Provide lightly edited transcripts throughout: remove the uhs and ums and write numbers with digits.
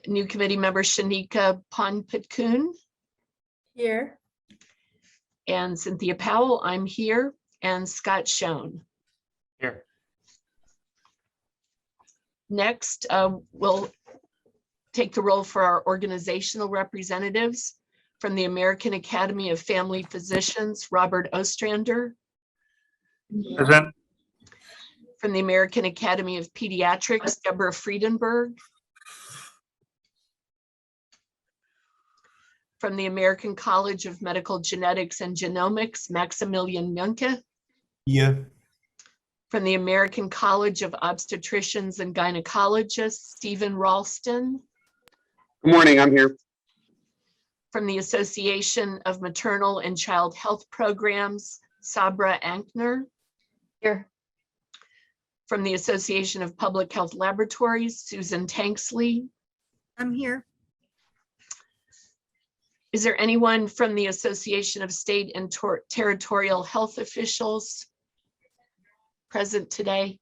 New committee member Shanika Ponpitkoon. Here. And Cynthia Powell, I'm here, and Scott Schoen. Here. Next, we'll take the roll for our organizational representatives. From the American Academy of Family Physicians, Robert Ostrander. Present. From the American Academy of Pediatrics, Deborah Friedenberg. From the American College of Medical Genetics and Genomics, Maximilian Munke. Yeah. From the American College of Obstetricians and Gynecologists, Stephen Ralston. Good morning, I'm here. From the Association of Maternal and Child Health Programs, Sabra Ankner. Here. From the Association of Public Health Laboratories, Susan Tanksley. I'm here. Is there anyone from the Association of State and Territorial Health Officials present today?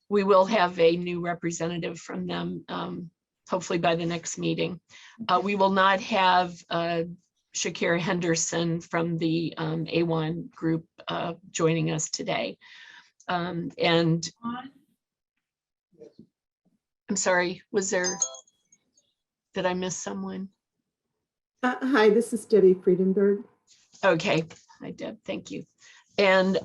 We will have a new representative from them, hopefully by the next meeting. We will not have Shakira Henderson from the A1 group joining us today. And I'm sorry, did I miss someone? Hi, this is Debbie Friedenberg. Okay, hi Deb, thank you. And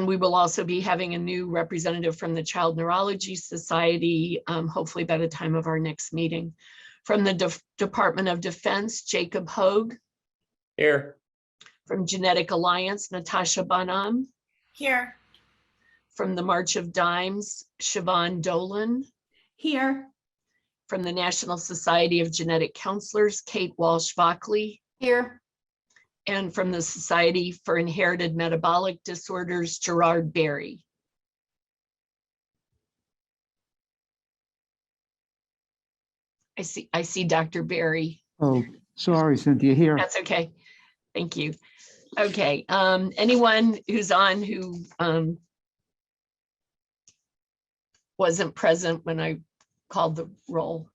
we will also be having a new representative from the Child Neurology Society, hopefully by the time of our next meeting. From the Department of Defense, Jacob Hogue. Here. From Genetic Alliance, Natasha Bonham. Here. From the March of Dimes, Siobhan Dolan. Here. From the National Society of Genetic Counselors, Kate Walsh-Vockley. Here. And from the Society for Inherited Metabolic Disorders, Gerard Berry. I see Dr. Berry. Oh, sorry, Cynthia, here. That's okay. Thank you. Okay, anyone who's on who wasn't present when I called the roll?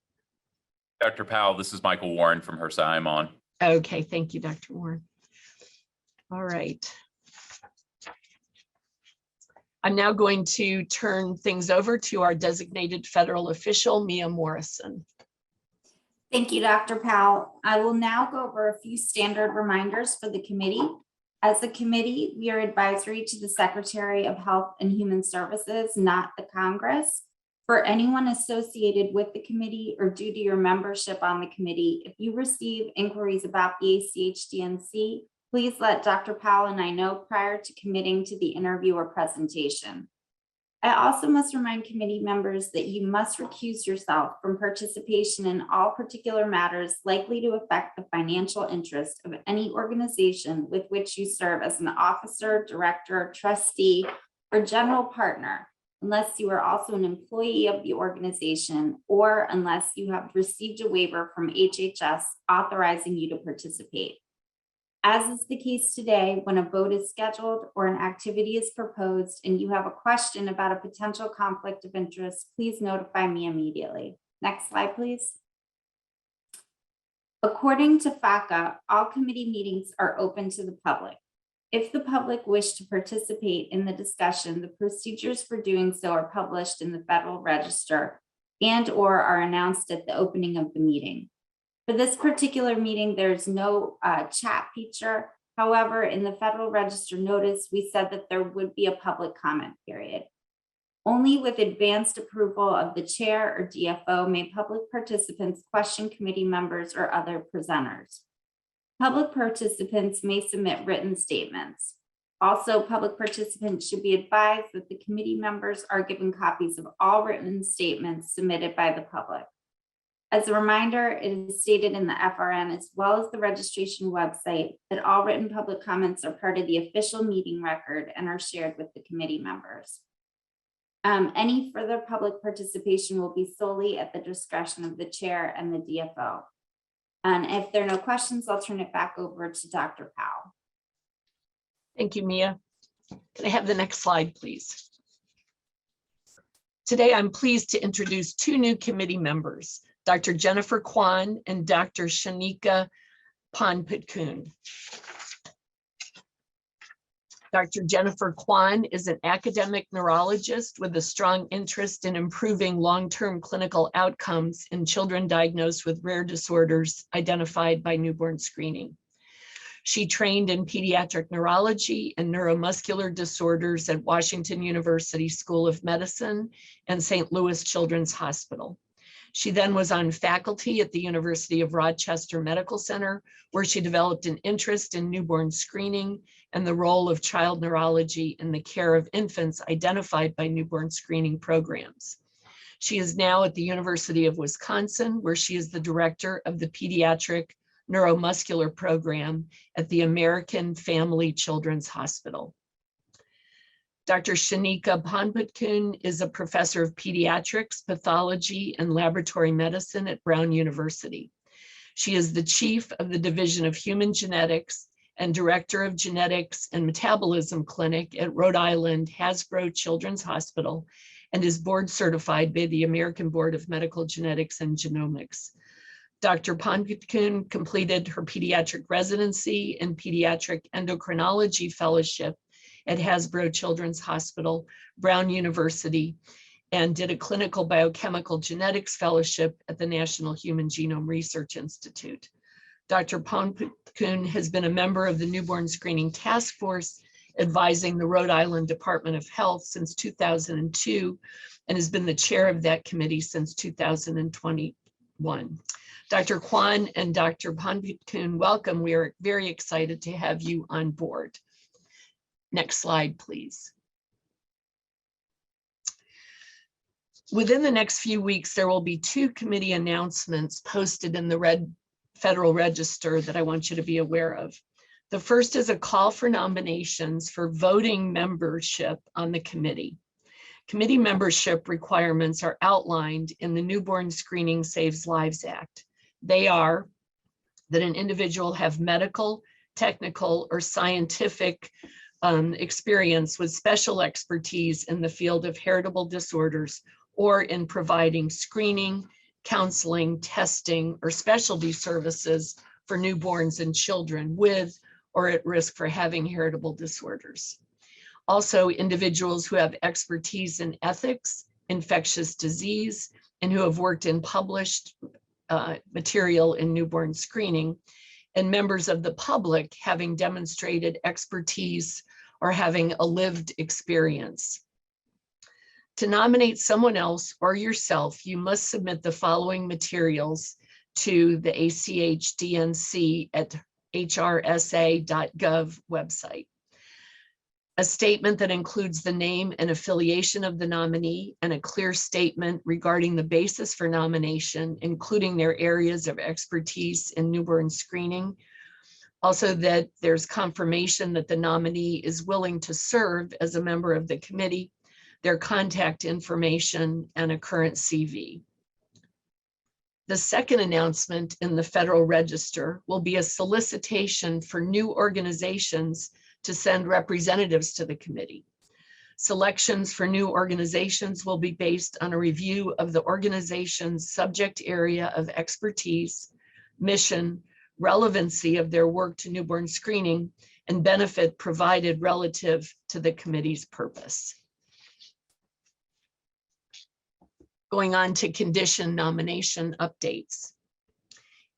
Dr. Powell, this is Michael Warren from HRSA. I'm on. Okay, thank you, Dr. Warren. All right. I'm now going to turn things over to our designated federal official, Mia Morrison. Thank you, Dr. Powell. I will now go over a few standard reminders for the committee. As the committee, we are advisory to the Secretary of Health and Human Services, not the Congress. For anyone associated with the committee or due to your membership on the committee, if you receive inquiries about the ACHDNC, please let Dr. Powell and I know prior to committing to the interview or presentation. I also must remind committee members that you must recuse yourself from participation in all particular matters likely to affect the financial interest of any organization with which you serve as an officer, director, trustee, or general partner, unless you are also an employee of the organization or unless you have received a waiver from HHS authorizing you to participate. As is the case today, when a vote is scheduled or an activity is proposed and you have a question about a potential conflict of interest, please notify me immediately. Next slide, please. According to FACA, all committee meetings are open to the public. If the public wish to participate in the discussion, the procedures for doing so are published in the Federal Register and/or are announced at the opening of the meeting. For this particular meeting, there's no chat feature. However, in the Federal Register notice, we said that there would be a public comment period. Only with advanced approval of the chair or DFO may public participants question committee members or other presenters. Public participants may submit written statements. Also, public participants should be advised that the committee members are given copies of all written statements submitted by the public. As a reminder, it is stated in the FRN as well as the registration website that all written public comments are part of the official meeting record and are shared with the committee members. Any further public participation will be solely at the discretion of the chair and the DFO. And if there are no questions, I'll turn it back over to Dr. Powell. Thank you, Mia. Can I have the next slide, please? Today, I'm pleased to introduce two new committee members, Dr. Jennifer Kwan and Dr. Shanika Ponpitkoon. Dr. Jennifer Kwan is an academic neurologist with a strong interest in improving long-term clinical outcomes in children diagnosed with rare disorders identified by newborn screening. She trained in pediatric neurology and neuromuscular disorders at Washington University School of Medicine and St. Louis Children's Hospital. She then was on faculty at the University of Rochester Medical Center, where she developed an interest in newborn screening and the role of child neurology in the care of infants identified by newborn screening programs. She is now at the University of Wisconsin, where she is the director of the Pediatric Neuromuscular Program at the American Family Children's Hospital. Dr. Shanika Ponpitkoon is a professor of pediatrics, pathology, and laboratory medicine at Brown University. She is the chief of the Division of Human Genetics and director of Genetics and Metabolism Clinic at Rhode Island Hasbro Children's Hospital and is board certified by the American Board of Medical Genetics and Genomics. Dr. Ponpitkoon completed her pediatric residency and pediatric endocrinology fellowship at Hasbro Children's Hospital, Brown University, and did a clinical biochemical genetics fellowship at the National Human Genome Research Institute. Dr. Ponpitkoon has been a member of the Newborn Screening Task Force, advising the Rhode Island Department of Health since 2002, and has been the chair of that committee since 2021. Dr. Kwan and Dr. Ponpitkoon, welcome. We are very excited to have you on board. Next slide, please. Within the next few weeks, there will be two committee announcements posted in the Federal Register that I want you to be aware of. The first is a call for nominations for voting membership on the committee. Committee membership requirements are outlined in the Newborn Screening Saves Lives Act. They are that an individual have medical, technical, or scientific experience with special expertise in the field of heritable disorders or in providing screening, counseling, testing, or specialty services for newborns and children with or at risk for having heritable disorders. Also, individuals who have expertise in ethics, infectious disease, and who have worked in published material in newborn screening, and members of the public having demonstrated expertise or having a lived experience. To nominate someone else or yourself, you must submit the following materials to the ACHDNC at hrsa.gov website. A statement that includes the name and affiliation of the nominee and a clear statement regarding the basis for nomination, including their areas of expertise in newborn screening. Also, that there's confirmation that the nominee is willing to serve as a member of the committee, their contact information, and a current CV. The second announcement in the Federal Register will be a solicitation for new organizations to send representatives to the committee. Selections for new organizations will be based on a review of the organization's subject area of expertise, mission, relevancy of their work to newborn screening, and benefit provided relative to the committee's purpose. Going on to condition nomination updates.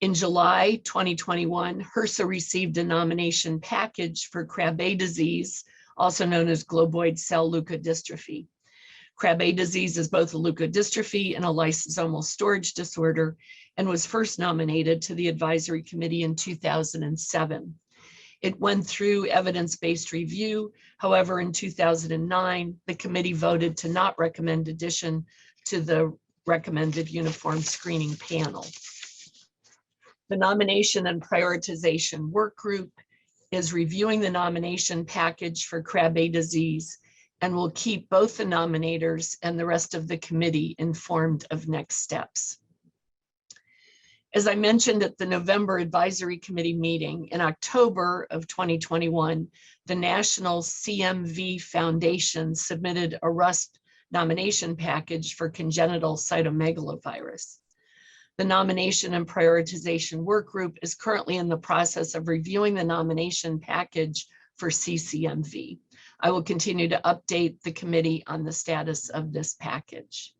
In July 2021, HRSA received a nomination package for Krabbe disease, also known as globoid cell leukodystrophy. Krabbe disease is both a leukodystrophy and a lysosomal storage disorder, and was first nominated to the advisory committee in 2007. It went through evidence-based review. However, in 2009, the committee voted to not recommend addition to the recommended uniform screening panel. The nomination and prioritization work group is reviewing the nomination package for Krabbe disease and will keep both the nominators and the rest of the committee informed of next steps. As I mentioned at the November Advisory Committee meeting, in October of 2021, the National CMV Foundation submitted a RUSP nomination package for congenital cytomegalovirus. The nomination and prioritization work group is currently in the process of reviewing the nomination package for CCMV. I will continue to update the committee on the status of this package.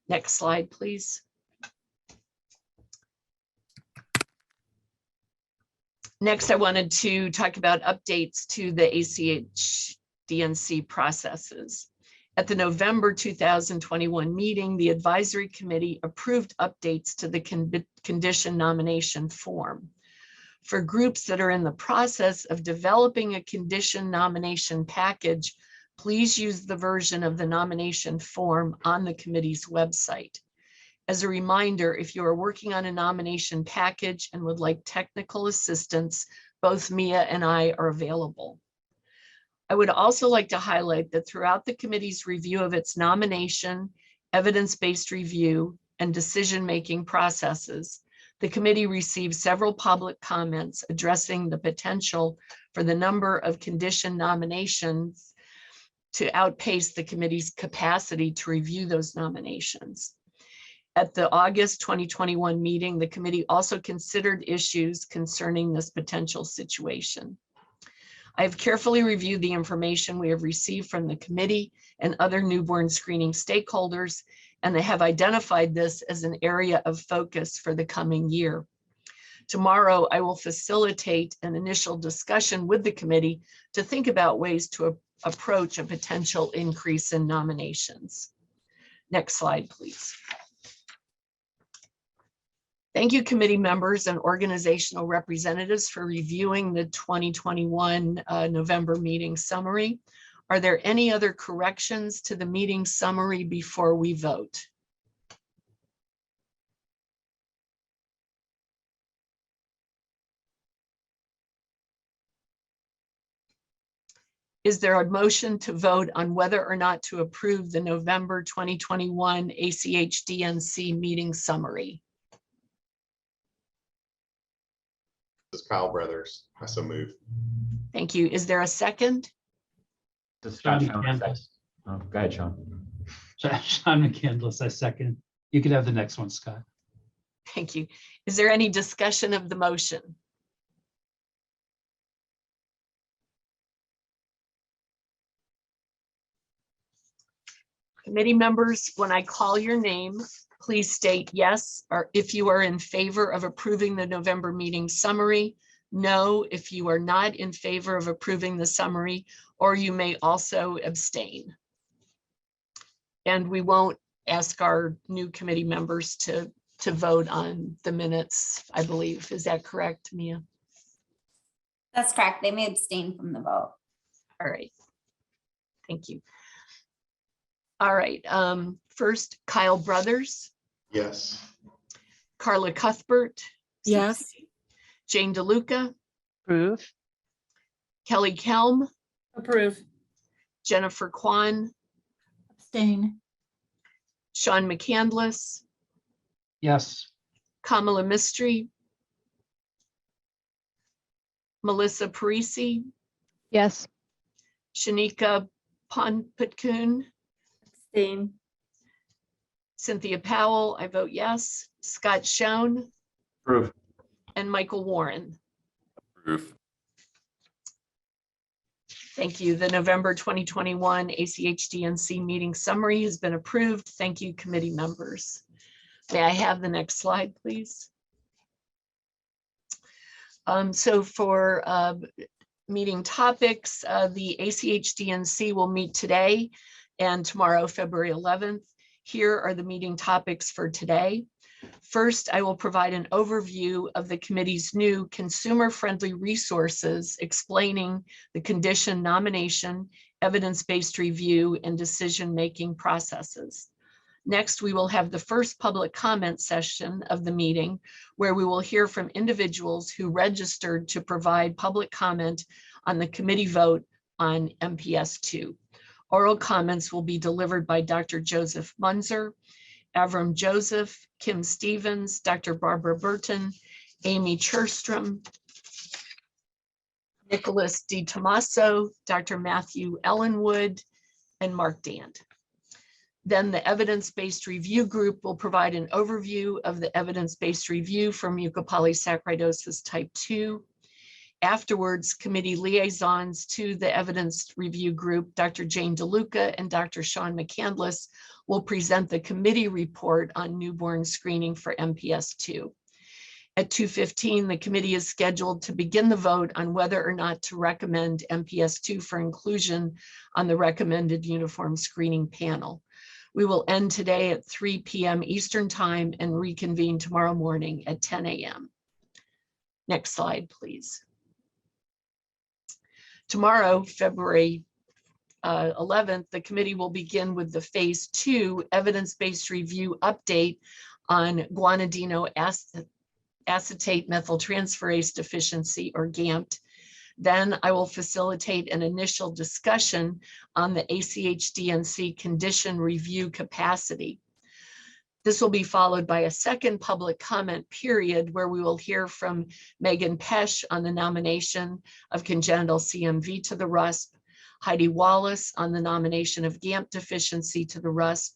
Next slide, please. Next, I wanted to talk about updates to the ACHDNC processes. At the November 2021 meeting, the advisory committee approved updates to the condition nomination form. For groups that are in the process of developing a condition nomination package, please use the version of the nomination form on the committee's website. As a reminder, if you are working on a nomination package and would like technical assistance, both Mia and I are available. I would also like to highlight that throughout the committee's review of its nomination, evidence-based review, and decision-making processes, the committee received several public comments addressing the potential for the number of condition nominations to outpace the committee's capacity to review those nominations. At the August 2021 meeting, the committee also considered issues concerning this potential situation. I have carefully reviewed the information we have received from the committee and other newborn screening stakeholders, and they have identified this as an area of focus for the coming year. Tomorrow, I will facilitate an initial discussion with the committee to think about ways to approach a potential increase in nominations. Next slide, please. Thank you, committee members and organizational representatives, for reviewing the 2021 November meeting summary. Are there any other corrections to the meeting summary before we vote? Is there a motion to vote on whether or not to approve the November 2021 ACHDNC meeting summary? This is Kyle Brothers. I so move. Thank you. Is there a second? This is Sean Sean. McCandless. Oh, go ahead, Sean. Sean McCandless, I second. You could have the next one, Scott. Thank you. Is there any discussion of the motion? Committee members, when I call your name, please state yes, or if you are in favor of approving the November meeting summary, no, if you are not in favor of approving the summary, or you may also abstain. And we won't ask our new committee members to vote on the minutes, I believe. Is that correct, Mia? That's correct. They may abstain from the vote. All right. Thank you. All right. First, Kyle Brothers, Yes. Carla Cuthbert. Yes. Jane DeLuca, Approve. Kelly Kelm, Approve. Jennifer Kwan, Abstain. Sean McCandless, Yes, Kamala Mistry, Melissa Parisi, Yes. Shanika Ponpatkoon, Abstain. Cynthia Powell, I vote yes, Scott Schoen, Approve. and Michael Warren. Approve. Thank you. The November 2021 ACHDNC meeting summary has been approved. Thank you, committee members. May I have the next slide, please? So for meeting topics, the ACHDNC will meet today and tomorrow, February 11th. Here are the meeting topics for today. First, I will provide an overview of the committee's new consumer-friendly resources explaining the condition nomination, evidence-based review, and decision-making processes. Next, we will have the first public comment session of the meeting, where we will hear from individuals who registered to provide public comment on the committee vote on MPS 2. Oral comments will be delivered by Dr. Joseph Munzer, Avram Joseph, Kim Stevens, Dr. Barbara Burton, Amy Cherstrom, Nicholas D. Tomaso, Dr. Matthew Ellenwood, and Mark Dand. Then the evidence-based review group will provide an overview of the evidence-based review for mucopolysaccharidosis type 2. Afterwards, committee liaisons to the evidence review group, Dr. Jane DeLuca and Dr. Sean McCandless, will present the committee report on newborn screening for MPS 2. At 2:15, the committee is scheduled to begin the vote on whether or not to recommend MPS 2 for inclusion on the recommended uniform screening panel. We will end today at 3 p.m. Eastern Time and reconvene tomorrow morning at 10 a.m. Next slide, please. Tomorrow, February 11th, the committee will begin with the phase 2 evidence-based review update on guanidino acetate methyltransferase deficiency, or GAMT. Then I will facilitate an initial discussion on the ACHDNC condition review capacity. This will be followed by a second public comment period where we will hear from Megan Pesch on the nomination of congenital CMV to the RUSP, Heidi Wallace on the nomination of GAMT deficiency to the RUSP,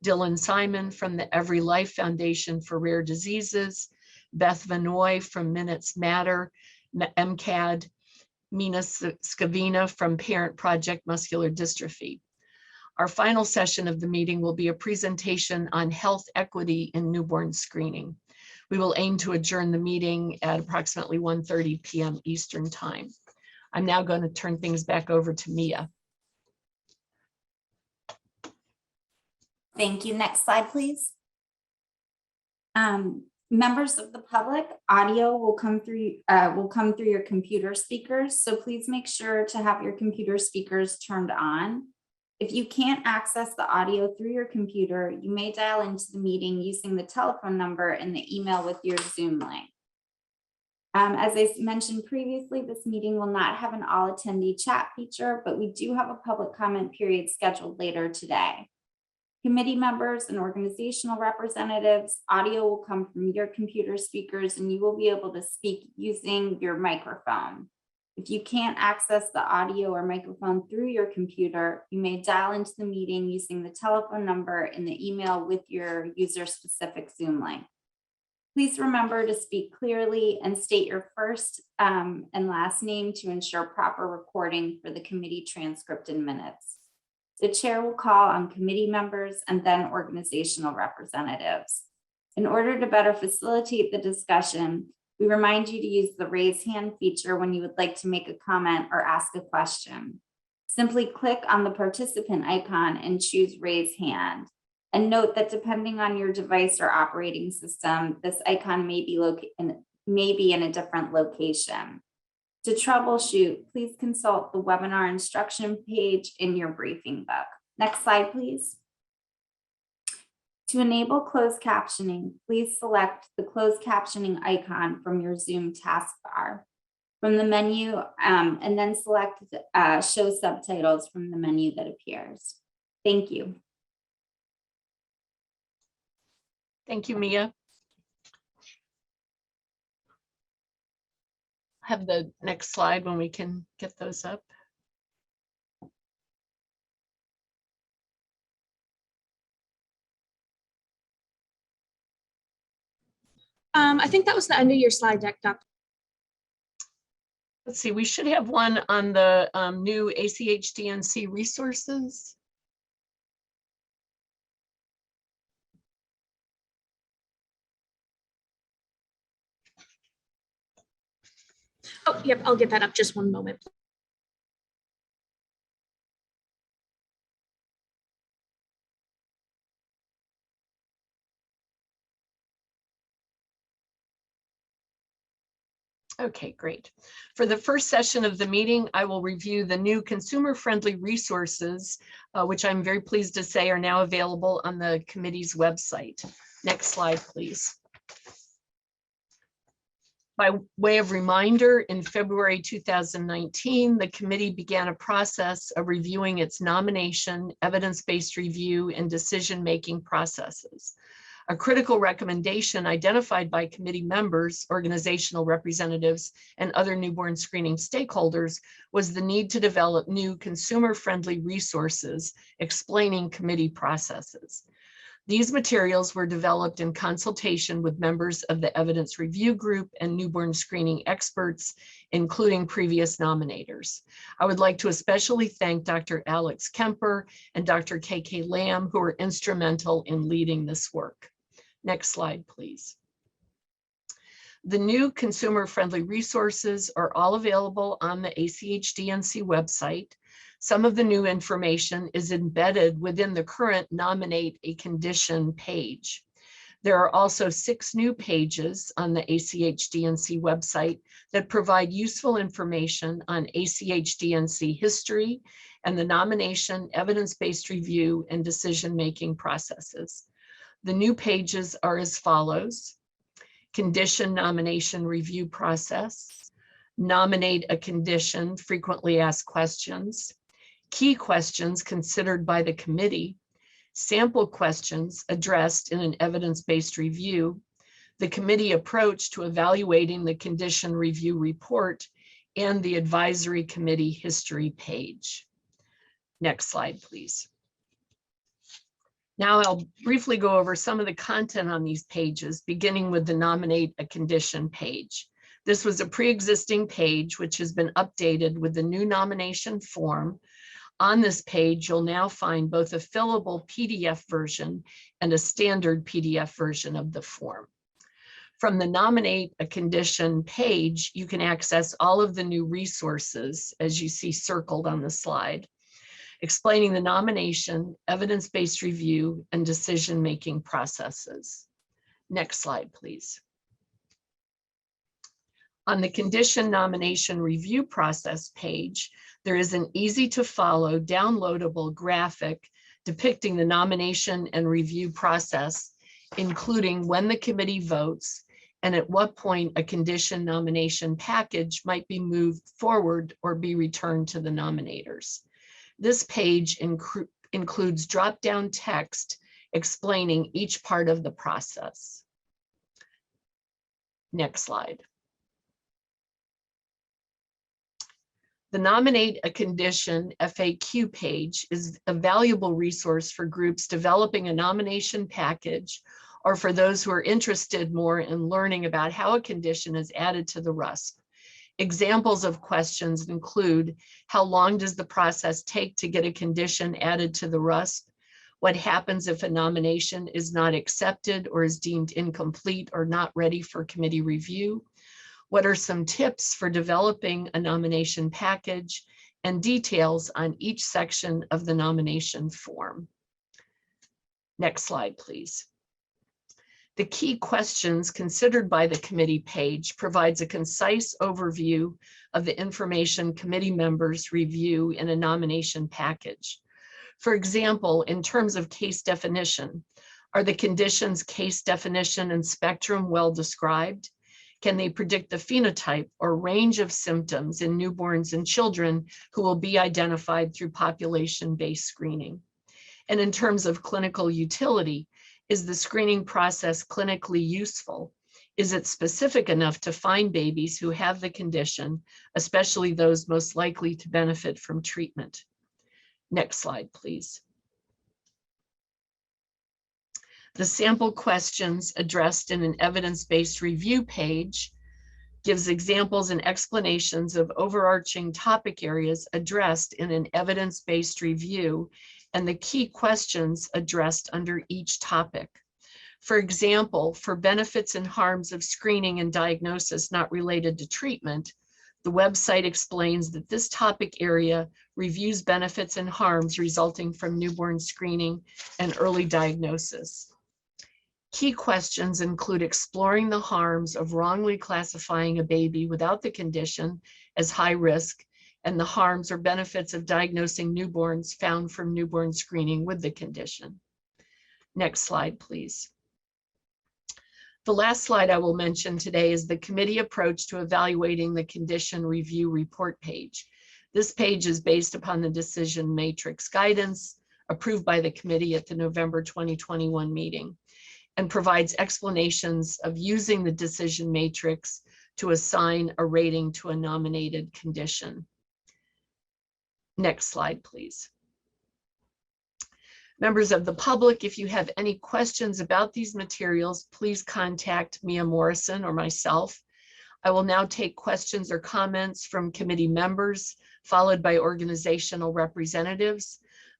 Dylan Simon from the Every Life Foundation for Rare Diseases, Beth Vanoy from Minutes Matter, MCAD, Mina Scavina from Parent Project Muscular Dystrophy. Our final session of the meeting will be a presentation on health equity in newborn screening. We will aim to adjourn the meeting at approximately 1:30 p.m. Eastern Time. I'm now going to turn things back over to Mia. Thank you. Next slide, please. Members of the public, audio will come through your computer speakers. So please make sure to have your computer speakers turned on. If you can't access the audio through your computer, you may dial into the meeting using the telephone number in the email with your Zoom link. As I mentioned previously, this meeting will not have an all attendee chat feature, but we do have a public comment period scheduled later today. Committee members and organizational representatives, audio will come from your computer speakers and you will be able to speak using your microphone. If you can't access the audio or microphone through your computer, you may dial into the meeting using the telephone number in the email with your user-specific Zoom link. Please remember to speak clearly and state your first and last name to ensure proper recording for the committee transcript and minutes. The chair will call on committee members and then organizational representatives. In order to better facilitate the discussion, we remind you to use the raise hand feature when you would like to make a comment or ask a question. Simply click on the participant icon and choose raise hand. And note that depending on your device or operating system, this icon may be in a different location. To troubleshoot, please consult the webinar instruction page in your briefing book. Next slide, please. To enable closed captioning, please select the closed captioning icon from your Zoom taskbar from the menu and then select show subtitles from the menu that appears. Thank you. Thank you, Mia. Have the next slide when we can get those up. I think that was the end of your slide deck, Dr. Let's see, we should have one on the new ACHDNC resources. Oh, yep, I'll get that up. Just one moment. Okay, great. For the first session of the meeting, I will review the new consumer-friendly resources, which I'm very pleased to say are now available on the committee's website. Next slide, please. By way of reminder, in February 2019, the committee began a process of reviewing its nomination, evidence-based review, and decision-making processes. A critical recommendation identified by committee members, organizational representatives, and other newborn screening stakeholders was the need to develop new consumer-friendly resources explaining committee processes. These materials were developed in consultation with members of the evidence review group and newborn screening experts, including previous nominators. I would like to especially thank Dr. Alex Kemper and Dr. KK Lamb, who were instrumental in leading this work. Next slide, please. The new consumer-friendly resources are all available on the ACHDNC website. Some of the new information is embedded within the current Nominate a Condition page. There are also 6 new pages on the ACHDNC website that provide useful information on ACHDNC history and the nomination, evidence-based review, and decision-making processes. The new pages are as follows: Condition Nomination Review Process, Nominate a Condition, Frequently Asked Questions, Key Questions Considered by the Committee, Sample Questions Addressed in an Evidence-Based Review, the Committee Approach to Evaluating the Condition Review Report, and the Advisory Committee History page. Next slide, please. Now I'll briefly go over some of the content on these pages, beginning with the Nominate a Condition page. This was a pre-existing page which has been updated with the new nomination form. On this page, you'll now find both a fillable PDF version and a standard PDF version of the form. From the Nominate a Condition page, you can access all of the new resources, as you see circled on the slide, explaining the nomination, evidence-based review, and decision-making processes. Next slide, please. On the Condition Nomination Review Process page, there is an easy-to-follow downloadable graphic depicting the nomination and review process, including when the committee votes and at what point a condition nomination package might be moved forward or be returned to the nominators. This page includes drop-down text explaining each part of the process. Next slide. The Nominate a Condition FAQ page is a valuable resource for groups developing a nomination package or for those who are interested more in learning about how a condition is added to the RUSP. Examples of questions include: how long does the process take to get a condition added to the RUSP? What happens if a nomination is not accepted or is deemed incomplete or not ready for committee review? What are some tips for developing a nomination package, and details on each section of the nomination form? Next slide, please. The Key Questions Considered by the Committee page provides a concise overview of the information committee members review in a nomination package. For example, in terms of case definition, are the conditions case definition and spectrum well described? Can they predict the phenotype or range of symptoms in newborns and children who will be identified through population-based screening? And in terms of clinical utility, is the screening process clinically useful? Is it specific enough to find babies who have the condition, especially those most likely to benefit from treatment? Next slide, please. The sample questions addressed in an evidence-based review page gives examples and explanations of overarching topic areas addressed in an evidence-based review and the key questions addressed under each topic. For example, for benefits and harms of screening and diagnosis not related to treatment, the website explains that this topic area reviews benefits and harms resulting from newborn screening and early diagnosis. Key questions include exploring the harms of wrongly classifying a baby without the condition as high risk and the harms or benefits of diagnosing newborns found from newborn screening with the condition. Next slide, please. The last slide I will mention today is the committee approach to evaluating the condition review report page. This page is based upon the decision matrix guidance approved by the committee at the November 2021 meeting and provides explanations of using the decision matrix to assign a rating to a nominated condition. Next slide, please. Members of the public, if you have any questions about these materials, please contact Mia Morrison or myself. I will now take questions or comments from committee members, followed by organizational representatives.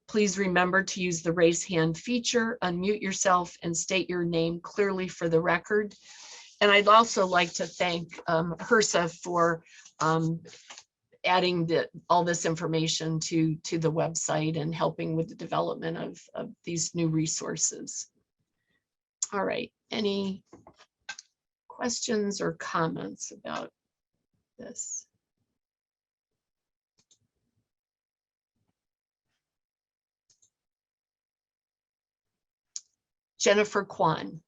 Please remember to use the raise hand feature, unmute yourself, and state your name clearly for the record. And I'd also like to thank HRSA for adding all this information to the website and helping with the development of these new resources. All right, any questions or comments about this? Jennifer Kwan.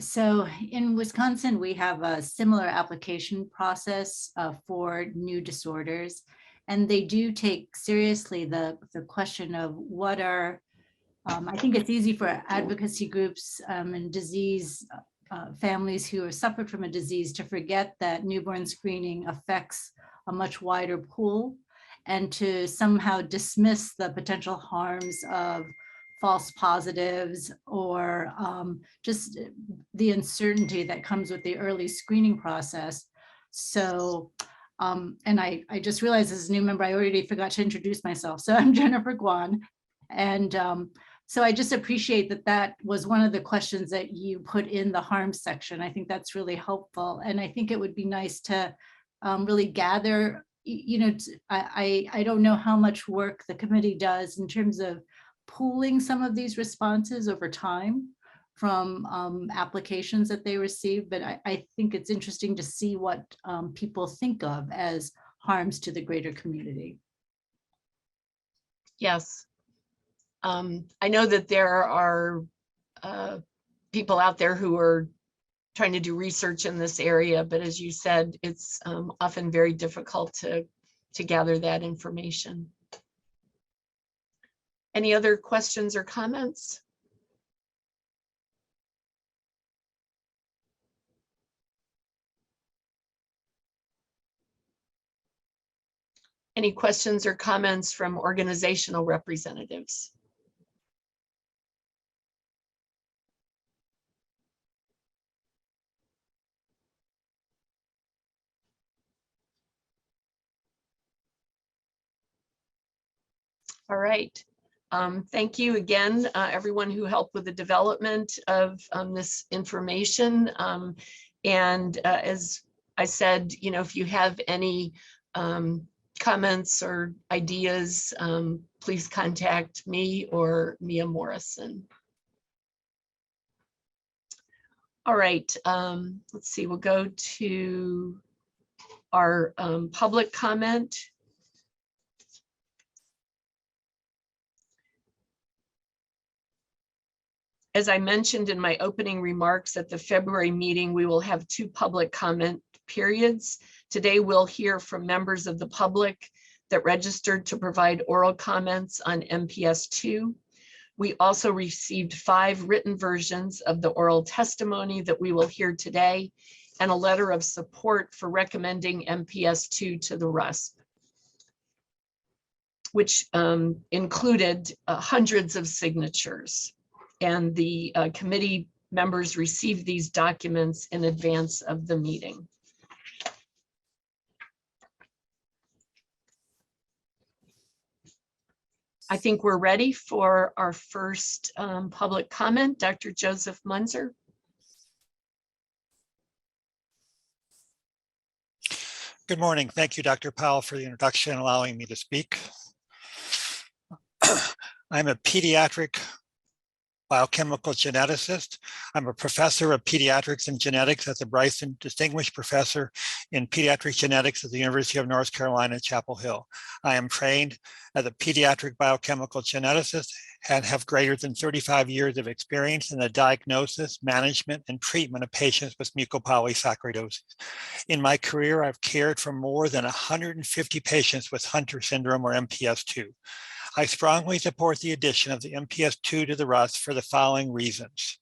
So in Wisconsin, we have a similar application process for new disorders, and they do take seriously the question of what are, I think it's easy for advocacy groups and disease families who have suffered from a disease to forget that newborn screening affects a much wider pool and to somehow dismiss the potential harms of false positives or just the uncertainty that comes with the early screening process. So, and I just realized as a new member, I already forgot to introduce myself. So I'm Jennifer Guan. And so I just appreciate that that was one of the questions that you put in the harms section. I think that's really helpful. And I think it would be nice to really gather, you know, I don't know how much work the committee does in terms of pooling some of these responses over time from applications that they receive, but I think it's interesting to see what people think of as harms to the greater community. Yes. I know that there are people out there who are trying to do research in this area, but as you said, it's often very difficult to gather that information. Any other questions or comments? Any questions or comments from organizational representatives? All right. Thank you again, everyone who helped with the development of this information. And as I said, you know, if you have any comments or ideas, please contact me or Mia Morrison. All right, let's see, we'll go to our public comment. As I mentioned in my opening remarks at the February meeting, we will have 2 public comment periods. Today, we'll hear from members of the public that registered to provide oral comments on MPS 2. We also received 5 written versions of the oral testimony that we will hear today and a letter of support for recommending MPS 2 to the RUSP, which included hundreds of signatures. And the committee members received these documents in advance of the meeting. I think we're ready for our first public comment. Dr. Joseph Munzer. Good morning. Thank you, Dr. Powell, for the introduction and allowing me to speak. I'm a pediatric biochemical geneticist. I'm a professor of pediatrics and genetics at the Bryson Distinguished Professor in Pediatric Genetics at the University of North Carolina at Chapel Hill. I am trained as a pediatric biochemical geneticist and have greater than 35 years of experience in the diagnosis, management, and treatment of patients with mucopolysaccharidosis. In my career, I've cared for more than 150 patients with Hunter syndrome or MPS II. I strongly support the addition of the MPS II to the RUS for the following reasons.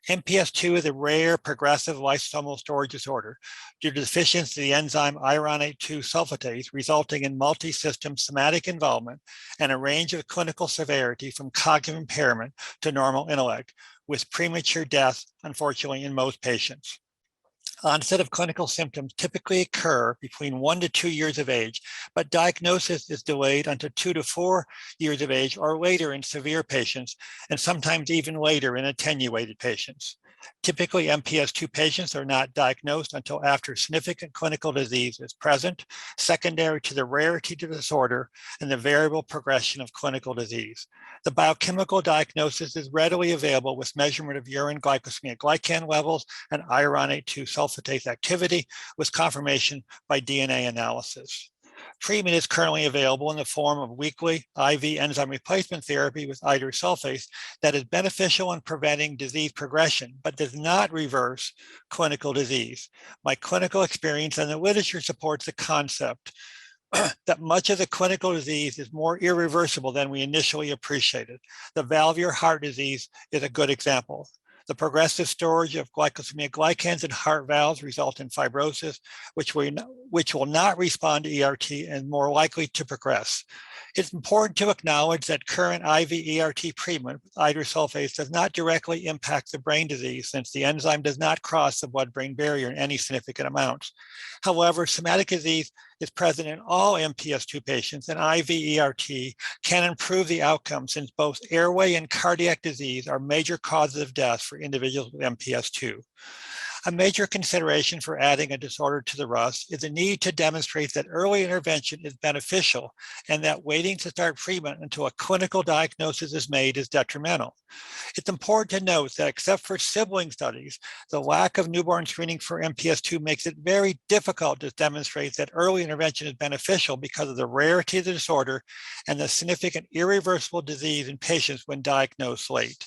MPS II is a rare progressive lysosomal storage disorder due to deficiency of the enzyme ironate 2 sulfatase, resulting in multi-system somatic involvement and a range of clinical severity from cognitive impairment to normal intellect, with premature death, unfortunately, in most patients. Onset of clinical symptoms typically occur between 1 to 2 years of age, but diagnosis is delayed until 2 to 4 years of age or later in severe patients, and sometimes even later in attenuated patients. Typically, MPS II patients are not diagnosed until after significant clinical disease is present, secondary to the rarity of the disorder and the variable progression of clinical disease. The biochemical diagnosis is readily available with measurement of urine glycosaminoglycan glycan levels and ironate 2 sulfatase activity with confirmation by DNA analysis. Treatment is currently available in the form of weekly IV enzyme replacement therapy with idursulfase that is beneficial in preventing disease progression, but does not reverse clinical disease. My clinical experience and the literature supports the concept that much of the clinical disease is more irreversible than we initially appreciated. The valvular heart disease is a good example. The progressive storage of glycosaminoglycan glycans in heart valves result in fibrosis, which will not respond to ERT and more likely to progress. It's important to acknowledge that current IV ERT treatment with idursulfase does not directly impact the brain disease since the enzyme does not cross the blood-brain barrier in any significant amounts. However, somatic disease is present in all MPS II patients, and IV ERT can improve the outcome since both airway and cardiac disease are major causes of death for individuals with MPS II. A major consideration for adding a disorder to the RUS is the need to demonstrate that early intervention is beneficial and that waiting to start treatment until a clinical diagnosis is made is detrimental. It's important to note that except for sibling studies, the lack of newborn screening for MPS II makes it very difficult to demonstrate that early intervention is beneficial because of the rarity of the disorder and the significant irreversible disease in patients when diagnosed late.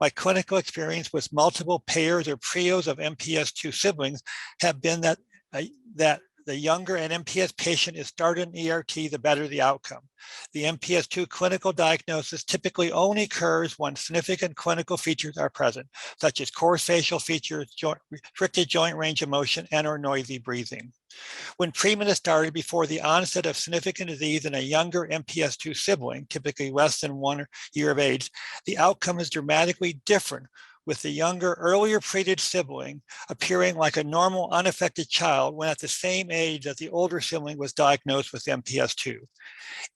My clinical experience with multiple pairs or trios of MPS II siblings have been that the younger an MPS patient is started in ERT, the better the outcome. The MPS II clinical diagnosis typically only occurs when significant clinical features are present, such as coarse facial features, restricted joint range of motion, and or noisy breathing. When treatment is started before the onset of significant disease in a younger MPS II sibling, typically less than 1 year of age, the outcome is dramatically different, with the younger, earlier treated sibling appearing like a normal, unaffected child when at the same age that the older sibling was diagnosed with MPS II.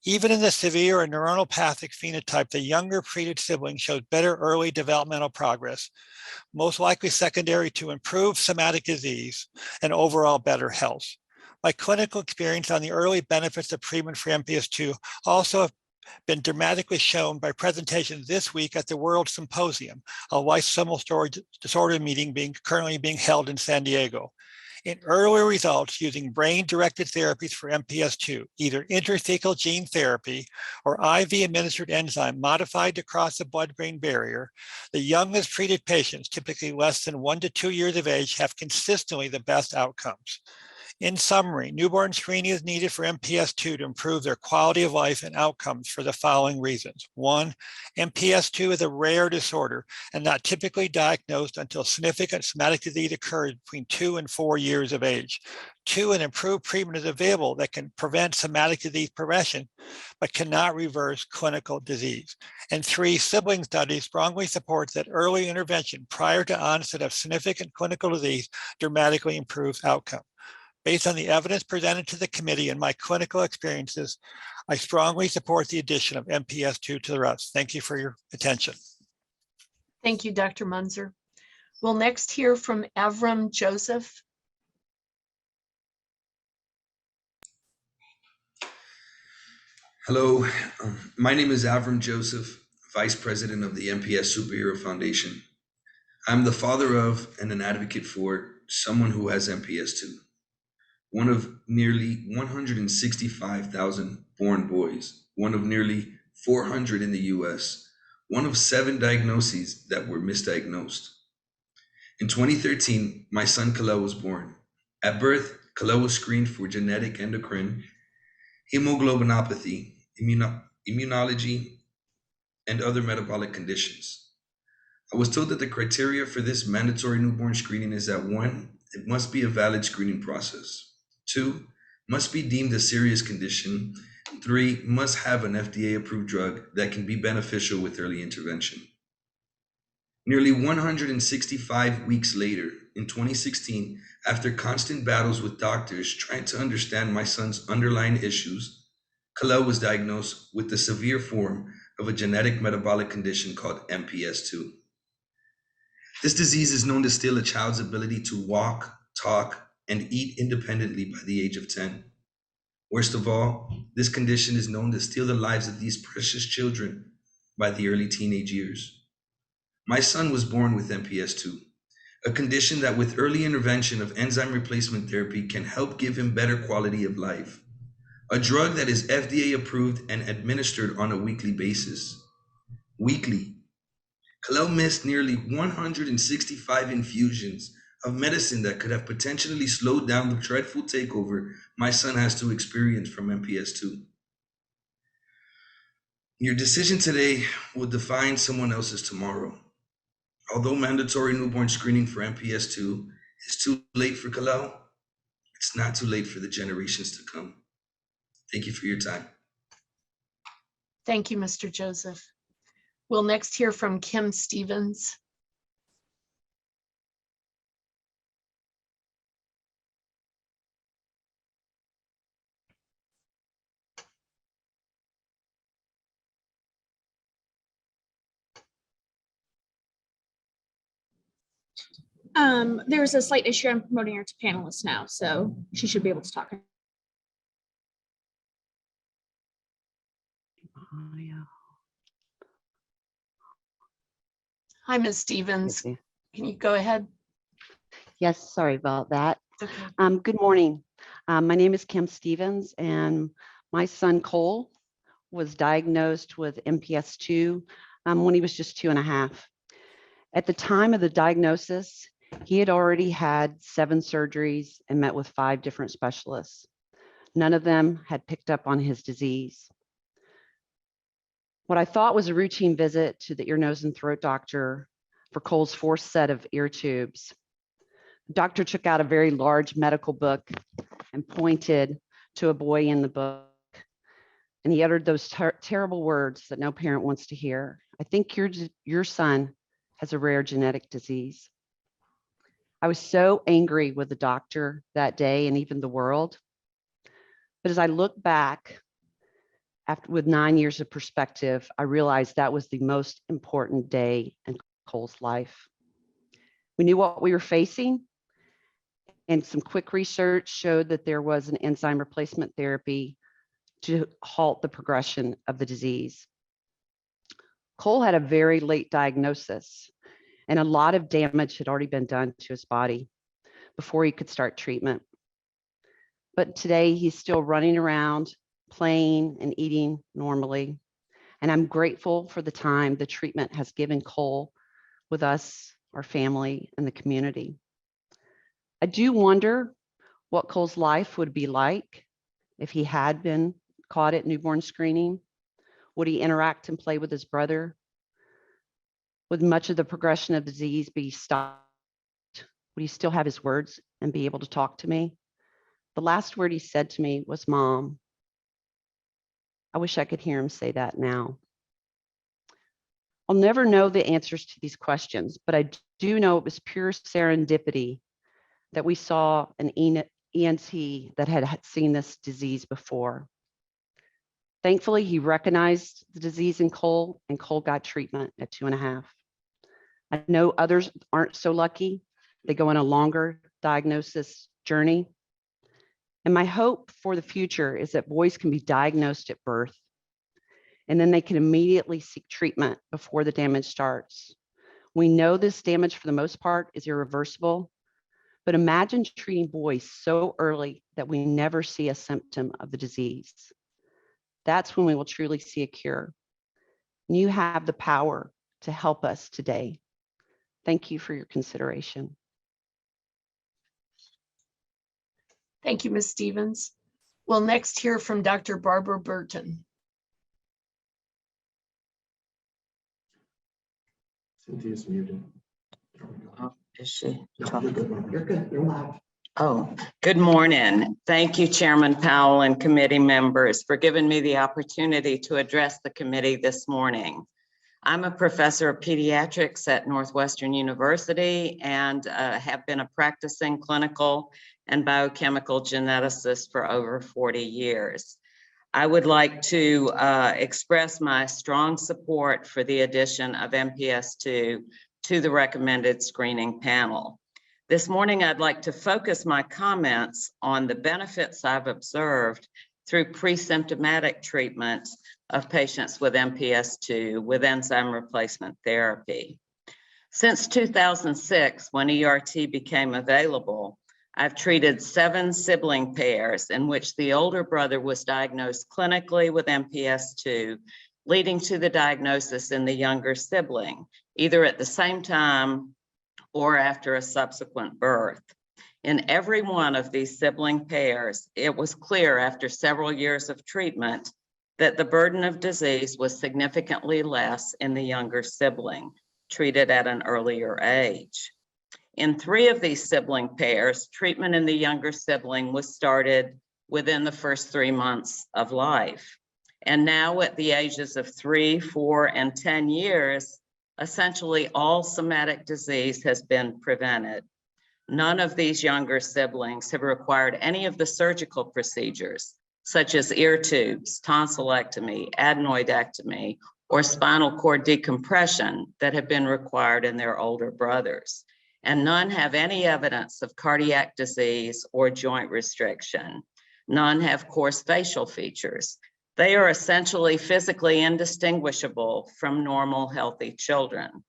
Even in the severe and neuronopathic phenotype, the younger treated sibling shows better early developmental progress, most likely secondary to improved somatic disease and overall better health. My clinical experience on the early benefits of treatment for MPS II also have been dramatically shown by presentations this week at the World Symposium, a lysosomal storage disorder meeting currently being held in San Diego. In earlier results using brain-directed therapies for MPS II, either intrathecal gene therapy or IV-administered enzyme modified to cross the blood-brain barrier, the youngest treated patients, typically less than 1 to 2 years of age, have consistently the best outcomes. In summary, newborn screening is needed for MPS II to improve their quality of life and outcomes for the following reasons. 1, MPS II is a rare disorder and not typically diagnosed until significant somatic disease occurs between 2 and 4 years of age. 2, an improved treatment is available that can prevent somatic disease progression, but cannot reverse clinical disease. And 3, sibling studies strongly support that early intervention prior to onset of significant clinical disease dramatically improves outcome. Based on the evidence presented to the committee and my clinical experiences, I strongly support the addition of MPS II to the RUS. Thank you for your attention. Thank you, Dr. Munzer. We'll next hear from Avram Joseph. Hello, my name is Avram Joseph, Vice President of the MPS Superhero Foundation. I'm the father of and an advocate for someone who has MPS II, one of nearly 165,000 born boys, one of nearly 400 in the US, one of 7 diagnoses that were misdiagnosed. In 2013, my son Khalil was born. At birth, Khalil was screened for genetic endocrine, hemoglobinopathy, immunology, and other metabolic conditions. I was told that the criteria for this mandatory newborn screening is that 1, it must be a valid screening process. 2, must be deemed a serious condition. 3, must have an FDA-approved drug that can be beneficial with early intervention. Nearly 165 weeks later, in 2016, after constant battles with doctors trying to understand my son's underlying issues, Khalil was diagnosed with the severe form of a genetic metabolic condition called MPS II. This disease is known to steal a child's ability to walk, talk, and eat independently by the age of 10. Worst of all, this condition is known to steal the lives of these precious children by the early teenage years. My son was born with MPS II, a condition that with early intervention of enzyme replacement therapy can help give him better quality of life. A drug that is FDA approved and administered on a weekly basis. Weekly. Khalil missed nearly 165 infusions of medicine that could have potentially slowed down the dreadful takeover my son has to experience from MPS II. Your decision today will define someone else's tomorrow. Although mandatory newborn screening for MPS II is too late for Khalil, it's not too late for the generations to come. Thank you for your time. Thank you, Mr. Joseph. We'll next hear from Kim Stevens. There's a slight issue. I'm promoting her to panelist now, so she should be able to talk. Hi, Ms. Stevens. Can you go ahead? Yes, sorry about that. It's okay. Good morning. My name is Kim Stevens, and my son Cole was diagnosed with MPS II when he was just 2.5. At the time of the diagnosis, he had already had 7 surgeries and met with 5 different specialists. None of them had picked up on his disease. What I thought was a routine visit to the ear, nose, and throat doctor for Cole's 4th set of ear tubes. The doctor took out a very large medical book and pointed to a boy in the book. And he uttered those terrible words that no parent wants to hear. I think your son has a rare genetic disease. I was so angry with the doctor that day and even the world. But as I look back, with 9 years of perspective, I realized that was the most important day in Cole's life. We knew what we were facing, and some quick research showed that there was an enzyme replacement therapy to halt the progression of the disease. Cole had a very late diagnosis, and a lot of damage had already been done to his body before he could start treatment. But today he's still running around, playing and eating normally. And I'm grateful for the time the treatment has given Cole with us, our family, and the community. I do wonder what Cole's life would be like if he had been caught at newborn screening. Would he interact and play with his brother? Would much of the progression of disease be stopped? Would he still have his words and be able to talk to me? The last word he said to me was, "Mom." I wish I could hear him say that now. I'll never know the answers to these questions, but I do know it was pure serendipity that we saw an ENT that had seen this disease before. Thankfully, he recognized the disease in Cole, and Cole got treatment at 2.5. I know others aren't so lucky. They go on a longer diagnosis journey. And my hope for the future is that boys can be diagnosed at birth and then they can immediately seek treatment before the damage starts. We know this damage for the most part is irreversible, but imagine treating boys so early that we never see a symptom of the disease. That's when we will truly see a cure. You have the power to help us today. Thank you for your consideration. Thank you, Ms. Stevens. We'll next hear from Dr. Barbara Burton. Cynthia's muted. There we go. Oh, is she? No, you're good, Mom. You're good. You're loud. Oh, good morning. Thank you, Chairman Powell and committee members, for giving me the opportunity to address the committee this morning. I'm a professor of pediatrics at Northwestern University and have been a practicing clinical and biochemical geneticist for over 40 years. I would like to express my strong support for the addition of MPS II to the recommended screening panel. This morning, I'd like to focus my comments on the benefits I've observed through pre-symptomatic treatment of patients with MPS II with enzyme replacement therapy. Since 2006, when ERT became available, I've treated 7 sibling pairs in which the older brother was diagnosed clinically with MPS II, leading to the diagnosis in the younger sibling, either at the same time or after a subsequent birth. In every one of these sibling pairs, it was clear after several years of treatment that the burden of disease was significantly less in the younger sibling, treated at an earlier age. In 3 of these sibling pairs, treatment in the younger sibling was started within the first 3 months of life. And now at the ages of 3, 4, and 10 years, essentially all somatic disease has been prevented. None of these younger siblings have required any of the surgical procedures, such as ear tubes, tonsillectomy, adenoidectomy, or spinal cord decompression that have been required in their older brothers. And none have any evidence of cardiac disease or joint restriction. None have coarse facial features. They are essentially physically indistinguishable from normal, healthy children.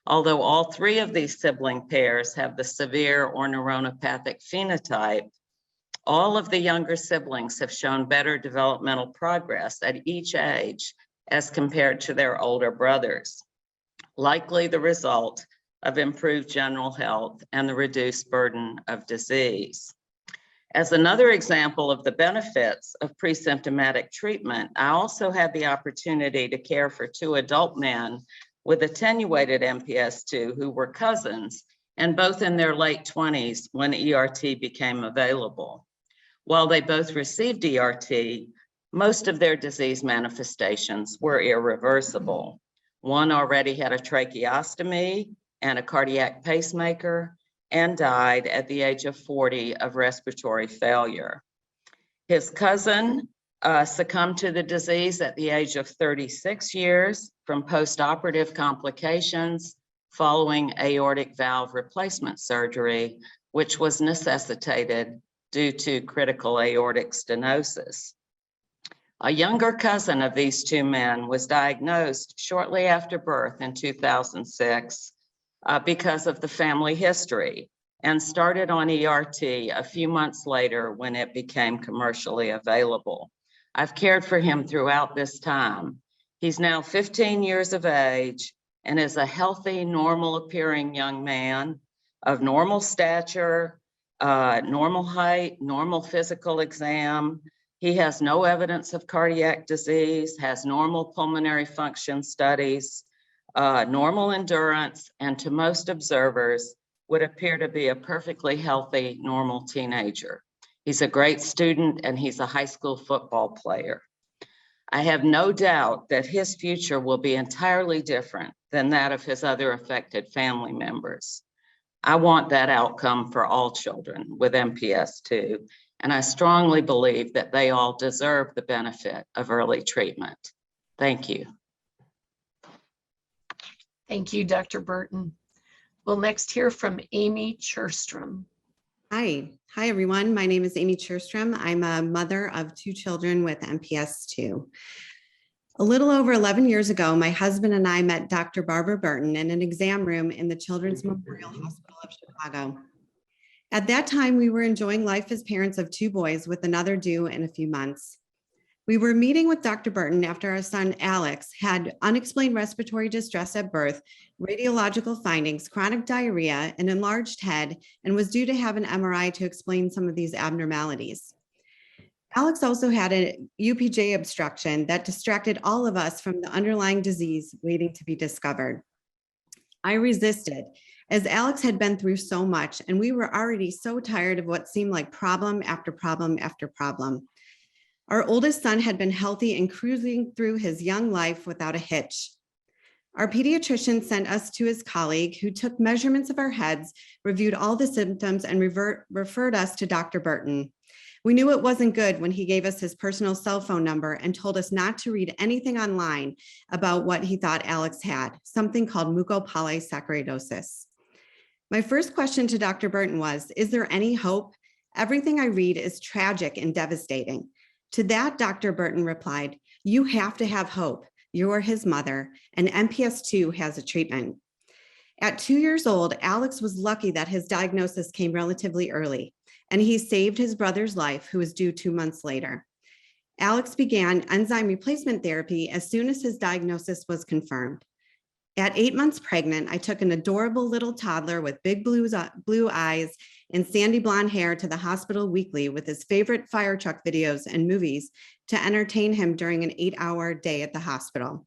Although all 3 of these sibling pairs have the severe or neuronopathic phenotype, all of the younger siblings have shown better developmental progress at each age as compared to their older brothers, likely the result of improved general health and the reduced burden of disease. As another example of the benefits of pre-symptomatic treatment, I also had the opportunity to care for 2 adult men with attenuated MPS II who were cousins and both in their late 20s when ERT became available. While they both received ERT, most of their disease manifestations were irreversible. One already had a tracheostomy and a cardiac pacemaker and died at the age of 40 of respiratory failure. His cousin succumbed to the disease at the age of 36 years from postoperative complications following aortic valve replacement surgery, which was necessitated due to critical aortic stenosis. A younger cousin of these 2 men was diagnosed shortly after birth in 2006 because of the family history and started on ERT a few months later when it became commercially available. I've cared for him throughout this time. He's now 15 years of age and is a healthy, normal appearing young man of normal stature, normal height, normal physical exam. He has no evidence of cardiac disease, has normal pulmonary function studies, normal endurance, and to most observers would appear to be a perfectly healthy, normal teenager. He's a great student and he's a high school football player. I have no doubt that his future will be entirely different than that of his other affected family members. I want that outcome for all children with MPS II, and I strongly believe that they all deserve the benefit of early treatment. Thank you. Thank you, Dr. Burton. We'll next hear from Amy Cherstrom. Hi, everyone. My name is Amy Cherstrom. I'm a mother of 2 children with MPS II. A little over 11 years ago, my husband and I met Dr. Barbara Burton in an exam room in the Children's Memorial Hospital of Chicago. At that time, we were enjoying life as parents of 2 boys with another due in a few months. We were meeting with Dr. Burton after our son Alex had unexplained respiratory distress at birth, radiological findings, chronic diarrhea, an enlarged head, and was due to have an MRI to explain some of these abnormalities. Alex also had a UPJ obstruction that distracted all of us from the underlying disease waiting to be discovered. I resisted, as Alex had been through so much, and we were already so tired of what seemed like problem after problem after problem. Our oldest son had been healthy and cruising through his young life without a hitch. Our pediatrician sent us to his colleague, who took measurements of our heads, reviewed all the symptoms, and referred us to Dr. Burton. We knew it wasn't good when he gave us his personal cell phone number and told us not to read anything online about what he thought Alex had, something called mucopolysaccharidosis. My first question to Dr. Burton was, is there any hope? Everything I read is tragic and devastating. To that, Dr. Burton replied, you have to have hope. You're his mother, and MPS II has a treatment. At 2 years old, Alex was lucky that his diagnosis came relatively early, and he saved his brother's life, who was due 2 months later. Alex began enzyme replacement therapy as soon as his diagnosis was confirmed. At 8 months pregnant, I took an adorable little toddler with big blue eyes and sandy blonde hair to the hospital weekly with his favorite fire truck videos and movies to entertain him during an 8-hour day at the hospital.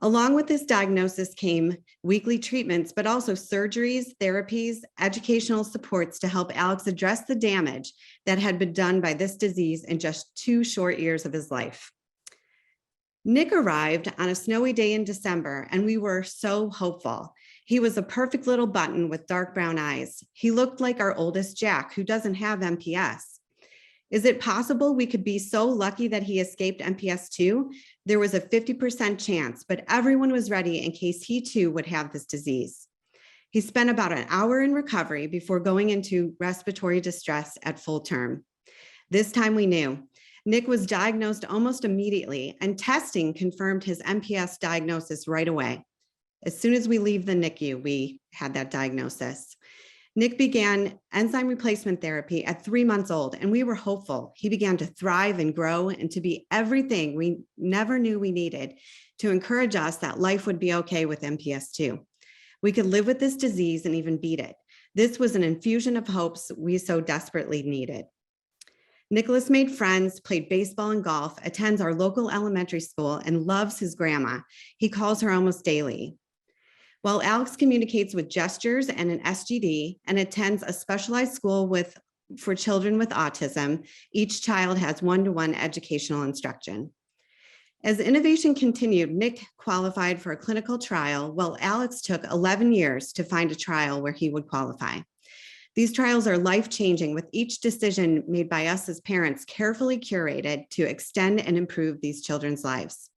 Along with this diagnosis came weekly treatments, but also surgeries, therapies, educational supports to help Alex address the damage that had been done by this disease in just 2 short years of his life. Nick arrived on a snowy day in December, and we were so hopeful. He was a perfect little button with dark brown eyes. He looked like our oldest Jack, who doesn't have MPS. Is it possible we could be so lucky that he escaped MPS II? There was a 50% chance, but everyone was ready in case he too would have this disease. He spent about an hour in recovery before going into respiratory distress at full term. This time we knew. Nick was diagnosed almost immediately, and testing confirmed his MPS diagnosis right away. As soon as we leave the NICU, we had that diagnosis. Nick began enzyme replacement therapy at 3 months old, and we were hopeful. He began to thrive and grow and to be everything we never knew we needed to encourage us that life would be okay with MPS II. We could live with this disease and even beat it. This was an infusion of hopes we so desperately needed. Nicholas made friends, played baseball and golf, attends our local elementary school, and loves his grandma. He calls her almost daily. While Alex communicates with gestures and an SGD and attends a specialized school for children with autism, each child has one-to-one educational instruction. As innovation continued, Nick qualified for a clinical trial, while Alex took 11 years to find a trial where he would qualify. These trials are life-changing, with each decision made by us as parents carefully curated to extend and improve these children's lives.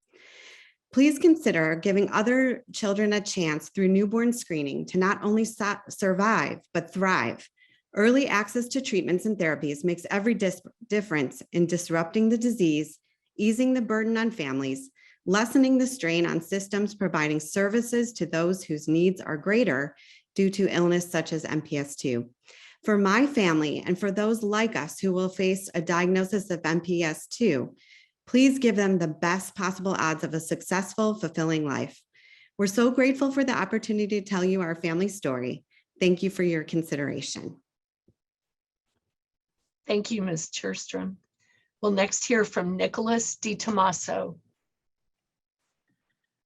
Please consider giving other children a chance through newborn screening to not only survive, but thrive. Early access to treatments and therapies makes every difference in disrupting the disease, easing the burden on families, lessening the strain on systems providing services to those whose needs are greater due to illness such as MPS II. For my family and for those like us who will face a diagnosis of MPS II, please give them the best possible odds of a successful, fulfilling life. We're so grateful for the opportunity to tell you our family story. Thank you for your consideration. Thank you, Ms. Cherstrom. We'll next hear from Nicholas DiTomaso.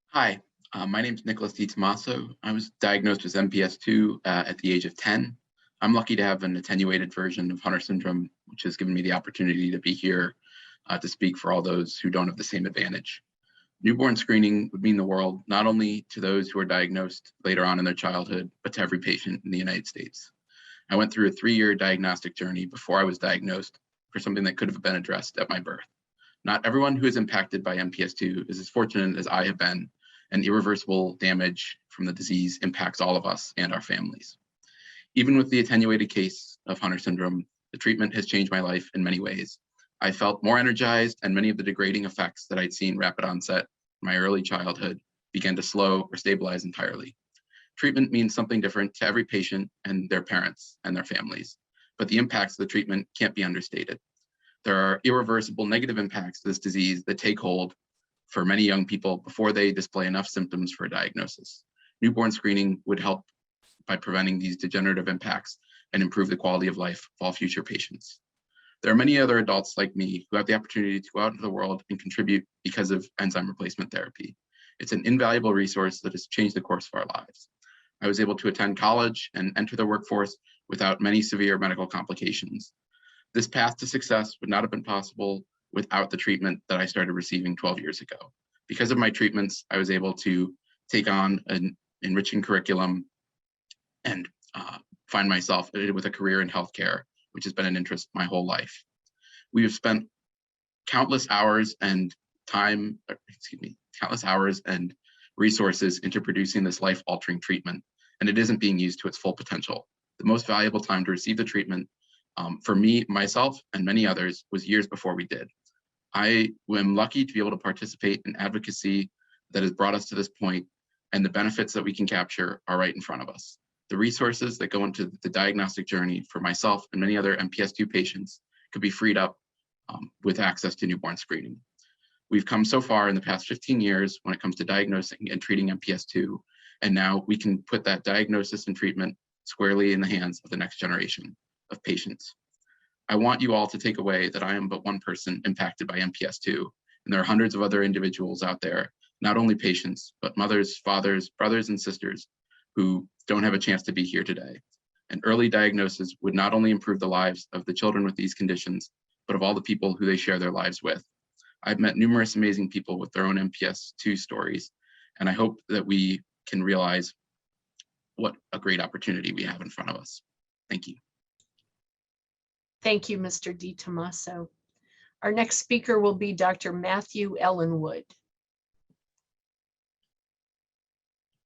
Hi, my name is Nicholas DiTomaso. I was diagnosed with MPS II at the age of 10. I'm lucky to have an attenuated version of Hunter syndrome, which has given me the opportunity to be here to speak for all those who don't have the same advantage. Newborn screening would mean the world, not only to those who are diagnosed later on in their childhood, but to every patient in the United States. I went through a 3-year diagnostic journey before I was diagnosed for something that could have been addressed at my birth. Not everyone who is impacted by MPS II is as fortunate as I have been, and irreversible damage from the disease impacts all of us and our families. Even with the attenuated case of Hunter syndrome, the treatment has changed my life in many ways. I felt more energized, and many of the degrading effects that I'd seen rapid onset my early childhood began to slow or stabilize entirely. Treatment means something different to every patient and their parents and their families, but the impacts of the treatment can't be understated. There are irreversible negative impacts to this disease that take hold for many young people before they display enough symptoms for a diagnosis. Newborn screening would help by preventing these degenerative impacts and improve the quality of life of all future patients. There are many other adults like me who have the opportunity to go out into the world and contribute because of enzyme replacement therapy. It's an invaluable resource that has changed the course of our lives. I was able to attend college and enter the workforce without many severe medical complications. This path to success would not have been possible without the treatment that I started receiving 12 years ago. Because of my treatments, I was able to take on an enriching curriculum and find myself with a career in healthcare, which has been an interest my whole life. We have spent countless hours and resources into producing this life-altering treatment, and it isn't being used to its full potential. The most valuable time to receive the treatment for me, myself, and many others was years before we did. I am lucky to be able to participate in advocacy that has brought us to this point, and the benefits that we can capture are right in front of us. The resources that go into the diagnostic journey for myself and many other MPS II patients could be freed up with access to newborn screening. We've come so far in the past 15 years when it comes to diagnosing and treating MPS II, and now we can put that diagnosis and treatment squarely in the hands of the next generation of patients. I want you all to take away that I am but one person impacted by MPS II, and there are hundreds of other individuals out there, not only patients, but mothers, fathers, brothers, and sisters who don't have a chance to be here today. An early diagnosis would not only improve the lives of the children with these conditions, but of all the people who they share their lives with. I've met numerous amazing people with their own MPS II stories, and I hope that we can realize what a great opportunity we have in front of us. Thank you. Thank you, Mr. DiTomaso. Our next speaker will be Dr. Matthew Ellenwood.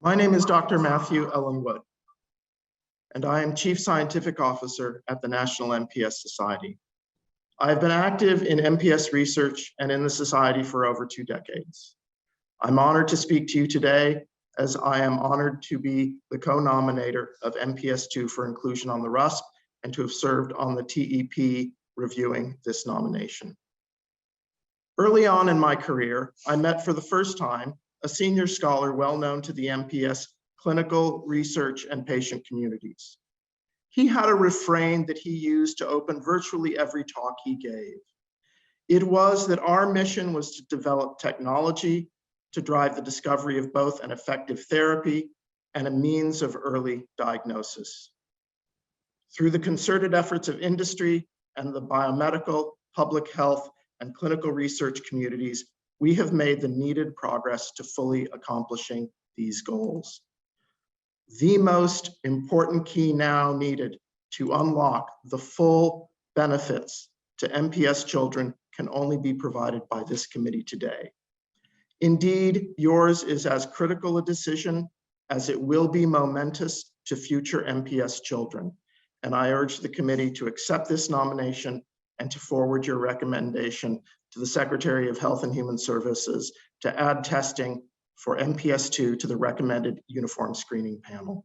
My name is Dr. Matthew Ellenwood, and I am Chief Scientific Officer at the National MPS Society. I have been active in MPS research and in the Society for over 2 decades. I'm honored to speak to you today, as I am honored to be the co-nominator of MPS II for inclusion on the RUSP and to have served on the TEP reviewing this nomination. Early on in my career, I met for the first time a senior scholar well known to the MPS clinical research and patient communities. He had a refrain that he used to open virtually every talk he gave. It was that our mission was to develop technology to drive the discovery of both an effective therapy and a means of early diagnosis. Through the concerted efforts of industry and the biomedical, public health, and clinical research communities, we have made the needed progress to fully accomplishing these goals. The most important key now needed to unlock the full benefits to MPS children can only be provided by this committee today. Indeed, yours is as critical a decision as it will be momentous to future MPS children. And I urge the committee to accept this nomination and to forward your recommendation to the Secretary of Health and Human Services to add testing for MPS II to the recommended uniform screening panel.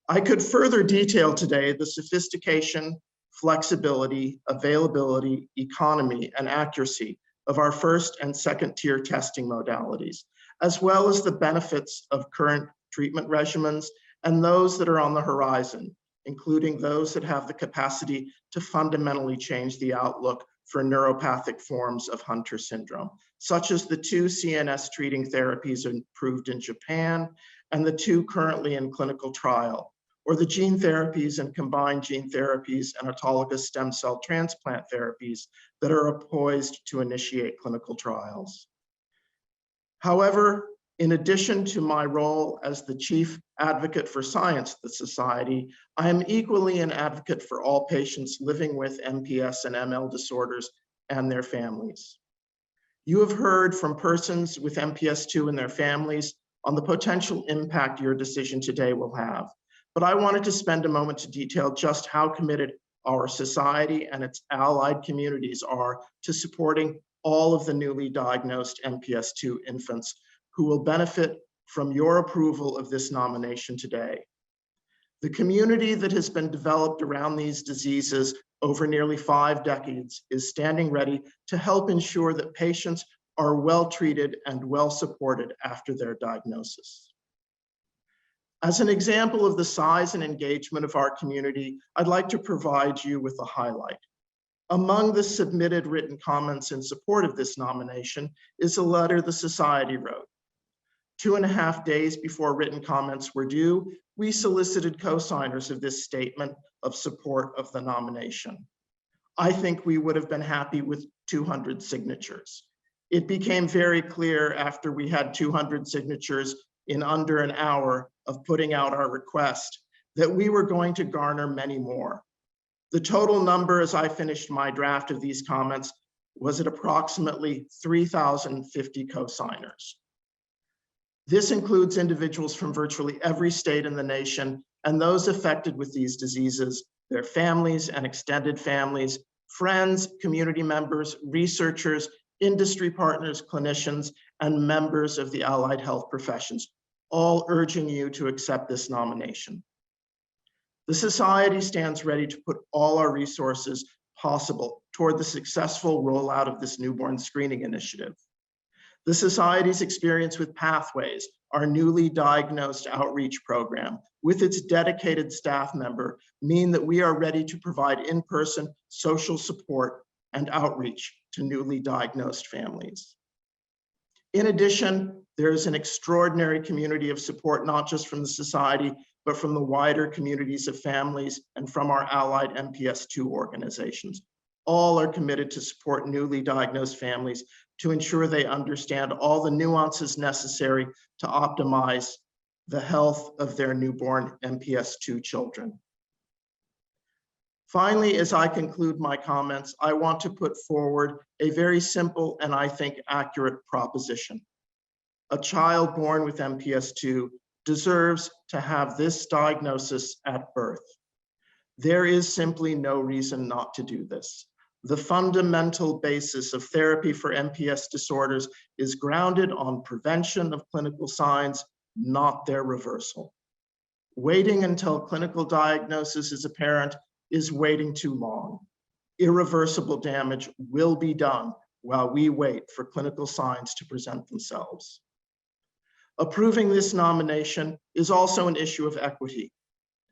I could further detail today the sophistication, flexibility, availability, economy, and accuracy of our first and second tier testing modalities, as well as the benefits of current treatment regimens and those that are on the horizon, including those that have the capacity to fundamentally change the outlook for neuropathic forms of Hunter syndrome, such as the 2 CNS treating therapies approved in Japan and the 2 currently in clinical trial, or the gene therapies and combined gene therapies and autologous stem cell transplant therapies that are poised to initiate clinical trials. However, in addition to my role as the chief advocate for science at the Society, I am equally an advocate for all patients living with MPS and ML disorders and their families. You have heard from persons with MPS II and their families on the potential impact your decision today will have. But I wanted to spend a moment to detail just how committed our society and its allied communities are to supporting all of the newly diagnosed MPS II infants who will benefit from your approval of this nomination today. The community that has been developed around these diseases over nearly 5 decades is standing ready to help ensure that patients are well treated and well supported after their diagnosis. As an example of the size and engagement of our community, I'd like to provide you with a highlight. Among the submitted written comments in support of this nomination is a letter the Society wrote. 2.5 days before written comments were due, we solicited co-signers of this statement of support of the nomination. I think we would have been happy with 200 signatures. It became very clear after we had 200 signatures in under an hour of putting out our request that we were going to garner many more. The total number as I finished my draft of these comments was at approximately 3,050 co-signers. This includes individuals from virtually every state in the nation and those affected with these diseases, their families and extended families, friends, community members, researchers, industry partners, clinicians, and members of the allied health professions, all urging you to accept this nomination. The Society stands ready to put all our resources possible toward the successful rollout of this newborn screening initiative. The Society's experience with Pathways, our newly diagnosed outreach program, with its dedicated staff member, mean that we are ready to provide in-person social support and outreach to newly diagnosed families. In addition, there is an extraordinary community of support, not just from the Society, but from the wider communities of families and from our allied MPS II organizations. All are committed to support newly diagnosed families to ensure they understand all the nuances necessary to optimize the health of their newborn MPS II children. Finally, as I conclude my comments, I want to put forward a very simple and I think accurate proposition. A child born with MPS II deserves to have this diagnosis at birth. There is simply no reason not to do this. The fundamental basis of therapy for MPS disorders is grounded on prevention of clinical signs, not their reversal. Waiting until clinical diagnosis is apparent is waiting too long. Irreversible damage will be done while we wait for clinical signs to present themselves. Approving this nomination is also an issue of equity.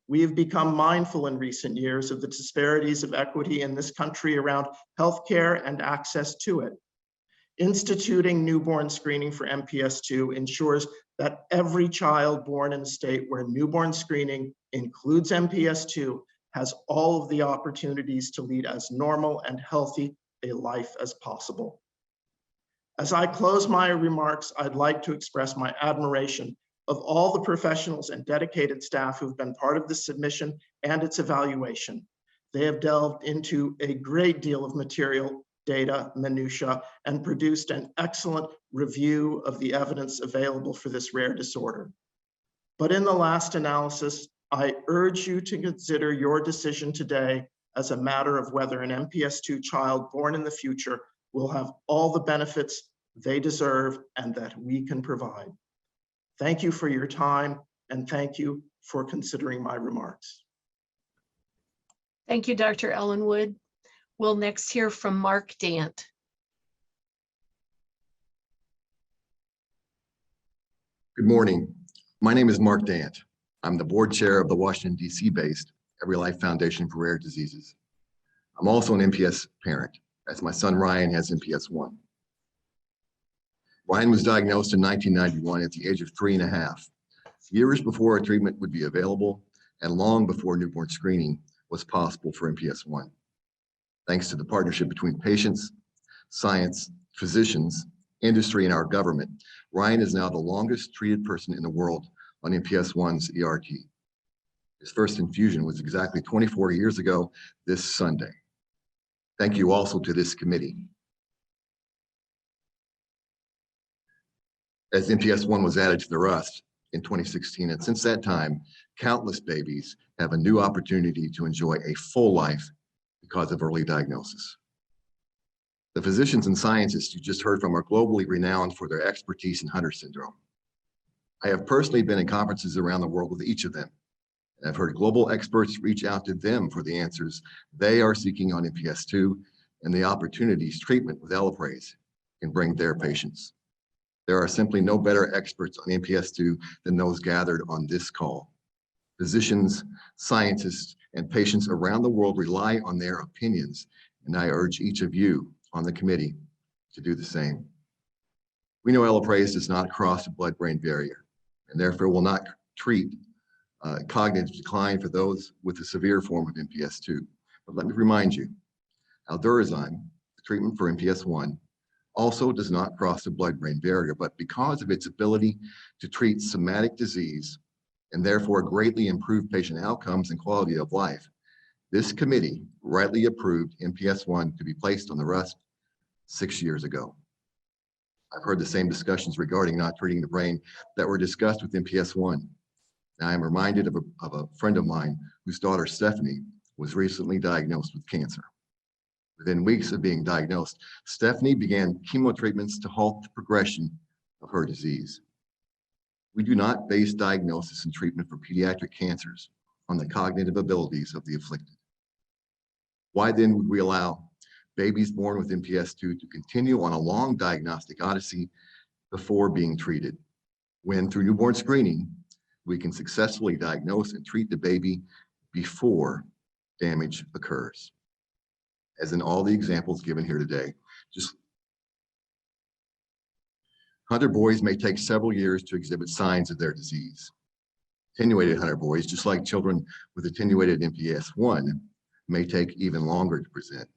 We have become mindful in recent years of the disparities of equity in this country around healthcare and access to it. Instituting newborn screening for MPS II ensures that every child born in a state where newborn screening includes MPS II has all of the opportunities to lead as normal and healthy a life as possible. As I close my remarks, I'd like to express my admiration of all the professionals and dedicated staff who've been part of this submission and its evaluation. They have delved into a great deal of material, data, minutia, and produced an excellent review of the evidence available for this rare disorder. But in the last analysis, I urge you to consider your decision today as a matter of whether an MPS II child born in the future will have all the benefits they deserve and that we can provide. Thank you for your time, and thank you for considering my remarks. Thank you, Dr. Ellenwood. We'll next hear from Mark Dant. Good morning. My name is Mark Dant. I'm the board chair of the Washington, D.C. based Every Life Foundation for Rare Diseases. I'm also an MPS parent, as my son Ryan has MPS I. Ryan was diagnosed in 1991 at the age of 3.5, years before a treatment would be available and long before newborn screening was possible for MPS I. Thanks to the partnership between patients, science, physicians, industry, and our government, Ryan is now the longest treated person in the world on MPS I's ERT. His first infusion was exactly 24 years ago this Sunday. Thank you also to this committee. As MPS I was added to the RUST in 2016, and since that time, countless babies have a new opportunity to enjoy a full life because of early diagnosis. The physicians and scientists you just heard from are globally renowned for their expertise in Hunter syndrome. I have personally been in conferences around the world with each of them. And I've heard global experts reach out to them for the answers they are seeking on MPS II and the opportunities treatment with Elaprase can bring their patients. There are simply no better experts on MPS II than those gathered on this call. Physicians, scientists, and patients around the world rely on their opinions, and I urge each of you on the committee to do the same. We know Elaprase does not cross the blood-brain barrier, and therefore will not treat cognitive decline for those with a severe form of MPS II. But let me remind you, Aldurazyme, the treatment for MPS I, also does not cross the blood-brain barrier, but because of its ability to treat somatic disease and therefore greatly improve patient outcomes and quality of life, this committee rightly approved MPS I to be placed on the RUSP 6 years ago. I've heard the same discussions regarding not treating the brain that were discussed with MPS I. Now I'm reminded of a friend of mine whose daughter Stephanie was recently diagnosed with cancer. Within weeks of being diagnosed, Stephanie began chemo treatments to halt the progression of her disease. We do not base diagnosis and treatment for pediatric cancers on the cognitive abilities of the afflicted. Why then would we allow babies born with MPS II to continue on a long diagnostic odyssey before being treated, when through newborn screening, we can successfully diagnose and treat the baby before damage occurs? As in all the examples given here today, just Hunter boys may take several years to exhibit signs of their disease. Attenuated Hunter boys, just like children with attenuated MPS I, may take even longer to present.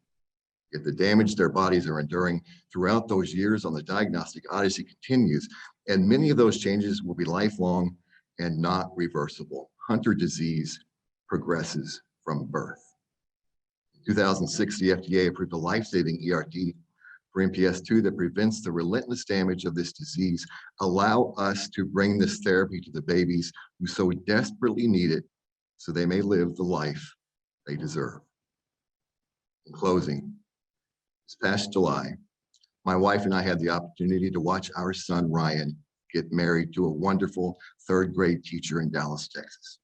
Yet the damage their bodies are enduring throughout those years on the diagnostic odyssey continues, and many of those changes will be lifelong and not reversible. Hunter disease progresses from birth. In 2006, the FDA approved a life-saving ERT for MPS II that prevents the relentless damage of this disease. Allow us to bring this therapy to the babies who so desperately need it so they may live the life they deserve. In closing, this past July, my wife and I had the opportunity to watch our son, Ryan, get married to a wonderful third-grade teacher in Dallas, Texas.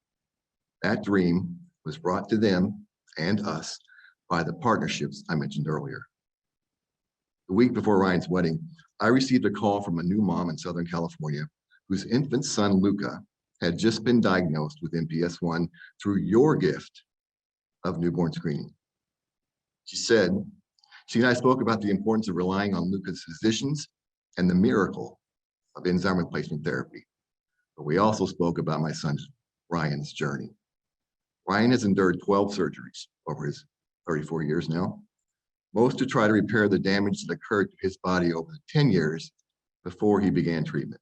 That dream was brought to them and us by the partnerships I mentioned earlier. The week before Ryan's wedding, I received a call from a new mom in Southern California whose infant son, Luca, had just been diagnosed with MPS I through your gift of newborn screening. She said, she and I spoke about the importance of relying on Luca's physicians and the miracle of enzyme replacement therapy. But we also spoke about my son, Ryan's journey. Ryan has endured 12 surgeries over his 34 years now, most to try to repair the damage that occurred to his body over the 10 years before he began treatment.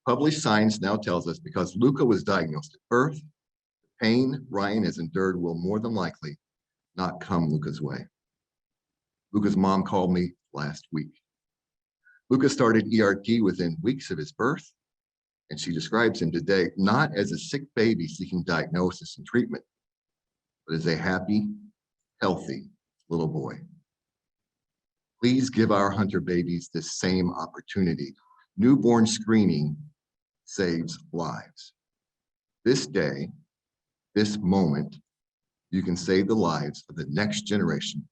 Published science now tells us because Luca was diagnosed at birth, the pain Ryan has endured will more than likely not come Luca's way. Luca's mom called me last week. Luca started ERT within weeks of his birth, and she describes him today not as a sick baby seeking diagnosis and treatment, but as a happy, healthy little boy. Please give our Hunter babies this same opportunity. Newborn screening saves lives. This day, this moment, you can save the lives of the next generation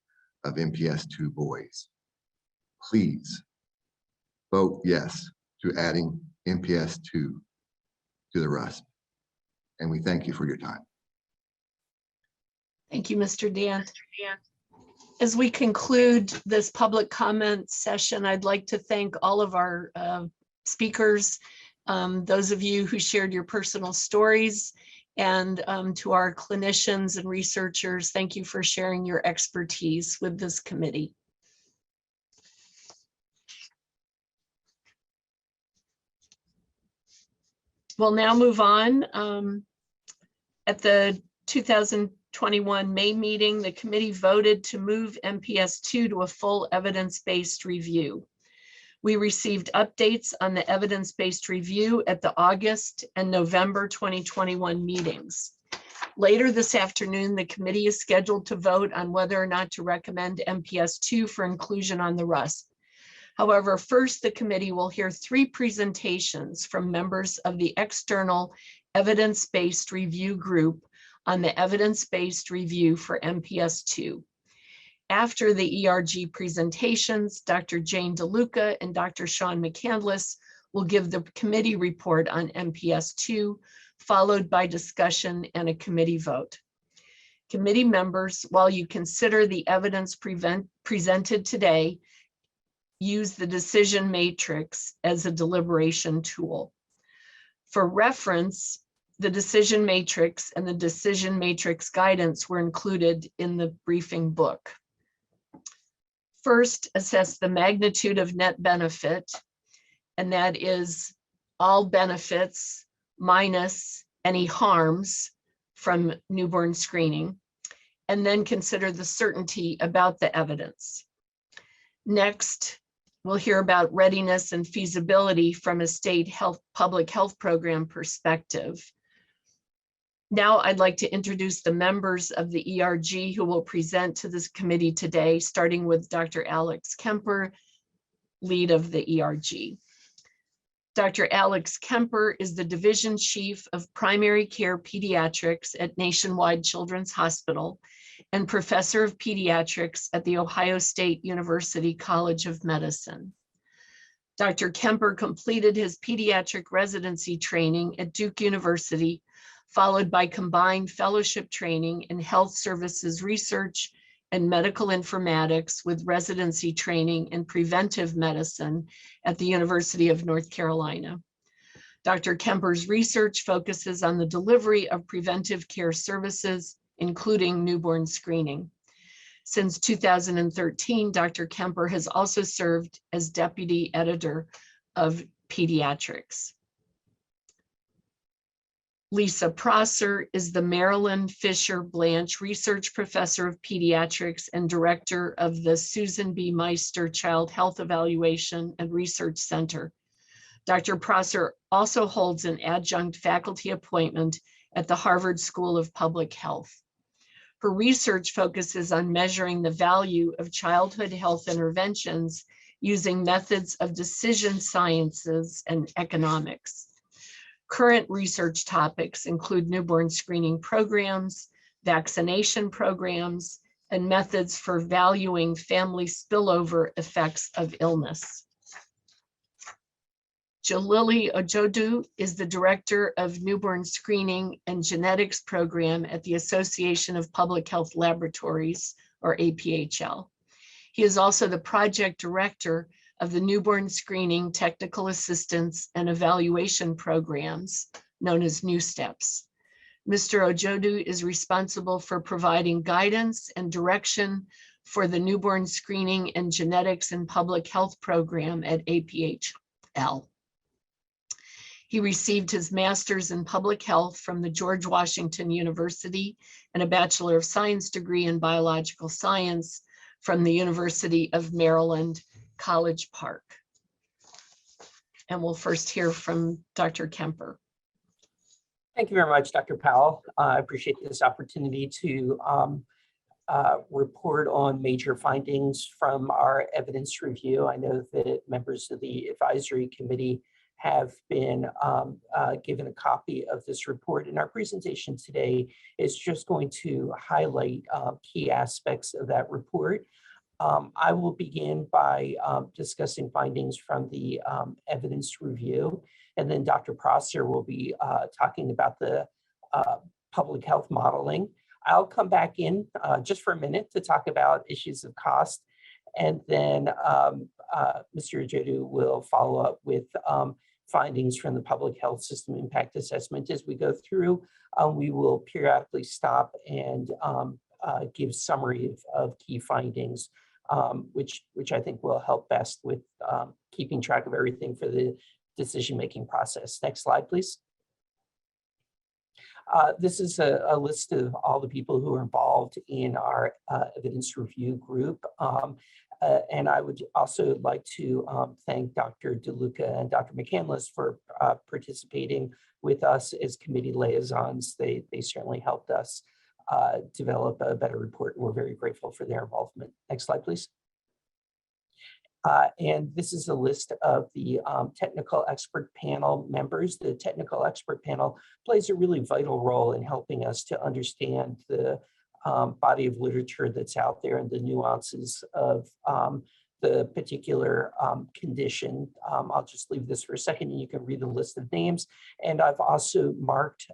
of MPS II boys. Please vote yes to adding MPS II to the RUSP. And we thank you for your time. Thank you, Mr. Dant. As we conclude this public comment session, I'd like to thank all of our speakers, those of you who shared your personal stories, and to our clinicians and researchers, thank you for sharing your expertise with this committee. We'll now move on. At the 2021 May meeting, the committee voted to move MPS II to a full evidence-based review. We received updates on the evidence-based review at the August and November 2021 meetings. Later this afternoon, the committee is scheduled to vote on whether or not to recommend MPS 2 for inclusion on the RUSP. However, first, the committee will hear 3 presentations from members of the external evidence-based review group on the evidence-based review for MPS 2. After the ERG presentations, Dr. Jane DeLuca and Dr. Sean McCandless will give the committee report on MPS 2, followed by discussion and a committee vote. Committee members, while you consider the evidence presented today, use the decision matrix as a deliberation tool. For reference, the decision matrix and the decision matrix guidance were included in the briefing book. First, assess the magnitude of net benefit, and that is all benefits minus any harms from newborn screening, and then consider the certainty about the evidence. Next, we'll hear about readiness and feasibility from a state public health program perspective. Now I'd like to introduce the members of the ERG who will present to this committee today, starting with Dr. Alex Kemper, lead of the ERG. Dr. Alex Kemper is the Division Chief of Primary Care Pediatrics at Nationwide Children's Hospital and Professor of Pediatrics at The Ohio State University College of Medicine. Dr. Kemper completed his pediatric residency training at Duke University, followed by combined fellowship training in health services research and medical informatics with residency training in preventive medicine at the University of North Carolina. Dr. Kemper's research focuses on the delivery of preventive care services, including newborn screening. Since 2013, Dr. Kemper has also served as deputy editor of Pediatrics. Lisa Prosser is the Marilyn Fisher Blanche Research Professor of Pediatrics and Director of the Susan B. Meister Child Health Evaluation and Research Center. Dr. Prosser also holds an adjunct faculty appointment at the Harvard School of Public Health. Her research focuses on measuring the value of childhood health interventions using methods of decision sciences and economics. Current research topics include newborn screening programs, vaccination programs, and methods for valuing family spillover effects of illness. Jalili Ojodu is the Director of Newborn Screening and Genetics Program at the Association of Public Health Laboratories, or APHL. He is also the Project Director of the Newborn Screening Technical Assistance and Evaluation Programs, known as New Steps. Mr. Ojodu is responsible for providing guidance and direction for the Newborn Screening and Genetics and Public Health Program at APHL. He received his master's in public health from the George Washington University and a Bachelor of Science degree in biological science from the University of Maryland, College Park. And we'll first hear from Dr. Kemper. Thank you very much, Dr. Powell. I appreciate this opportunity to report on major findings from our evidence review. I know that members of the advisory committee have been given a copy of this report, and our presentation today is just going to highlight key aspects of that report. I will begin by discussing findings from the evidence review, and then Dr. Prosser will be talking about the public health modeling. I'll come back in just for a minute to talk about issues of cost, and then Mr. Ojodu will follow up with findings from the public health system impact assessment. As we go through, we will periodically stop and give summary of key findings, which I think will help best with keeping track of everything for the decision-making process. Next slide, please. This is a list of all the people who are involved in our evidence review group. And I would also like to thank Dr. DeLuca and Dr. McCandless for participating with us as committee liaisons. They certainly helped us develop a better report, and we're very grateful for their involvement. Next slide, please. And this is a list of the technical expert panel members. The technical expert panel plays a really vital role in helping us to understand the body of literature that's out there and the nuances of the particular condition. I'll just leave this for a second and you can read the list of names. And I've also marked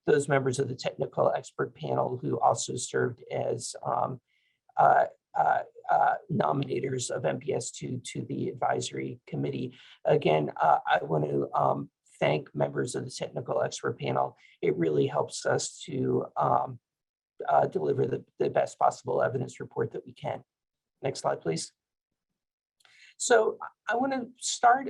those members of the technical expert panel who also served as nominators of MPS 2 to the advisory committee. Again, I want to thank members of the technical expert panel. It really helps us to deliver the best possible evidence report that we can. Next slide, please. So I want to start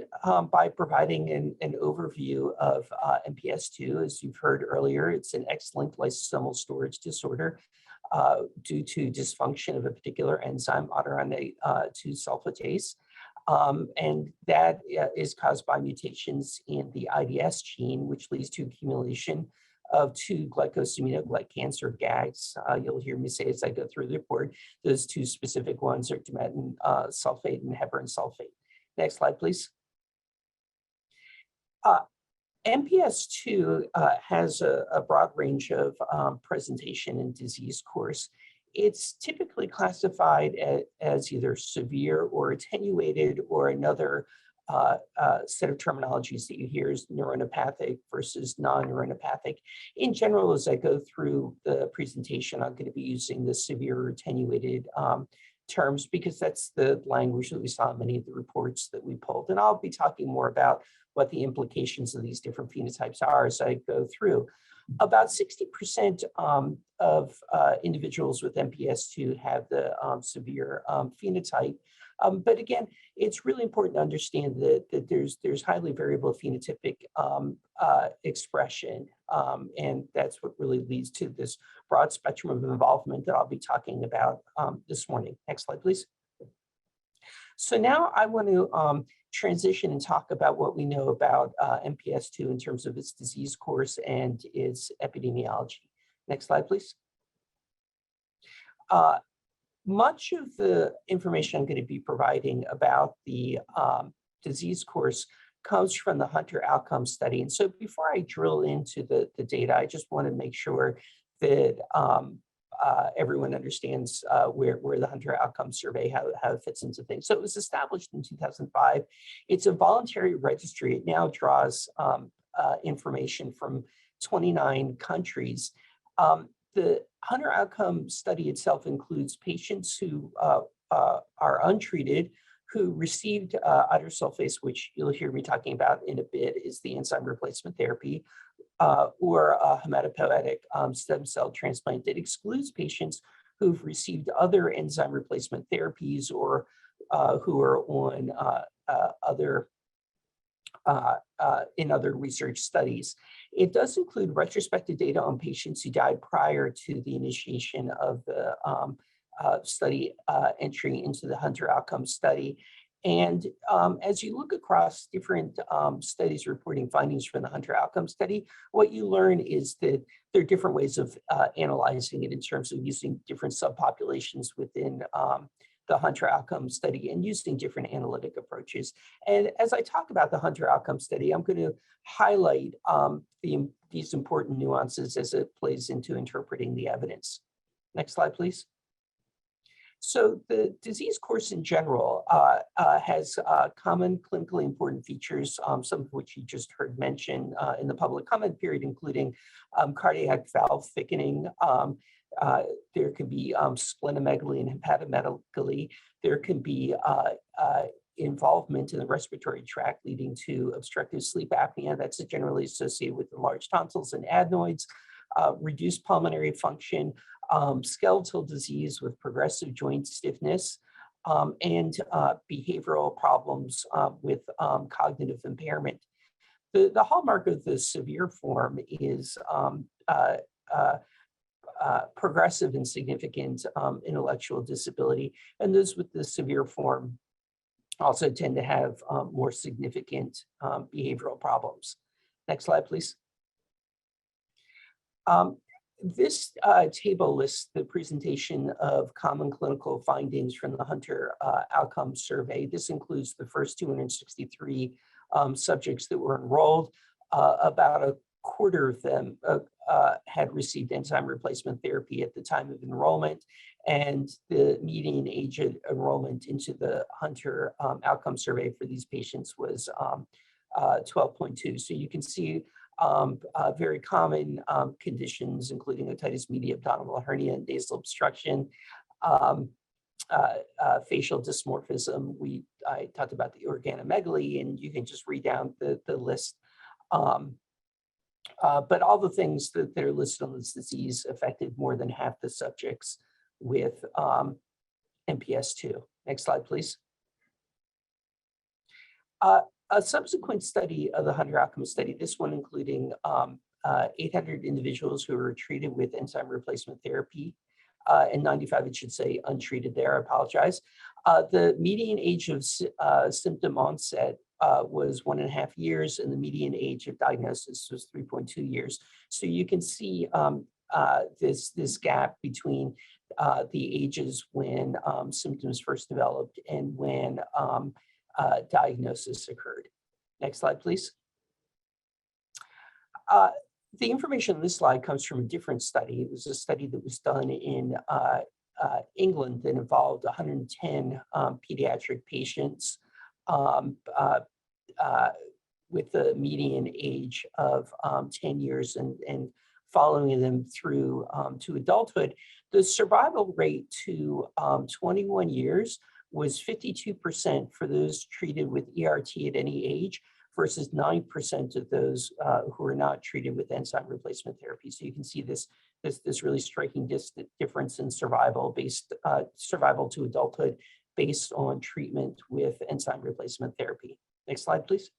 by providing an overview of MPS 2. As you've heard earlier, it's an X-linked lysosomal storage disorder due to dysfunction of a particular enzyme, autoimmune 2 sulfatase. And that is caused by mutations in the IDS gene, which leads to accumulation of 2 glycosaminoglycans or GAGs. You'll hear me say as I go through the report, those 2 specific ones are dermatan sulfate and heparan sulfate. Next slide, please. MPS 2 has a broad range of presentation and disease course. It's typically classified as either severe or attenuated, or another set of terminologies that you hear is neuronopathic versus non-neuronopathic. In general, as I go through the presentation, I'm going to be using the severe or attenuated terms because that's the language that we saw in many of the reports that we pulled. And I'll be talking more about what the implications of these different phenotypes are as I go through. About 60% of individuals with MPS 2 have the severe phenotype. But again, it's really important to understand that there's highly variable phenotypic expression. And that's what really leads to this broad spectrum of involvement that I'll be talking about this morning. Next slide, please. So now I want to transition and talk about what we know about MPS 2 in terms of its disease course and its epidemiology. Next slide, please. Much of the information I'm going to be providing about the disease course comes from the Hunter outcome study. And so before I drill into the data, I just want to make sure that everyone understands where the Hunter outcome survey, how it fits into things. So it was established in 2005. It's a voluntary registry. It now draws information from 29 countries. The Hunter outcome study itself includes patients who are untreated, who received idursulfase, which you'll hear me talking about in a bit, is the enzyme replacement therapy, or a hematopoietic stem cell transplant. That excludes patients who've received other enzyme replacement therapies or who are on in other research studies. It does include retrospective data on patients who died prior to the initiation of the study entry into the Hunter outcome study. And as you look across different studies reporting findings from the Hunter outcome study, what you learn is that there are different ways of analyzing it in terms of using different subpopulations within the Hunter outcome study and using different analytic approaches. And as I talk about the Hunter outcome study, I'm going to highlight these important nuances as it plays into interpreting the evidence. Next slide, please. So the disease course in general has common clinically important features, some of which you just heard mentioned in the public comment period, including cardiac valve thickening. There can be splenomegaly and hepatomegaly. There can be involvement in the respiratory tract leading to obstructive sleep apnea. That's generally associated with enlarged tonsils and adenoids, reduced pulmonary function, skeletal disease with progressive joint stiffness, and behavioral problems with cognitive impairment. The hallmark of the severe form is progressive and significant intellectual disability. And those with the severe form also tend to have more significant behavioral problems. Next slide, please. This table lists the presentation of common clinical findings from the Hunter Outcome Survey. This includes the first 263 subjects that were enrolled. About a quarter of them had received enzyme replacement therapy at the time of enrollment, and the median age of enrollment into the Hunter Outcome Survey for these patients was 12.2. So you can see very common conditions, including otitis media, abdominal hernia, and nasal obstruction, facial dysmorphism. I talked about the organomegaly, and you can just read down the list. But all the things that are listed on this disease affected more than half the subjects with MPS II. Next slide, please. A subsequent study of the Hunter Outcome Study, this one including 800 individuals who were treated with enzyme replacement therapy, and 95, it should say untreated there, I apologize. The median age of symptom onset was 1.5 years, and the median age of diagnosis was 3.2 years. So you can see this gap between the ages when symptoms first developed and when diagnosis occurred. Next slide, please. The information on this slide comes from a different study. It was a study that was done in England that involved 110 pediatric patients with the median age of 10 years and following them through to adulthood. The survival rate to 21 years was 52% for those treated with ERT at any age versus 9% of those who are not treated with enzyme replacement therapy. So you can see this really striking difference in survival to adulthood based on treatment with enzyme replacement therapy. Next slide, please.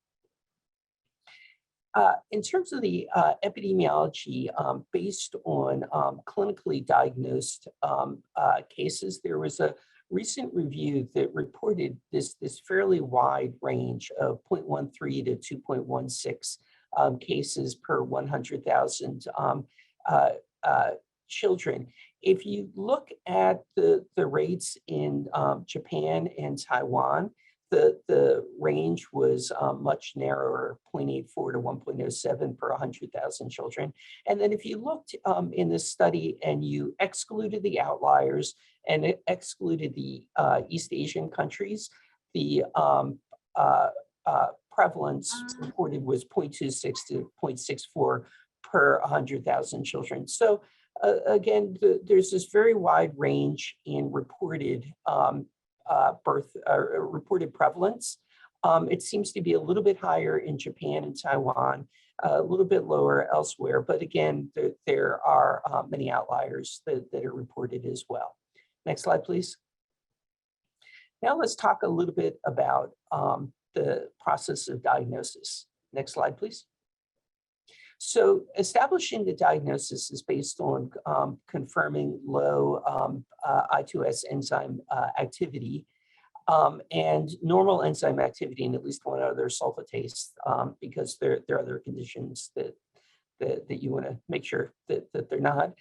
In terms of the epidemiology based on clinically diagnosed cases, there was a recent review that reported this fairly wide range of 0.13 to 2.16 cases per 100,000 children. If you look at the rates in Japan and Taiwan, the range was much narrower, 0.84 to 1.07 per 100,000 children. And then if you looked in this study and you excluded the outliers and excluded the East Asian countries, the prevalence reported was 0.26 to 0.64 per 100,000 children. So again, there's this very wide range in reported reported prevalence. It seems to be a little bit higher in Japan and Taiwan, a little bit lower elsewhere, but again, there are many outliers that are reported as well. Next slide, please. Now let's talk a little bit about the process of diagnosis. Next slide, please. So establishing the diagnosis is based on confirming low I2S enzyme activity and normal enzyme activity in at least one other sulfatase, because there are other conditions that you want to make sure that they're not.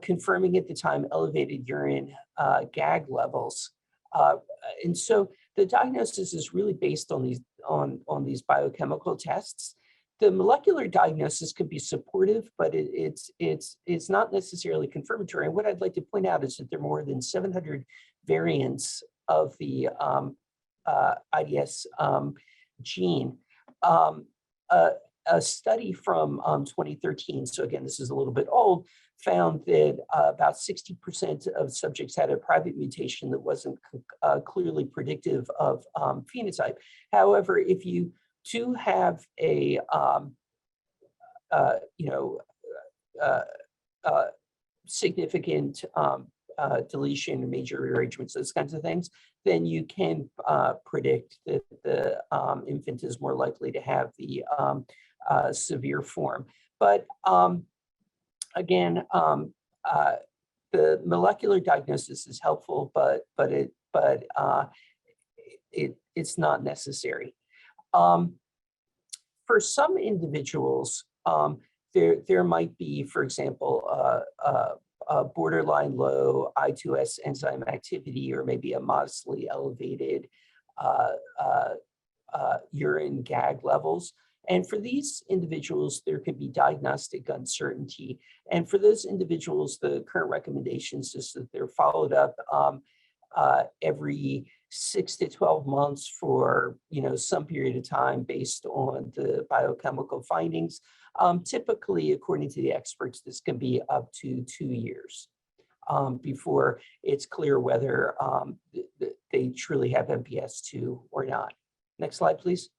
Confirming at the time elevated urine GAG levels. And so the diagnosis is really based on these biochemical tests. The molecular diagnosis could be supportive, but it's not necessarily confirmatory. And what I'd like to point out is that there are more than 700 variants of the IDS gene. A study from 2013, so again, this is a little bit old, found that about 60% of subjects had a private mutation that wasn't clearly predictive of phenotype. However, if you do have a significant deletion, major rearrangements, those kinds of things, then you can predict that the infant is more likely to have the severe form. But again, the molecular diagnosis is helpful, but it's not necessary. For some individuals, there might be, for example, a borderline low I2S enzyme activity, or maybe a modestly elevated urine GAG levels. And for these individuals, there can be diagnostic uncertainty. And for those individuals, the current recommendations is that they're followed up every 6 to 12 months for some period of time based on the biochemical findings. Typically, according to the experts, this can be up to 2 years before it's clear whether they truly have MPS II or not. Next slide, please.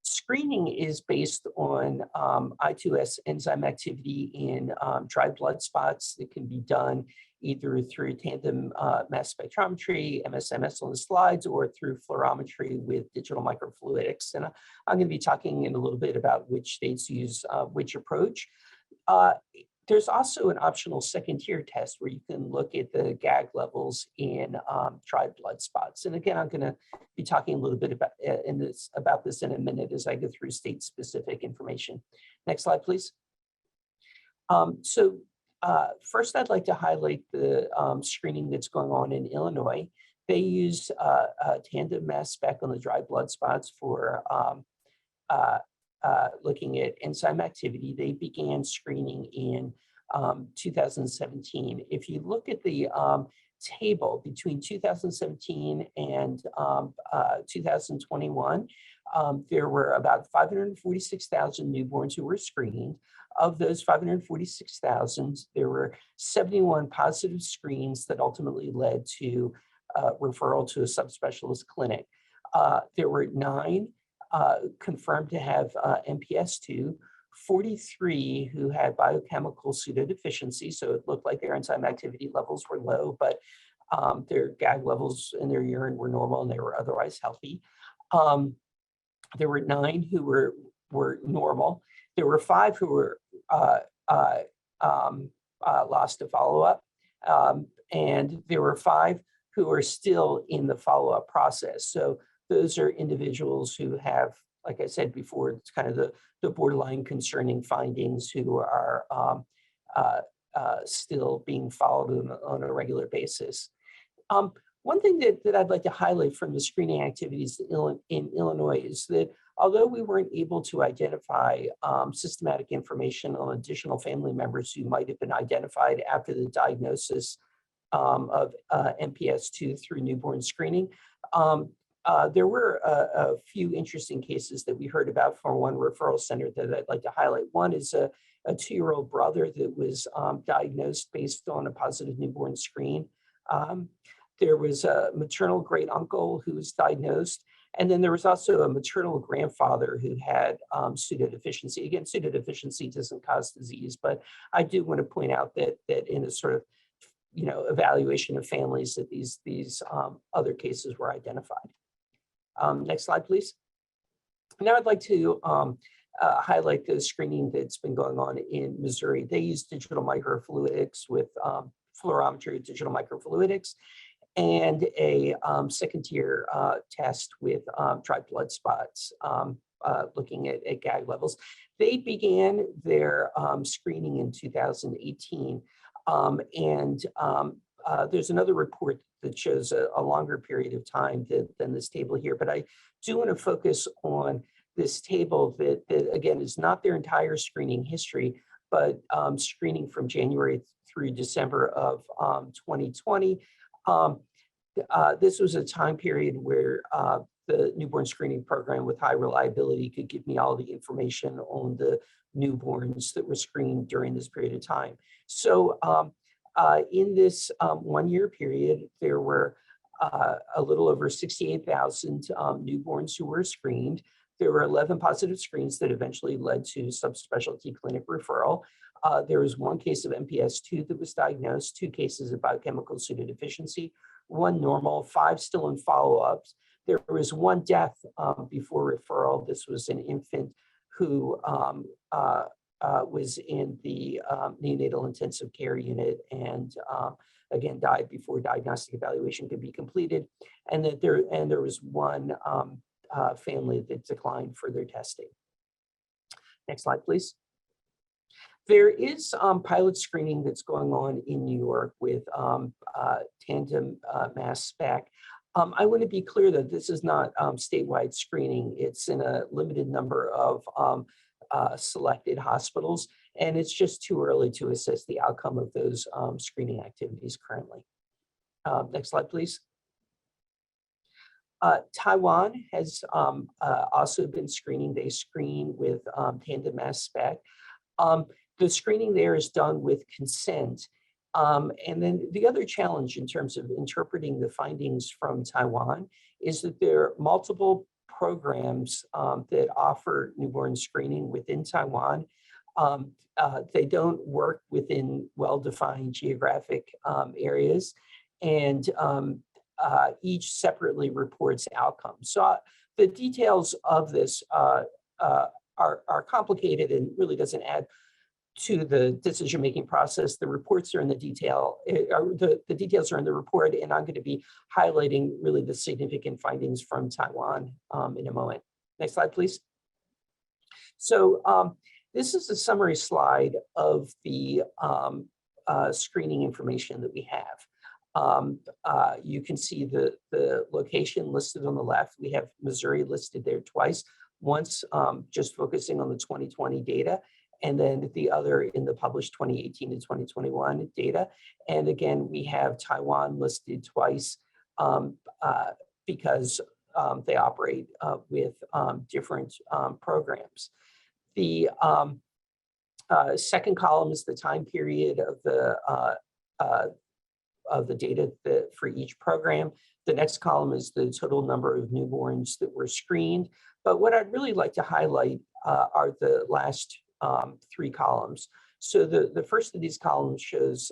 Screening is based on I2S enzyme activity in dry blood spots that can be done either through tandem mass spectrometry, MSMS on the slides, or through fluorometry with digital microfluidics. And I'm going to be talking in a little bit about which states use which approach. There's also an optional second-tier test where you can look at the GAG levels in dry blood spots. And again, I'm going to be talking a little bit about this in a minute as I go through state-specific information. Next slide, please. First, I'd like to highlight the screening that's going on in Illinois. They use a tandem mass spec on the dry blood spots for looking at enzyme activity. They began screening in 2017. If you look at the table between 2017 and 2021, there were about 546,000 newborns who were screened. Of those 546,000, there were 71 positive screens that ultimately led to referral to a subspecialist clinic. There were 9 confirmed to have MPS II, 43 who had biochemical pseudodeficiency, so it looked like their enzyme activity levels were low, but their GAG levels in their urine were normal and they were otherwise healthy. There were 9 who were normal. There were 5 who were lost to follow-up, and there were 5 who are still in the follow-up process. So those are individuals who have, like I said before, it's kind of the borderline concerning findings, who are still being followed on a regular basis. One thing that I'd like to highlight from the screening activities in Illinois is that although we weren't able to identify systematic information on additional family members who might have been identified after the diagnosis of MPS II through newborn screening, there were a few interesting cases that we heard about from one referral center that I'd like to highlight. One is a 2-year-old brother that was diagnosed based on a positive newborn screen. There was a maternal great uncle who was diagnosed. And then there was also a maternal grandfather who had pseudodeficiency. Again, pseudodeficiency doesn't cause disease, but I do want to point out that in a sort of evaluation of families, that these other cases were identified. Next slide, please. Now I'd like to highlight the screening that's been going on in Missouri. They use digital microfluidics with fluorometry, digital microfluidics, and a second-tier test with dry blood spots, looking at GAG levels. They began their screening in 2018, and there's another report that shows a longer period of time than this table here, but I do want to focus on this table that again is not their entire screening history, but screening from January through December of 2020. This was a time period where the newborn screening program with high reliability could give me all the information on the newborns that were screened during this period of time. So in this 1-year period, there were a little over 68,000 newborns who were screened. There were 11 positive screens that eventually led to subspecialty clinic referral. There was 1 case of MPS II that was diagnosed, 2 cases of biochemical pseudodeficiency, 1 normal, 5 still in follow-ups. There was 1 death before referral. This was an infant who was in the neonatal intensive care unit and again died before diagnostic evaluation could be completed, and that there was one family that declined further testing. Next slide, please. There is pilot screening that's going on in New York with tandem mass spec. I want to be clear that this is not statewide screening. It's in a limited number of selected hospitals, and it's just too early to assess the outcome of those screening activities currently. Next slide, please. Taiwan has also been screening. They screen with tandem mass spec. The screening there is done with consent. And then the other challenge in terms of interpreting the findings from Taiwan is that there are multiple programs that offer newborn screening within Taiwan. They don't work within well-defined geographic areas, and each separately reports outcomes. So the details of this are complicated and really doesn't add to the decision-making process. The reports are in the detail, the details are in the report, and I'm going to be highlighting really the significant findings from Taiwan in a moment. Next slide, please. So this is a summary slide of the screening information that we have. You can see the location listed on the left. We have Missouri listed there twice, once just focusing on the 2020 data, and then the other in the published 2018 to 2021 data. And again, we have Taiwan listed twice because they operate with different programs. The second column is the time period of the data for each program. The next column is the total number of newborns that were screened. But what I'd really like to highlight are the last three columns. So the first of these columns shows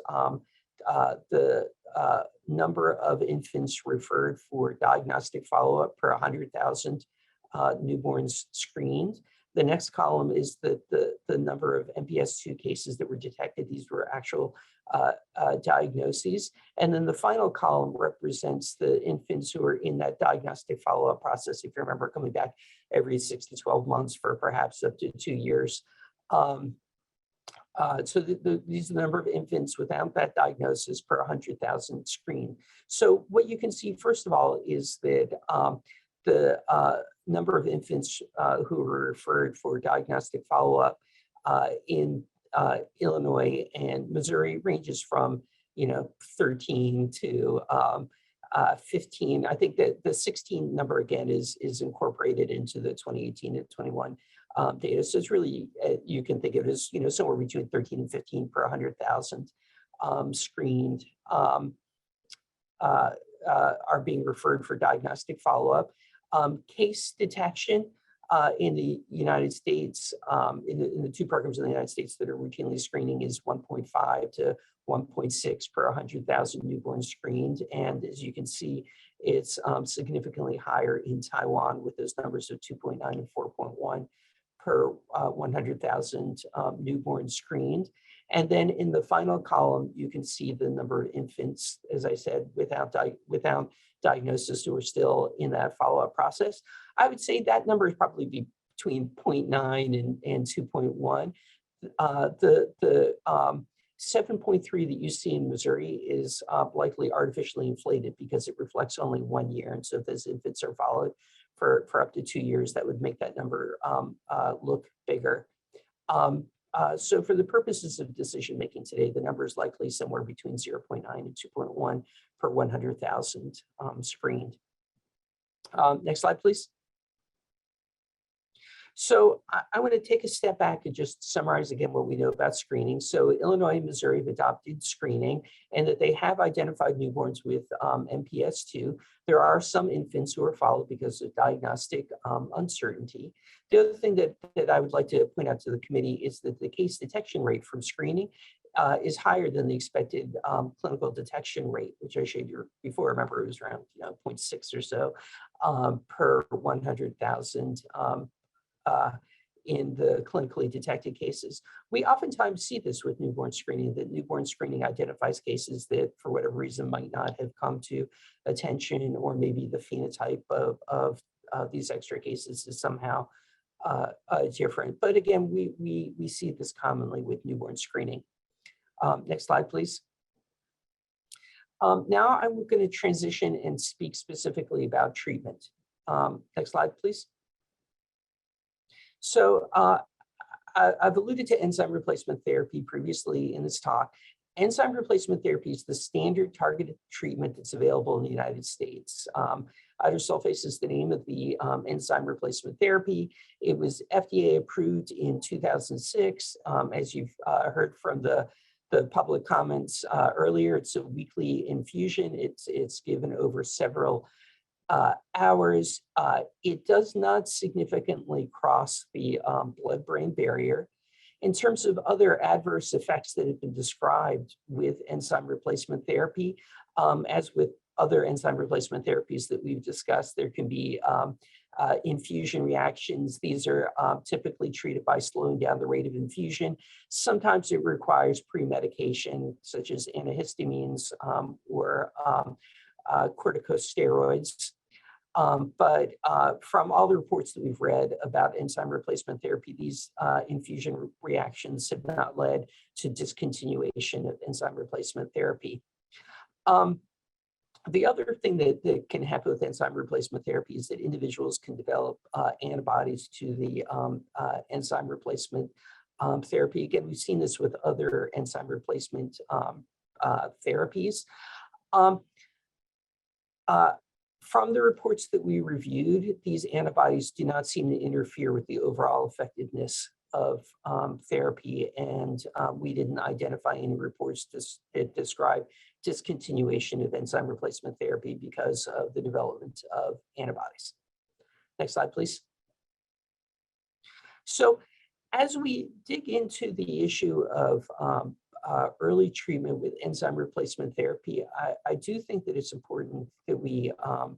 the number of infants referred for diagnostic follow-up per 100,000 newborns screened. The next column is the number of MPS II cases that were detected. These were actual diagnoses. And then the final column represents the infants who are in that diagnostic follow-up process, if you remember, coming back every 6 to 12 months for perhaps up to 2 years. So these are the number of infants without that diagnosis per 100,000 screened. So what you can see, first of all, is that the number of infants who were referred for diagnostic follow-up in Illinois and Missouri ranges from 13 to 15. I think that the 16 number again is incorporated into the 2018 to 21 data. So it's really, you can think of it as somewhere between 13 and 15 per 100,000 screened are being referred for diagnostic follow-up. Case detection in the United States, in the two programs in the United States that are routinely screening is 1.5 to 1.6 per 100,000 newborns screened. And as you can see, it's significantly higher in Taiwan with those numbers of 2.9 and 4.1 per 100,000 newborns screened. And then in the final column, you can see the number of infants, as I said, without diagnosis who are still in that follow-up process. I would say that number is probably between 0.9 and 2.1. The 7.3 that you see in Missouri is likely artificially inflated because it reflects only 1 year. And so if those infants are followed for up to 2 years, that would make that number look bigger. So for the purposes of decision-making today, the number is likely somewhere between 0.9 and 2.1 per 100,000 screened. Next slide, please. So I want to take a step back and just summarize again what we know about screening. So Illinois and Missouri have adopted screening and that they have identified newborns with MPS II. There are some infants who are followed because of diagnostic uncertainty. The other thing that I would like to point out to the committee is that the case detection rate from screening is higher than the expected clinical detection rate, which I showed you before. Remember, it was around 0.6 or so per 100,000 in the clinically detected cases. We oftentimes see this with newborn screening, that newborn screening identifies cases that for whatever reason might not have come to attention, or maybe the phenotype of these extra cases is somehow different. But again, we see this commonly with newborn screening. Next slide, please. Now I'm going to transition and speak specifically about treatment. Next slide, please. So I've alluded to enzyme replacement therapy previously in this talk. Enzyme replacement therapy is the standard targeted treatment that's available in the United States. Idursulfase is the name of the enzyme replacement therapy. It was FDA approved in 2006. As you've heard from the public comments earlier, it's a weekly infusion. It's given over several hours. It does not significantly cross the blood-brain barrier. In terms of other adverse effects that have been described with enzyme replacement therapy, as with other enzyme replacement therapies that we've discussed, there can be infusion reactions. These are typically treated by slowing down the rate of infusion. Sometimes it requires pre-medication, such as antihistamines or corticosteroids. But from all the reports that we've read about enzyme replacement therapy, these infusion reactions have not led to discontinuation of enzyme replacement therapy. The other thing that can happen with enzyme replacement therapy is that individuals can develop antibodies to the enzyme replacement therapy. Again, we've seen this with other enzyme replacement therapies. From the reports that we reviewed, these antibodies do not seem to interfere with the overall effectiveness of therapy, and we didn't identify any reports that describe discontinuation of enzyme replacement therapy because of the development of antibodies. Next slide, please. So as we dig into the issue of early treatment with enzyme replacement therapy, I do think that it's important that we,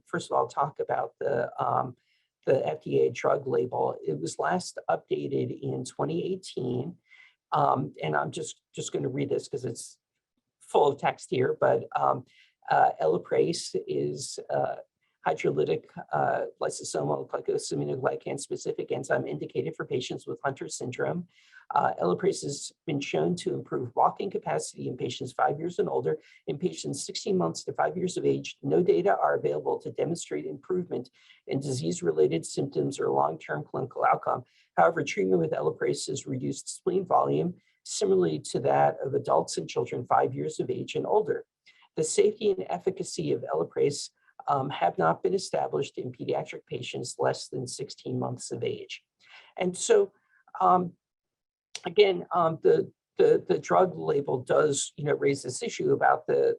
first of all, talk about the FDA drug label. It was last updated in 2018, and I'm just going to read this because it's full of text here, but Elaprase is hydrolytic lysosomal glycosaminoglycan specific enzyme indicated for patients with Hunter syndrome. Elaprase has been shown to improve walking capacity in patients 5 years and older. In patients 16 months to 5 years of age, no data are available to demonstrate improvement in disease-related symptoms or long-term clinical outcome. However, treatment with Elaprase has reduced spleen volume, similarly to that of adults and children 5 years of age and older. The safety and efficacy of Elaprase have not been established in pediatric patients less than 16 months of age. And so, again, the drug label does, raise this issue about the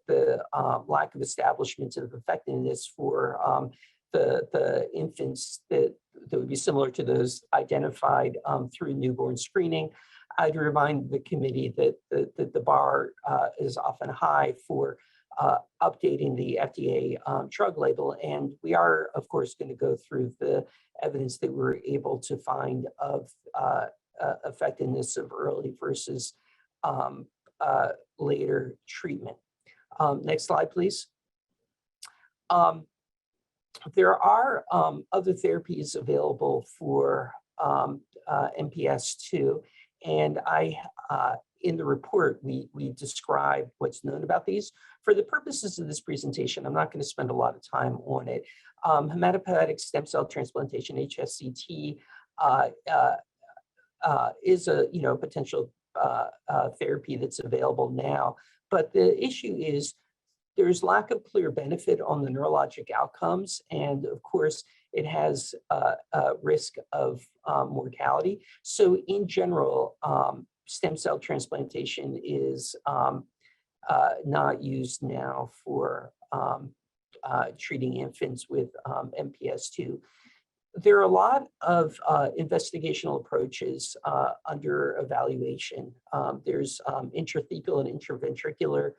lack of establishment of effectiveness for the infants that would be similar to those identified through newborn screening. I'd remind the committee that the bar is often high for updating the FDA drug label. And we are, of course, going to go through the evidence that we're able to find of effectiveness of early versus later treatment. Next slide, please. There are other therapies available for MPS II, and in the report, we describe what's known about these. For the purposes of this presentation, I'm not going to spend a lot of time on it. Hematopoietic stem cell transplantation, HSCT, is a potential therapy that's available now. But the issue is there's lack of clear benefit on the neurologic outcomes. And of course, it has a risk of mortality. So in general, stem cell transplantation is not used now for treating infants with MPS II. There are a lot of investigational approaches under evaluation. There's intrathecal and intraventricular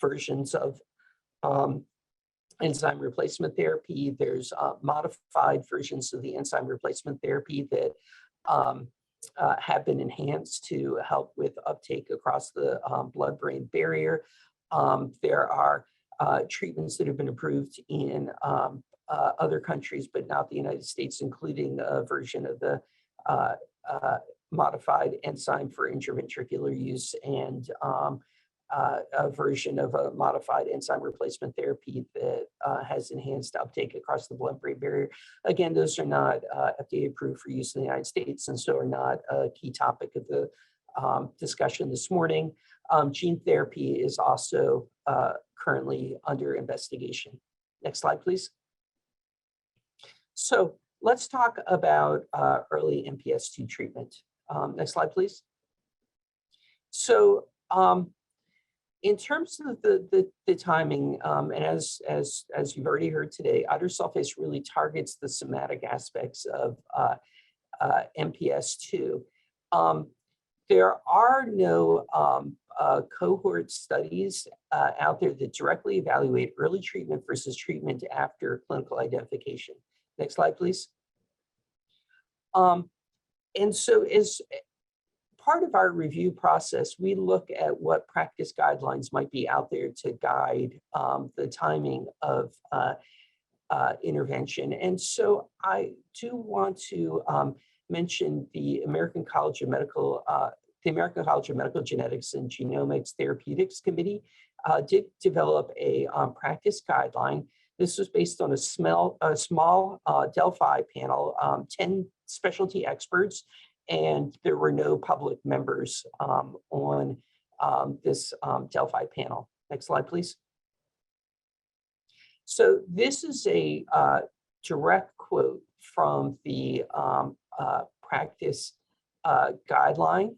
versions of enzyme replacement therapy. There's modified versions of the enzyme replacement therapy that have been enhanced to help with uptake across the blood-brain barrier. There are treatments that have been approved in other countries, but not the United States, including a version of the modified enzyme for intraventricular use and a version of a modified enzyme replacement therapy that has enhanced uptake across the blood-brain barrier. Again, those are not FDA approved for use in the United States, and so are not a key topic of the discussion this morning. Gene therapy is also currently under investigation. Next slide, please. So let's talk about early MPS II treatment. Next slide, please. So in terms of the timing, and as you've already heard today, idursulfase really targets the somatic aspects of MPS II. There are no cohort studies out there that directly evaluate early treatment versus treatment after clinical identification. Next slide, please. And so as part of our review process, we look at what practice guidelines might be out there to guide the timing of intervention. And so I do want to mention the American College of Medical Genetics and Genomics Therapeutics Committee did develop a practice guideline. This was based on a small Delphi panel, 10 specialty experts, and there were no public members on this Delphi panel. Next slide, please. So this is a direct quote from the practice guideline.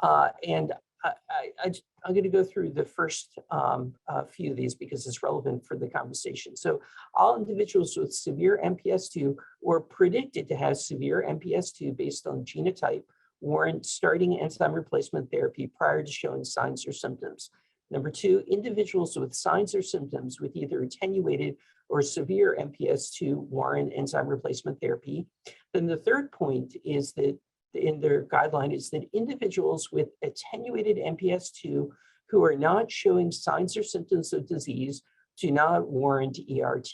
And I'm going to go through the first few of these because it's relevant for the conversation. So all individuals with severe MPS II or predicted to have severe MPS II based on genotype warrant starting enzyme replacement therapy prior to showing signs or symptoms. Number two, individuals with signs or symptoms with either attenuated or severe MPS II warrant enzyme replacement therapy. Then the third point is that in their guideline is that individuals with attenuated MPS II who are not showing signs or symptoms of disease do not warrant ERT.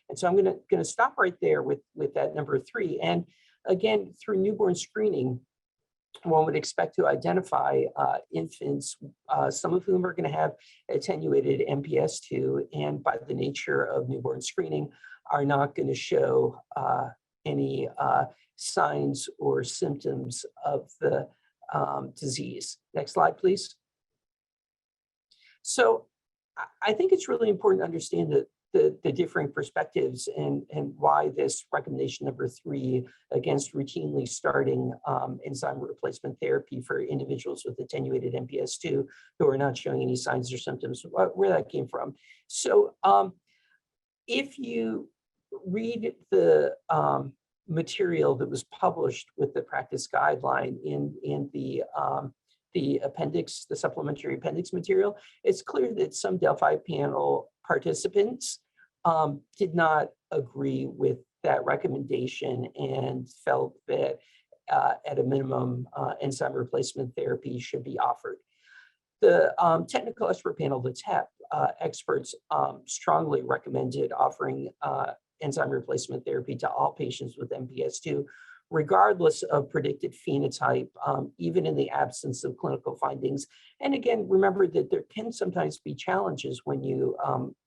And so I'm going to stop right there with that number three. And again, through newborn screening, one would expect to identify infants, some of whom are going to have attenuated MPS II, and by the nature of newborn screening, are not going to show any signs or symptoms of the disease. Next slide, please. So I think it's really important to understand the differing perspectives and why this recommendation number three against routinely starting enzyme replacement therapy for individuals with attenuated MPS II who are not showing any signs or symptoms, where that came from. So if you read the material that was published with the practice guideline in the appendix, the supplementary appendix material, it's clear that some Delphi panel participants did not agree with that recommendation and felt that at a minimum enzyme replacement therapy should be offered. The technical expert panel, the TEP experts, strongly recommended offering enzyme replacement therapy to all patients with MPS II, regardless of predicted phenotype, even in the absence of clinical findings. And again, remember that there can sometimes be challenges when you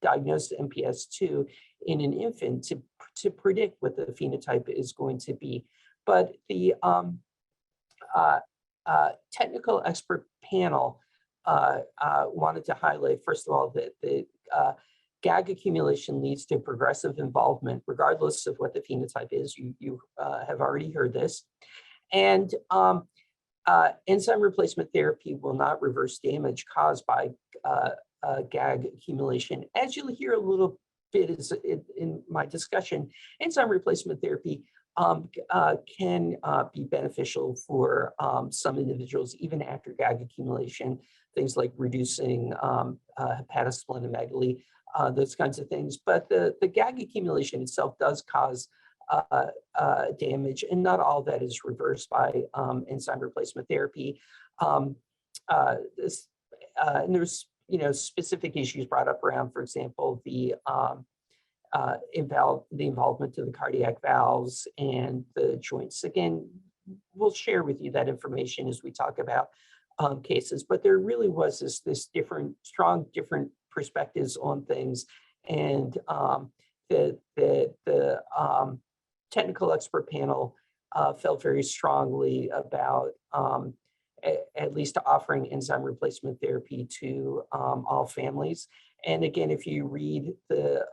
diagnose MPS II in an infant to predict what the phenotype is going to be. But the technical expert panel wanted to highlight, first of all, that the GAG accumulation leads to progressive involvement, regardless of what the phenotype is. You have already heard this. And enzyme replacement therapy will not reverse damage caused by GAG accumulation. As you'll hear a little bit in my discussion, enzyme replacement therapy can be beneficial for some individuals, even after GAG accumulation, things like reducing hepatosplenomegaly. those kinds of things. But the GAG accumulation itself does cause damage, and not all that is reversed by enzyme replacement therapy. And there's specific issues brought up around, for example, the involvement of the cardiac valves and the joints. Again, we'll share with you that information as we talk about cases, but there really was this different perspectives on things, and the technical expert panel felt very strongly about at least offering enzyme replacement therapy to all families. And again, if you read the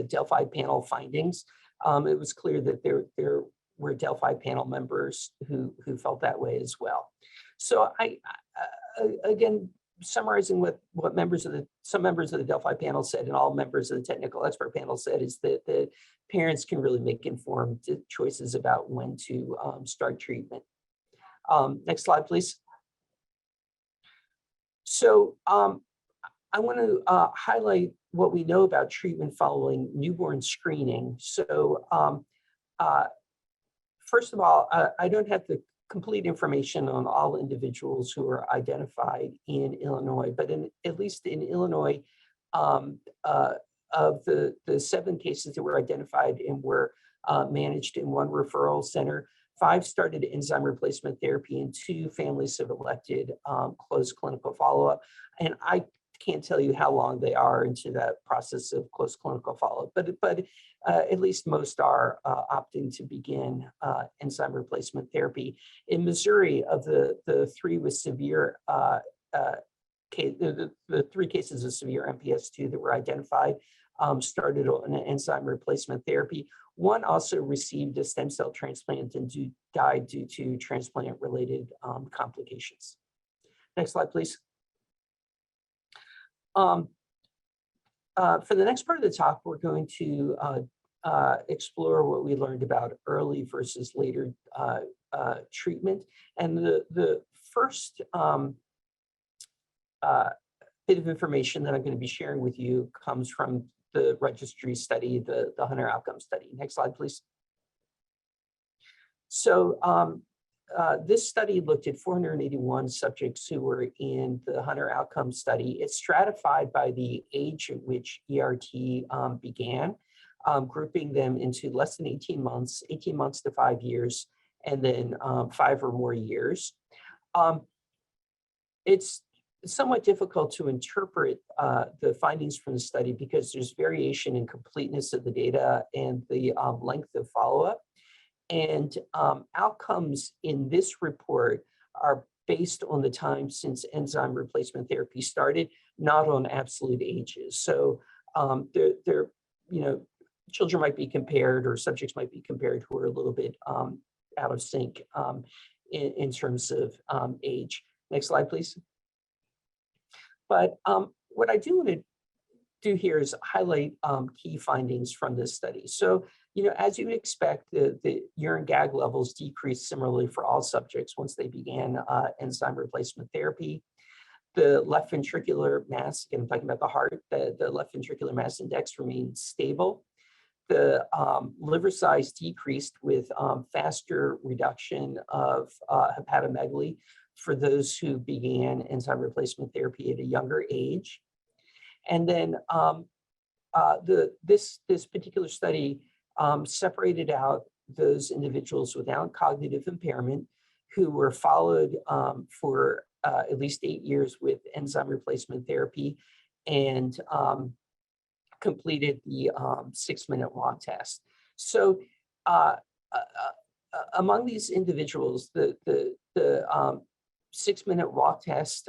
Delphi panel findings, it was clear that there were Delphi panel members who felt that way as well. So again, summarizing what some members of the Delphi panel said and all members of the technical expert panel said is that the parents can really make informed choices about when to start treatment. Next slide, please. So I want to highlight what we know about treatment following newborn screening. So first of all, I don't have the complete information on all individuals who are identified in Illinois, but at least in Illinois, of the 7 cases that were identified and were managed in 1 referral center, 5 started enzyme replacement therapy and 2 families have elected close clinical follow-up. And I can't tell you how long they are into that process of close clinical follow-up, but at least most are opting to begin enzyme replacement therapy. In Missouri, of the 3 with severe the 3 cases of severe MPS II that were identified started on an enzyme replacement therapy. 1 also received a stem cell transplant and died due to transplant-related complications. Next slide, please. For the next part of the talk, we're going to explore what we learned about early versus later treatment. And the first bit of information that I'm going to be sharing with you comes from the registry study, the Hunter outcome study. Next slide, please. So this study looked at 481 subjects who were in the Hunter outcome study. It's stratified by the age at which ERT began, grouping them into less than 18 months to 5 years, and then 5 or more years. It's somewhat difficult to interpret the findings from the study because there's variation in completeness of the data and the length of follow-up. And outcomes in this report are based on the time since enzyme replacement therapy started, not on absolute ages. So children might be compared, or subjects might be compared who are a little bit out of sync in terms of age. Next slide, please. But what I do want to do here is highlight key findings from this study. So, as you would expect, the urine GAG levels decreased similarly for all subjects once they began enzyme replacement therapy. The left ventricular mass, again, I'm talking about the heart, the left ventricular mass index remained stable. The liver size decreased with faster reduction of hepatomegaly for those who began enzyme replacement therapy at a younger age. And then this particular study separated out those individuals without cognitive impairment who were followed for at least 8 years with enzyme replacement therapy and completed the 6-minute walk test. So among these individuals, the 6-minute walk test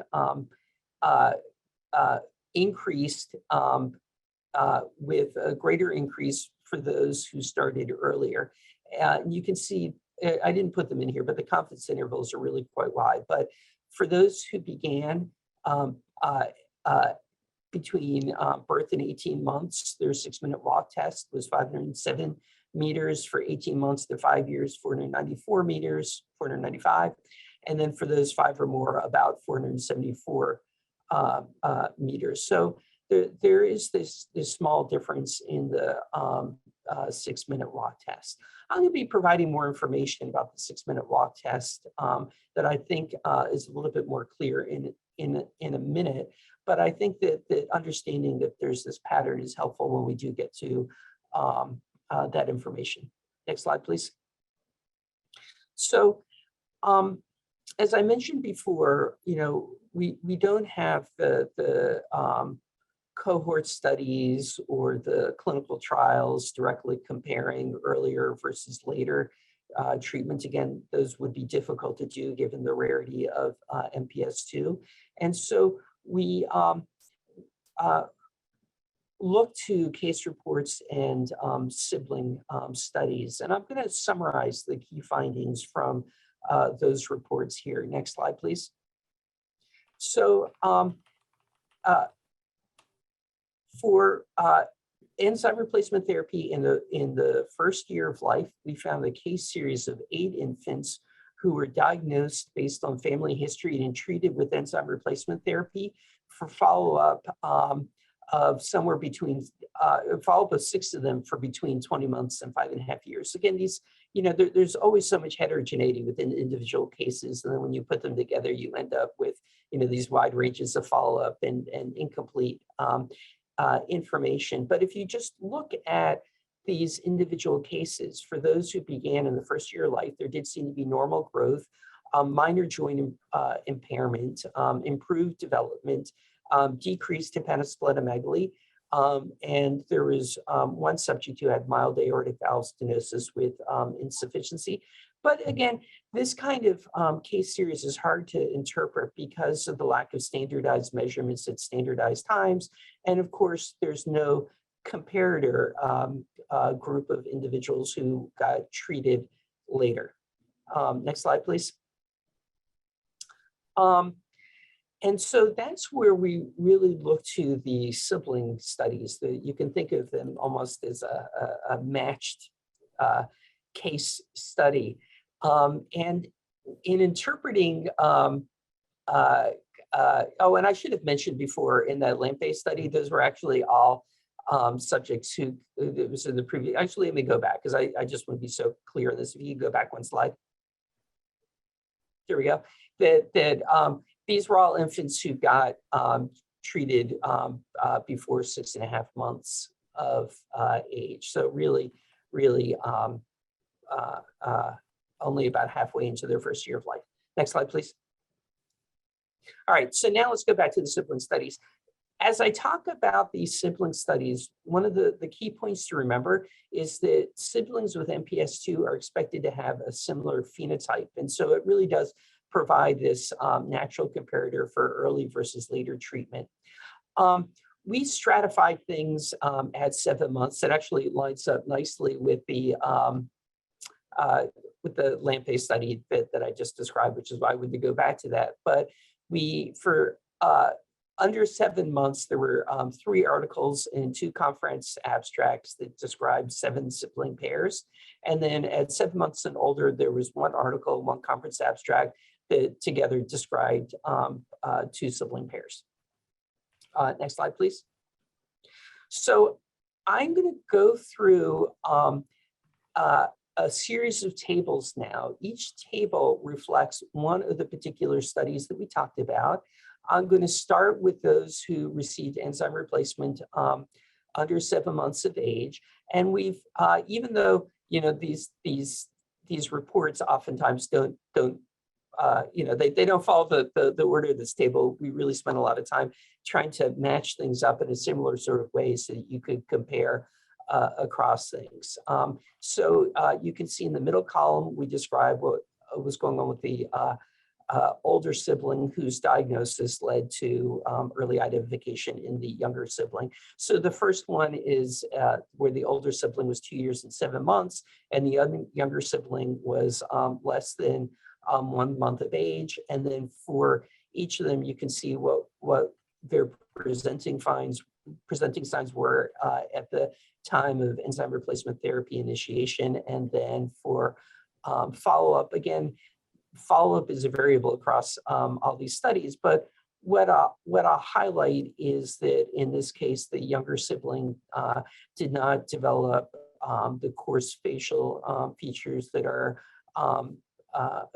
increased with a greater increase for those who started earlier. You can see, I didn't put them in here, but the confidence intervals are really quite wide. But for those who began between birth and 18 months, their 6-minute walk test was 507 meters. For 18 months to 5 years, 494 meters, 495. And then for those 5 or more, about 474 meters. So there is this small difference in the 6-minute walk test. I'm going to be providing more information about the 6-minute walk test that I think is a little bit more clear in a minute. But I think that the understanding that there's this pattern is helpful when we do get to that information. Next slide, please. So as I mentioned before, we don't have the cohort studies or the clinical trials directly comparing earlier versus later treatment. Again, those would be difficult to do given the rarity of MPS II. And so we look to case reports and sibling studies. And I'm going to summarize the key findings from those reports here. Next slide, please. So for enzyme replacement therapy in the first year of life, we found a case series of 8 infants who were diagnosed based on family history and treated with enzyme replacement therapy for follow-up of somewhere between follow-up of 6 of them for between 20 months and 5.5 years. Again, these, there's always so much heterogeneity within individual cases, and then when you put them together, you end up with these wide ranges of follow-up and incomplete information. But if you just look at these individual cases, for those who began in the first year of life, there did seem to be normal growth, minor joint impairment, improved development, decreased hepatosplenomegaly, and there was one subject who had mild aortic valve stenosis with insufficiency. But again, this kind of case series is hard to interpret because of the lack of standardized measurements at standardized times. And of course, there's no comparator group of individuals who got treated later. Next slide, please. And so that's where we really look to the sibling studies. You can think of them almost as a matched case study. And in interpreting, oh, and I should have mentioned before in that lamp-based study, those were actually all subjects who, it was in the previous, actually, let me go back because I just want to be so clear on this. If you go back one slide. There we go. These were all infants who got treated before 6.5 months of age. So really, only about halfway into their first year of life. Next slide, please. All right, so now let's go back to the sibling studies. As I talk about these sibling studies, one of the key points to remember is that siblings with MPS II are expected to have a similar phenotype. And so it really does provide this natural comparator for early versus later treatment. We stratified things at 7 months. That actually lines up nicely with the lamp-based study that I just described, which is why I would go back to that. But for under 7 months, there were 3 articles and 2 conference abstracts that described 7 sibling pairs. And then at 7 months and older, there was 1 article, 1 conference abstract that together described 2 sibling pairs. Next slide, please. So I'm going to go through a series of tables now. Each table reflects one of the particular studies that we talked about. I'm going to start with those who received enzyme replacement under 7 months of age. And we've, even though these reports oftentimes don't they don't follow the order of this table, we really spent a lot of time trying to match things up in a similar sort of way so that you could compare across things. So you can see in the middle column, we describe what was going on with the older sibling whose diagnosis led to early identification in the younger sibling. So the first one is where the older sibling was 2 years and 7 months, and the younger sibling was less than 1 month of age. And then for each of them, you can see what their presenting signs were at the time of enzyme replacement therapy initiation. And then for follow-up, again, follow-up is a variable across all these studies, but what I'll highlight is that in this case, the younger sibling did not develop the coarse facial features that are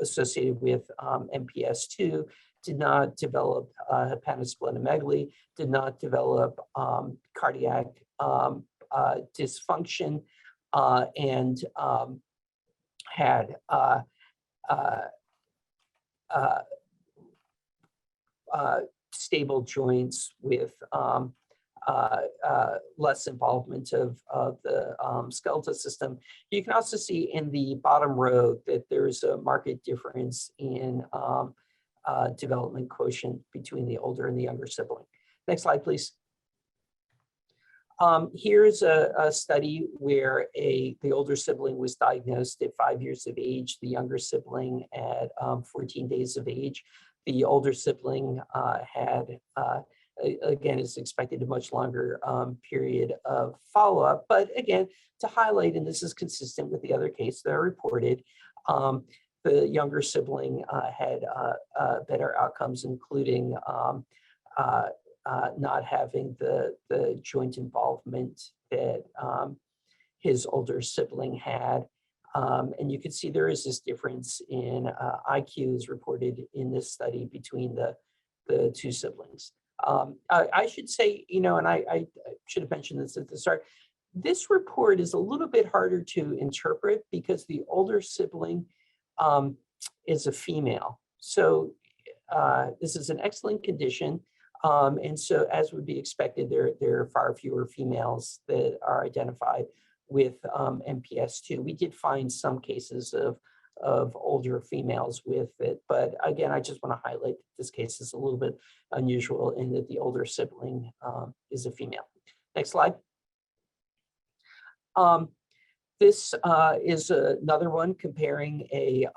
associated with MPS II, did not develop hepatosplenomegaly, did not develop cardiac dysfunction, and had stable joints with less involvement of the skeletal system. You can also see in the bottom row that there's a marked difference in development quotient between the older and the younger sibling. Next slide, please. Here's a study where the older sibling was diagnosed at 5 years of age, the younger sibling at 14 days of age. The older sibling had, again, is expected a much longer period of follow-up. But again, to highlight, and this is consistent with the other case that I reported, the younger sibling had better outcomes, including not having the joint involvement that his older sibling had. And you can see there is this difference in IQ is reported in this study between the two siblings. I should say, and I should have mentioned this at the start, this report is a little bit harder to interpret because the older sibling is a female. So this is an excellent condition. And so as would be expected, there are far fewer females that are identified with MPS II. We did find some cases of older females with it, but again, I just want to highlight that this case is a little bit unusual in that the older sibling is a female. Next slide. This is another one comparing a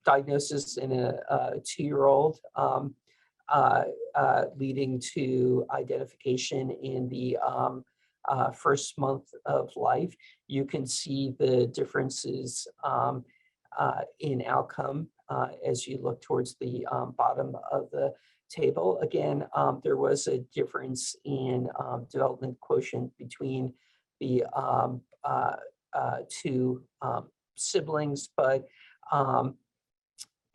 diagnosis in a 2-year-old leading to identification in the first month of life. You can see the differences in outcome as you look towards the bottom of the table. Again, there was a difference in development quotient between the two siblings, but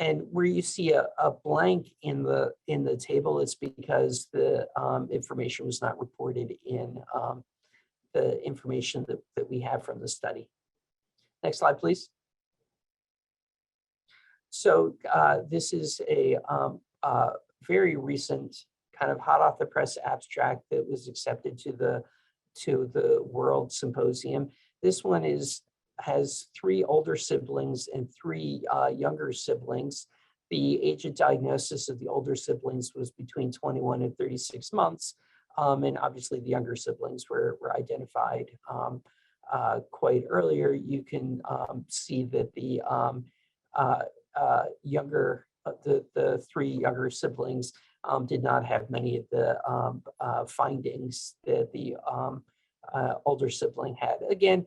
and where you see a blank in the table, it's because the information was not reported in the information that we have from the study. Next slide, please. So this is a very recent kind of hot off the press abstract that was accepted to the World Symposium. This one has 3 older siblings and 3 younger siblings. The age of diagnosis of the older siblings was between 21 and 36 months. And obviously the younger siblings were identified quite earlier. You can see that the the 3 younger siblings did not have many of the findings that the older sibling had. Again,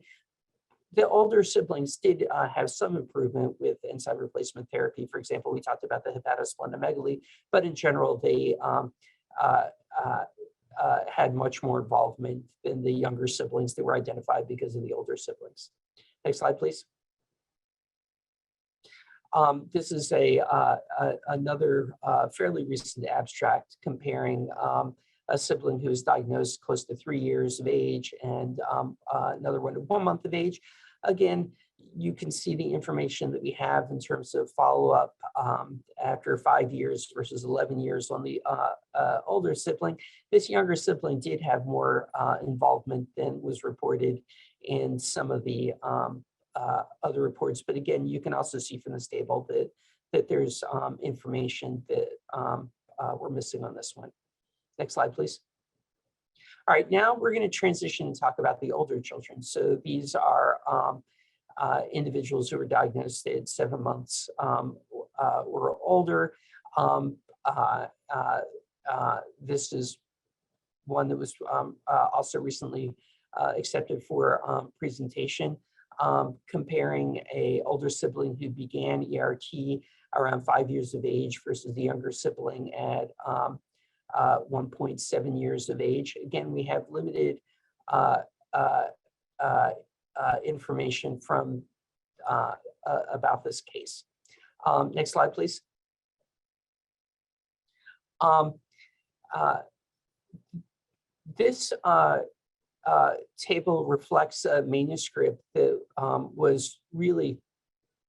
the older siblings did have some improvement with enzyme replacement therapy. For example, we talked about the hepatosplenomegaly, but in general, they had much more involvement than the younger siblings that were identified because of the older siblings. Next slide, please. This is another fairly recent abstract comparing a sibling who was diagnosed close to 3 years of age and another one at 1 month of age. Again, you can see the information that we have in terms of follow-up after 5 years versus 11 years on the older sibling. This younger sibling did have more involvement than was reported in some of the other reports. But again, you can also see from this table that there's information that we're missing on this one. Next slide, please. All right, now we're going to transition and talk about the older children. So these are individuals who were diagnosed at 7 months or older. This is one that was also recently accepted for presentation. comparing a older sibling who began ERT around 5 years of age versus the younger sibling at 1.7 years of age. Again, we have limited information from about this case. Next slide, please. This table reflects a manuscript that was really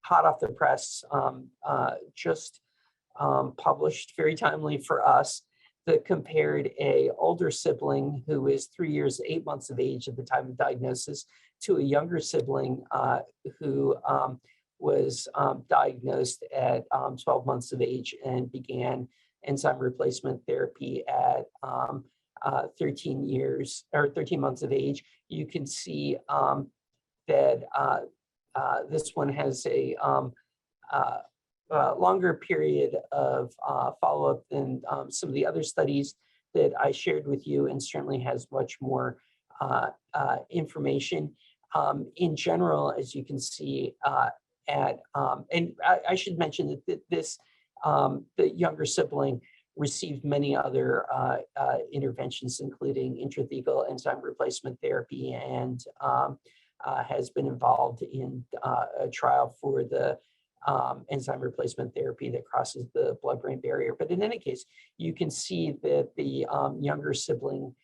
hot off the press, just published very timely for us, that compared a older sibling who is 3 years, 8 months of age at the time of diagnosis to a younger sibling who was diagnosed at 12 months of age and began enzyme replacement therapy at 13 years or 13 months of age. You can see that this one has a longer period of follow-up than some of the other studies that I shared with you, and certainly has much more information. In general, as you can see and I should mention that this, the younger sibling received many other interventions, including intrathecal enzyme replacement therapy, and has been involved in a trial for the enzyme replacement therapy that crosses the blood-brain barrier. But in any case, you can see that the younger sibling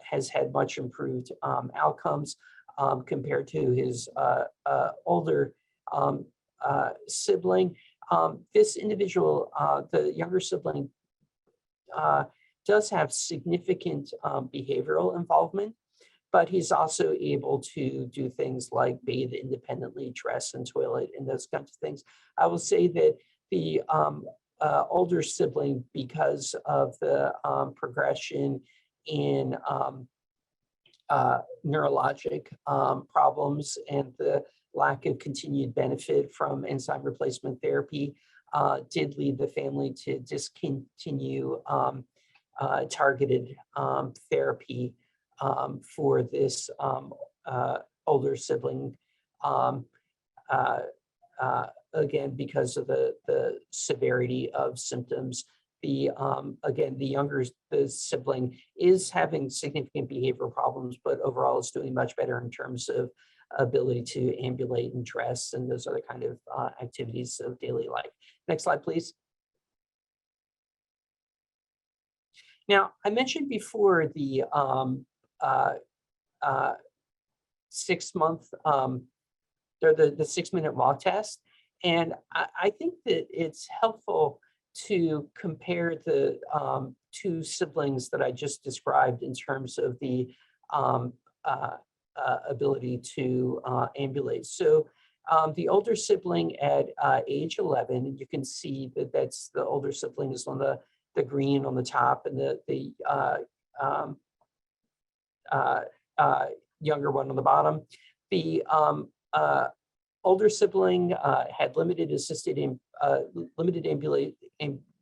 has had much improved outcomes compared to his older sibling. This individual, the younger sibling, does have significant behavioral involvement, but he's also able to do things like bathe independently, dress and toilet, and those kinds of things. I will say that the older sibling, because of the progression in neurologic problems and the lack of continued benefit from enzyme replacement therapy, did lead the family to discontinue targeted therapy for this older sibling, again, because of the severity of symptoms. Again, the younger sibling is having significant behavioral problems, but overall is doing much better in terms of ability to ambulate and dress and those other kind of activities of daily life. Next slide, please. Now, I mentioned before the 6 month or the 6-minute walk test. And I think that it's helpful to compare the two siblings that I just described in terms of the ability to ambulate. So the older sibling at age 11, you can see that that's the older sibling is on the green on the top, and the younger one on the bottom. The older sibling had limited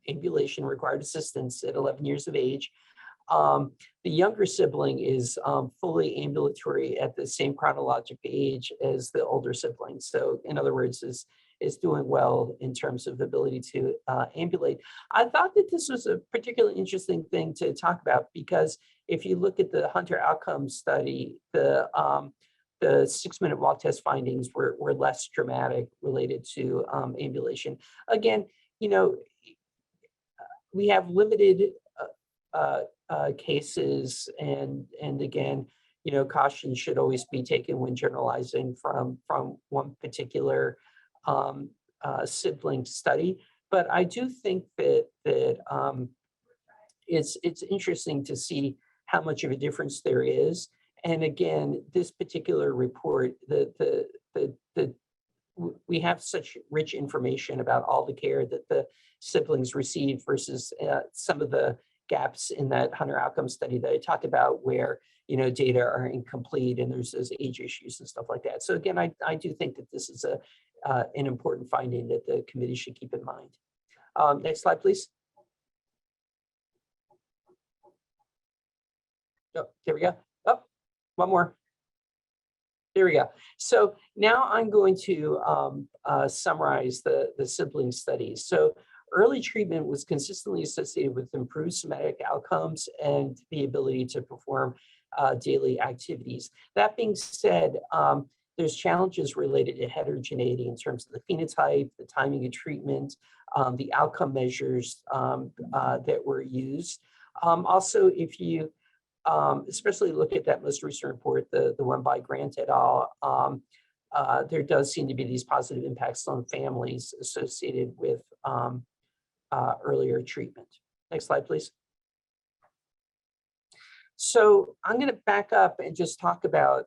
ambulation, required assistance at 11 years of age. The younger sibling is fully ambulatory at the same chronological age as the older sibling. So in other words, is doing well in terms of ability to ambulate. I thought that this was a particularly interesting thing to talk about, because if you look at the Hunter outcome study, the 6-minute walk test findings were less dramatic related to ambulation. Again, you know, we have limited cases, and again, you know, caution should always be taken when generalizing from one particular sibling study. But I do think that it's interesting to see how much of a difference there is. And again, this particular report, we have such rich information about all the care that the siblings receive versus some of the gaps in that Hunter outcome study that I talked about, where, you know, data are incomplete and there's those age issues and stuff like that. So again, I do think that this is an important finding that the committee should keep in mind. Next slide, please. Oh, there we go. Oh, one more. There we go. So now I'm going to summarize the sibling studies. So early treatment was consistently associated with improved somatic outcomes and the ability to perform daily activities. That being said, there's challenges related to heterogeneity in terms of the phenotype, the timing of treatment, the outcome measures that were used. Also, if you especially look at that most recent report, the one by Grant et al., there does seem to be these positive impacts on families associated with earlier treatment. Next slide, please. So I'm going to back up and just talk about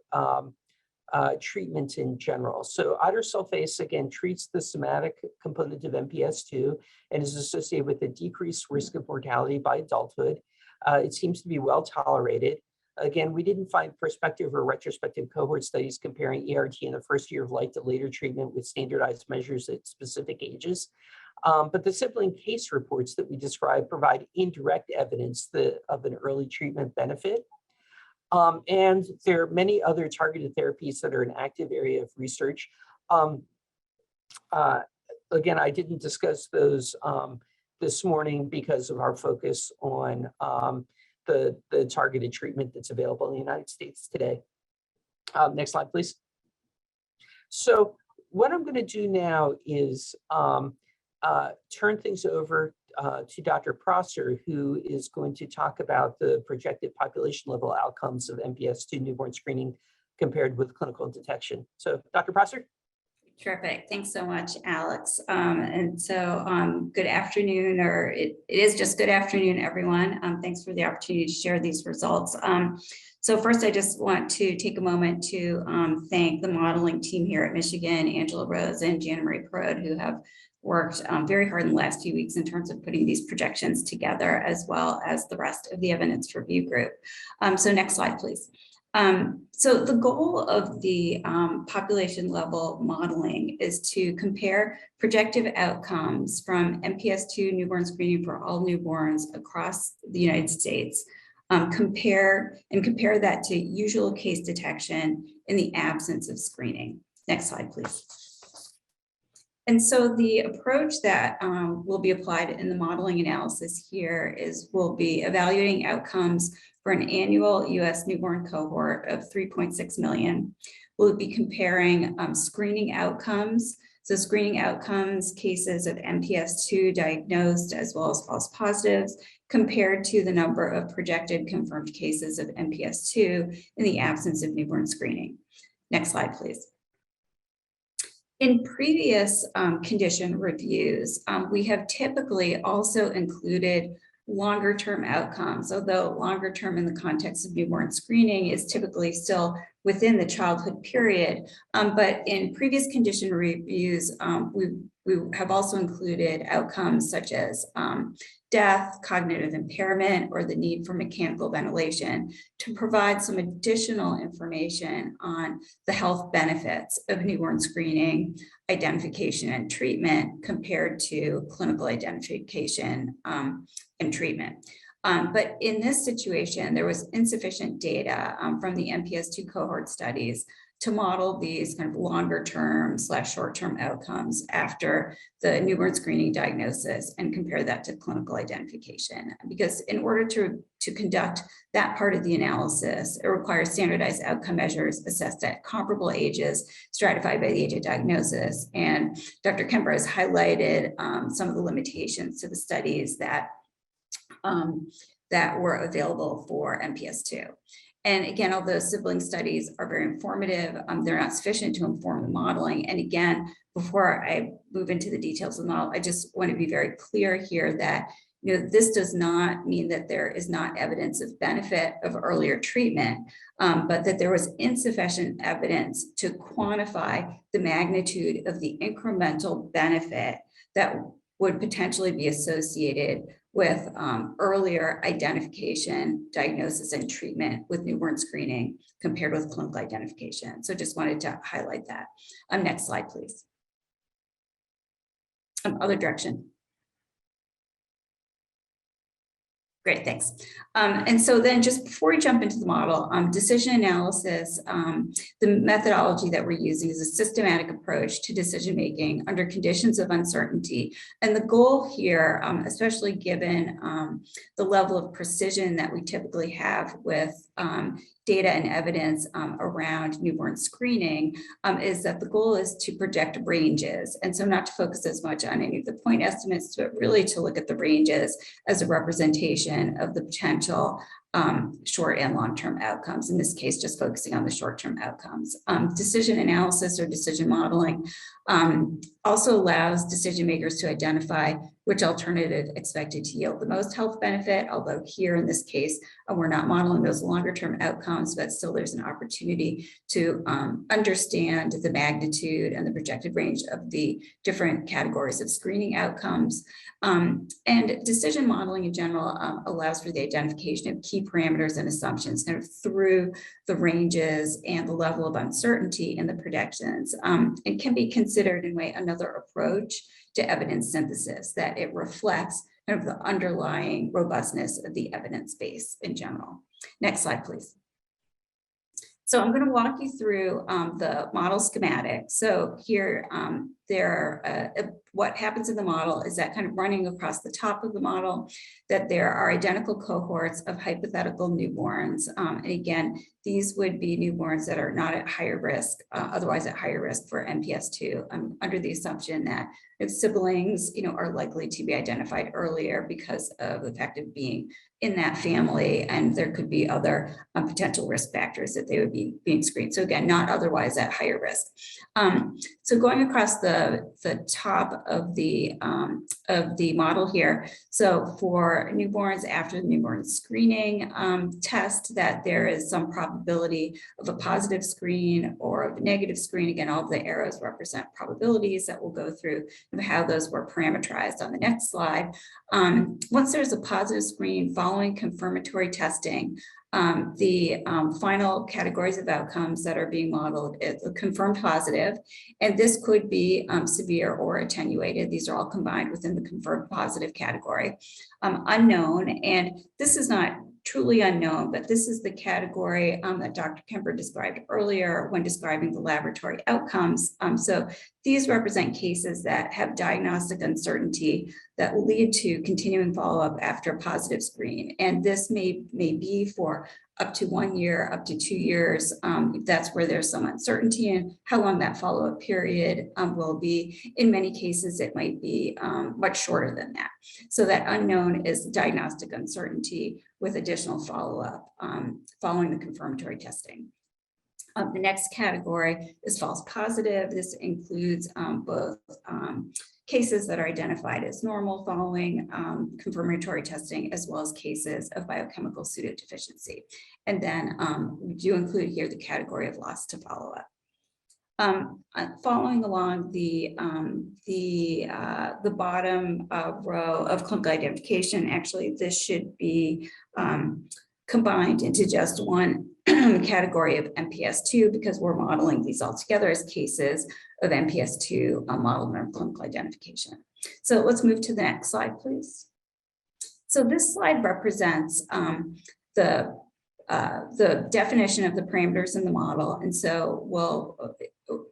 treatment in general. So idursulfase, again, treats the somatic component of MPS II and is associated with a decreased risk of mortality by adulthood. It seems to be well tolerated. Again, we didn't find prospective or retrospective cohort studies comparing ERT in the first year of life to later treatment with standardized measures at specific ages. But the sibling case reports that we described provide indirect evidence of an early treatment benefit. And there are many other targeted therapies that are an active area of research. Again, I didn't discuss those this morning because of our focus on the targeted treatment that's available in the United States today. Next slide, please. So what I'm going to do now is turn things over to Dr. Prosser, who is going to talk about the projected population level outcomes of MPS II newborn screening compared with clinical detection. So Dr. Prosser. Terrific. Thanks so much, Alex. And so good afternoon, or it is just good afternoon, everyone. Thanks for the opportunity to share these results. So first, I just want to take a moment to thank the modeling team here at Michigan, Angela Rose and Jana Marie Perot, who have worked very hard in the last few weeks in terms of putting these projections together, as well as the rest of the evidence review group. So next slide, please. So the goal of the population level modeling is to compare projected outcomes from MPS II newborn screening for all newborns across the United States, compare that to usual case detection in the absence of screening. Next slide, please. And so the approach that will be applied in the modeling analysis here is we'll be evaluating outcomes for an annual US newborn cohort of 3.6 million. We'll be comparing screening outcomes. So screening outcomes, cases of MPS II diagnosed as well as false positives, compared to the number of projected confirmed cases of MPS II in the absence of newborn screening. Next slide, please. In previous condition reviews, we have typically also included longer term outcomes, although longer term in the context of newborn screening is typically still within the childhood period. But in previous condition reviews, we have also included outcomes such as death, cognitive impairment, or the need for mechanical ventilation to provide some additional information on the health benefits of newborn screening, identification, and treatment compared to clinical identification and treatment. But in this situation, there was insufficient data from the MPS II cohort studies to model these kind of longer term / short term outcomes after the newborn screening diagnosis and compare that to clinical identification. Because in order to conduct that part of the analysis, it requires standardized outcome measures assessed at comparable ages, stratified by the age of diagnosis. And Dr. Kemper has highlighted some of the limitations to the studies that were available for MPS II. And again, although sibling studies are very informative, they're not sufficient to inform the modeling. And again, before I move into the details of the model, I just want to be very clear here that this does not mean that there is not evidence of benefit of earlier treatment, but that there was insufficient evidence to quantify the magnitude of the incremental benefit that would potentially be associated with earlier identification, diagnosis, and treatment with newborn screening compared with clinical identification. So just wanted to highlight that. Next slide, please. Other direction. Great, thanks. And so then just before we jump into the model, decision analysis, the methodology that we're using is a systematic approach to decision-making under conditions of uncertainty. And the goal here, especially given the level of precision that we typically have with data and evidence around newborn screening, is that the goal is to project ranges. And so not to focus as much on any of the point estimates, but really to look at the ranges as a representation of the potential short and long-term outcomes. In this case, just focusing on the short-term outcomes. Decision analysis or decision modeling also allows decision makers to identify which alternative expected to yield the most health benefit, although here in this case, we're not modeling those longer-term outcomes, but still there's an opportunity to understand the magnitude and the projected range of the different categories of screening outcomes. And decision modeling in general allows for the identification of key parameters and assumptions kind of through the ranges and the level of uncertainty in the predictions. It can be considered in a way another approach to evidence synthesis, that it reflects kind of the underlying robustness of the evidence base in general. Next slide, please. So I'm going to walk you through the model schematic. So here, what happens in the model is that kind of running across the top of the model, that there are identical cohorts of hypothetical newborns. And again, these would be newborns that are not at higher risk, otherwise at higher risk for MPS II, under the assumption that if siblings, are likely to be identified earlier because of the fact of being in that family, and there could be other potential risk factors that they would be being screened. So again, not otherwise at higher risk. So going across the top of the model here. So for newborns after the newborn screening test, that there is some probability of a positive screen or of a negative screen. Again, all of the arrows represent probabilities that we'll go through and how those were parameterized on the next slide. Once there's a positive screen following confirmatory testing, the final categories of outcomes that are being modeled is a confirmed positive, and this could be severe or attenuated. These are all combined within the confirmed positive category. Unknown, and this is not truly unknown, but this is the category that Dr. Kemper described earlier when describing the laboratory outcomes. So these represent cases that have diagnostic uncertainty that will lead to continuing follow-up after a positive screen. And this may be for up to 1 year, up to 2 years. That's where there's some uncertainty in how long that follow-up period will be. In many cases, it might be much shorter than that. So that unknown is diagnostic uncertainty with additional follow-up following the confirmatory testing. The next category is false positive. This includes both cases that are identified as normal following confirmatory testing, as well as cases of biochemical pseudodeficiency. And then we do include here the category of loss to follow-up. Following along the bottom row of clinical identification, actually this should be combined into just one category of MPS II, because we're modeling these all together as cases of MPS II modeled in clinical identification. So let's move to the next slide, please. So this slide represents the definition of the parameters in the model. And so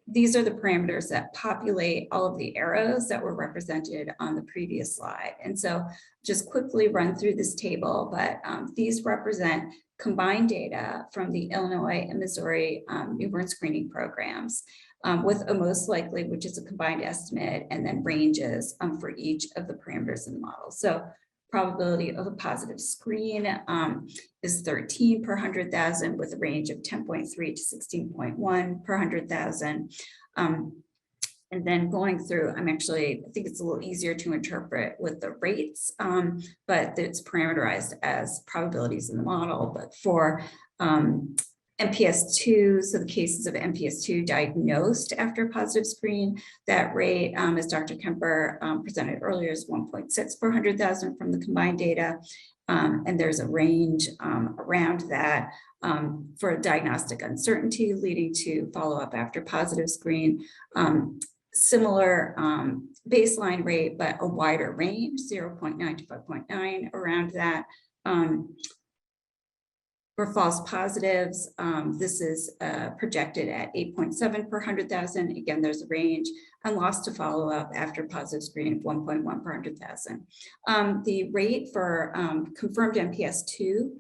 these are the parameters that populate all of the arrows that were represented on the previous slide. And so just quickly run through this table, but these represent combined data from the Illinois and Missouri newborn screening programs with a most likely, which is a combined estimate, and then ranges for each of the parameters in the model. So probability of a positive screen is 13 per 100,000 with a range of 10.3 to 16.1 per 100,000. And then going through, I think it's a little easier to interpret with the rates, but it's parameterized as probabilities in the model. But for MPS II, so the cases of MPS II diagnosed after a positive screen, that rate, as Dr. Kemper presented earlier, is 1.6 per 100,000 from the combined data. And there's a range around that for diagnostic uncertainty leading to follow-up after positive screen. Similar baseline rate, but a wider range, 0.9 to 5.9 around that. For false positives, this is projected at 8.7 per 100,000. Again, there's a range, and loss to follow-up after positive screening of 1.1 per 100,000. The rate for confirmed MPS 2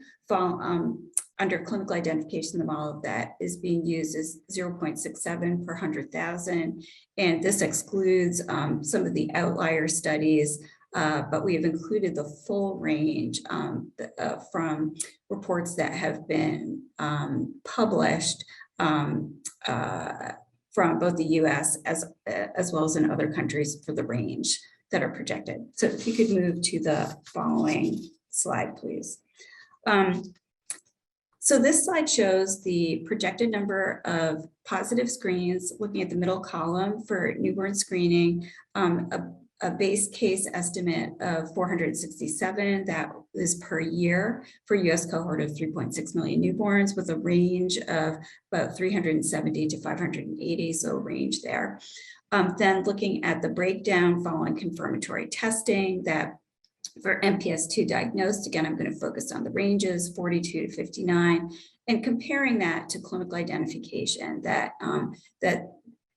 under clinical identification, the model that is being used is 0.67 per 100,000. And this excludes some of the outlier studies, but we have included the full range from reports that have been published from both the US as well as in other countries for the range that are projected. So if you could move to the following slide, please. So this slide shows the projected number of positive screens, looking at the middle column for newborn screening, a base case estimate of 467, that is per year for US cohort of 3.6 million newborns, with a range of about 370 to 580, so a range there. Then looking at the breakdown following confirmatory testing, that for MPS 2 diagnosed, again, I'm going to focus on the ranges 42 to 59, and comparing that to clinical identification, that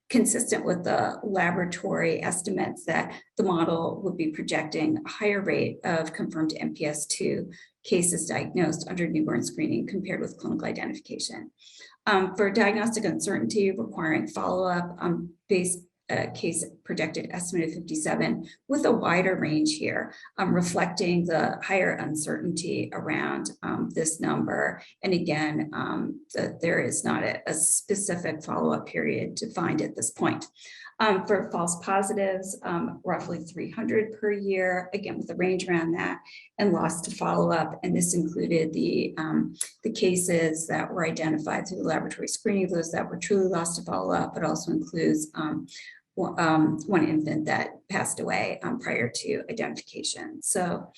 consistent with the laboratory estimates that the model would be projecting a higher rate of confirmed MPS 2 cases diagnosed under newborn screening compared with clinical identification. For diagnostic uncertainty requiring follow-up, base case projected estimate of 57, with a wider range here, reflecting the higher uncertainty around this number. And again, that there is not a specific follow-up period defined at this point. For false positives, roughly 300 per year, again, with a range around that, and loss to follow-up. And this included the cases that were identified through the laboratory screening, those that were truly lost to follow-up, but also includes one infant that passed away prior to identification. So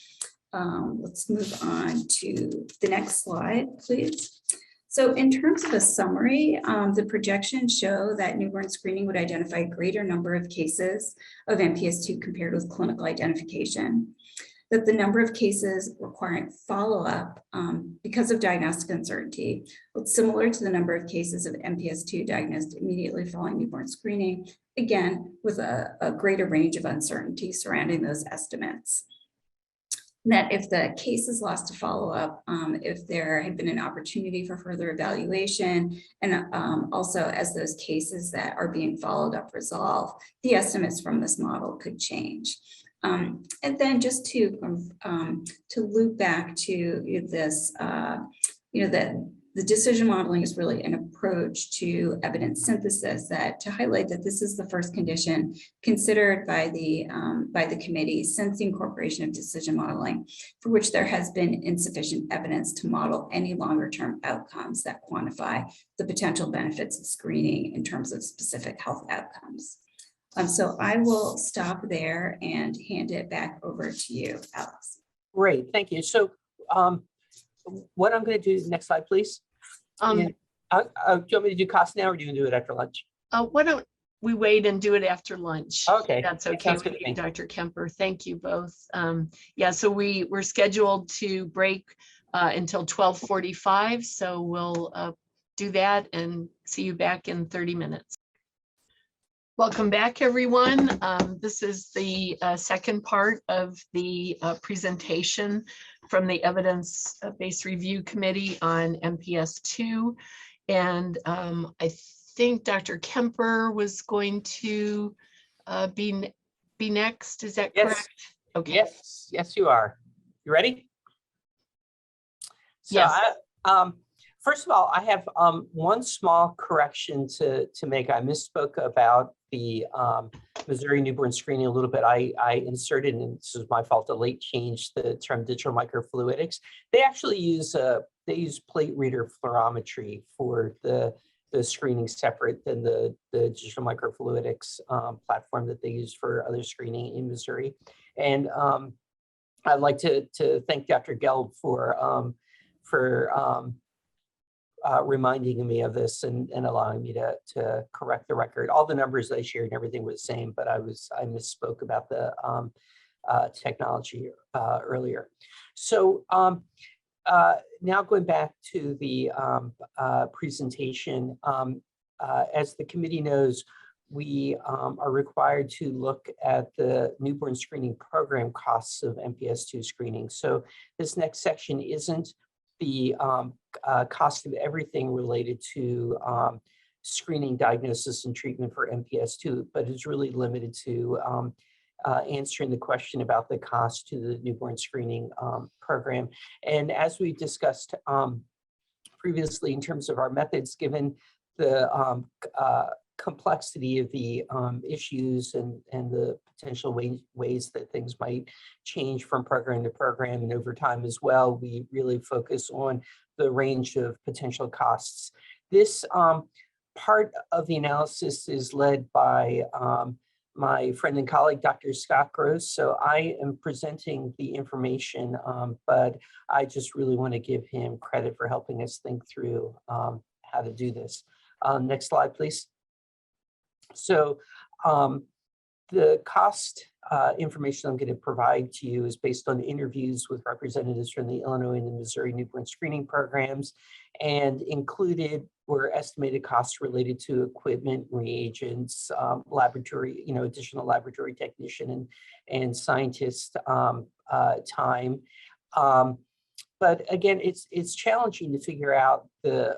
let's move on to the next slide, please. So in terms of a summary, the projections show that newborn screening would identify a greater number of cases of MPS 2 compared with clinical identification. That the number of cases requiring follow-up because of diagnostic uncertainty was similar to the number of cases of MPS 2 diagnosed immediately following newborn screening, again, with a greater range of uncertainty surrounding those estimates. That if the case is lost to follow-up, if there had been an opportunity for further evaluation, and also as those cases that are being followed up resolve, the estimates from this model could change. And then just to loop back to this, that the decision modeling is really an approach to evidence synthesis, that to highlight that this is the first condition considered by the committee since the incorporation of decision modeling, for which there has been insufficient evidence to model any longer term outcomes that quantify the potential benefits of screening in terms of specific health outcomes. So I will stop there and hand it back over to you, Alex. Great, thank you. So what I'm going to do, next slide, please. Do you want me to do cost now, or do you do it after lunch? Why don't we wait and do it after lunch? Okay. That's okay with you, Dr. Kemper. Thank you both. Yeah, so we're scheduled to break until 12:45. So we'll do that and see you back in 30 minutes. Welcome back, everyone. This is the second part of the presentation from the Evidence-Based Review Committee on MPS 2. And I think Dr. Kemper was going to be next. Is that correct? Okay. Yes, you are. You ready? So yes. First of all, I have one small correction to make. I misspoke about the Missouri newborn screening a little bit. I inserted, and this is my fault, a late change, the term digital microfluidics. They actually use plate reader fluorometry for the screening, separate than the digital microfluidics platform that they use for other screening in Missouri. And I'd like to thank Dr. Gelb for reminding me of this and allowing me to correct the record. All the numbers I shared and everything was the same, but I misspoke about the technology earlier. So now going back to the presentation, as the committee knows, we are required to look at the newborn screening program costs of MPS II screening. So this next section isn't the cost of everything related to screening, diagnosis, and treatment for MPS II, but is really limited to answering the question about the cost to the newborn screening program. And as we discussed previously in terms of our methods, given the complexity of the issues and the potential ways that things might change from program to program and over time as well, we really focus on the range of potential costs. This part of the analysis is led by my friend and colleague, Dr. Scott Gross. So I am presenting the information, but I just really want to give him credit for helping us think through how to do this. Next slide, please. So the cost information I'm going to provide to you is based on interviews with representatives from the Illinois and the Missouri newborn screening programs, and included were estimated costs related to equipment, reagents, laboratory, additional laboratory technician and scientist time. But again, it's challenging to figure out the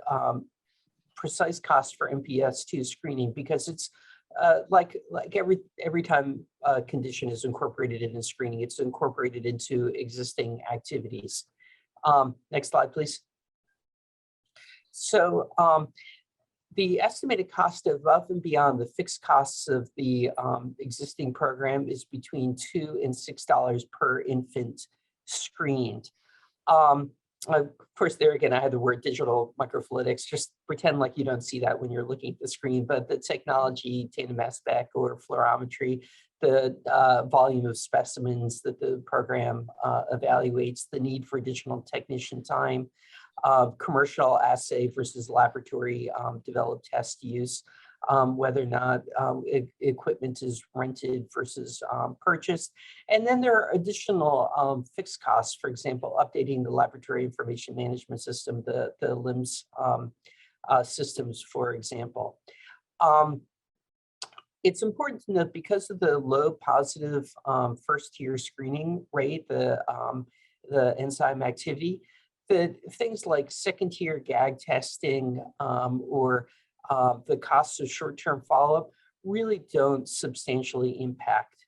precise cost for MPS II screening, because it's like every time a condition is incorporated into screening, it's incorporated into existing activities. Next slide, please. So the estimated cost above and beyond the fixed costs of the existing program is between $2 and $6 per infant screened. Of course, there again, I had the word digital microfluidics. Just pretend like you don't see that when you're looking at the screen, but the technology, tandem mass spec or fluorometry, the volume of specimens that the program evaluates, the need for additional technician time, commercial assay versus laboratory developed test use, whether or not equipment is rented versus purchased. And then there are additional fixed costs, for example, updating the laboratory information management system, the LIMS systems, for example. It's important to note, because of the low positive first-tier screening rate, the enzyme activity, that things like second-tier GAG testing or the costs of short-term follow-up really don't substantially impact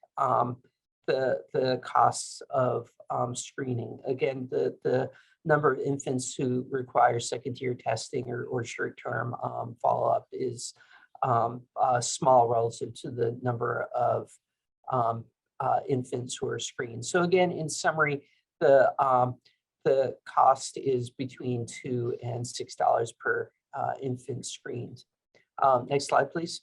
the costs of screening. Again, the number of infants who require second-tier testing or short-term follow-up is small relative to the number of infants who are screened. So again, in summary, the cost is between $2 and $6 per infant screened. Next slide, please.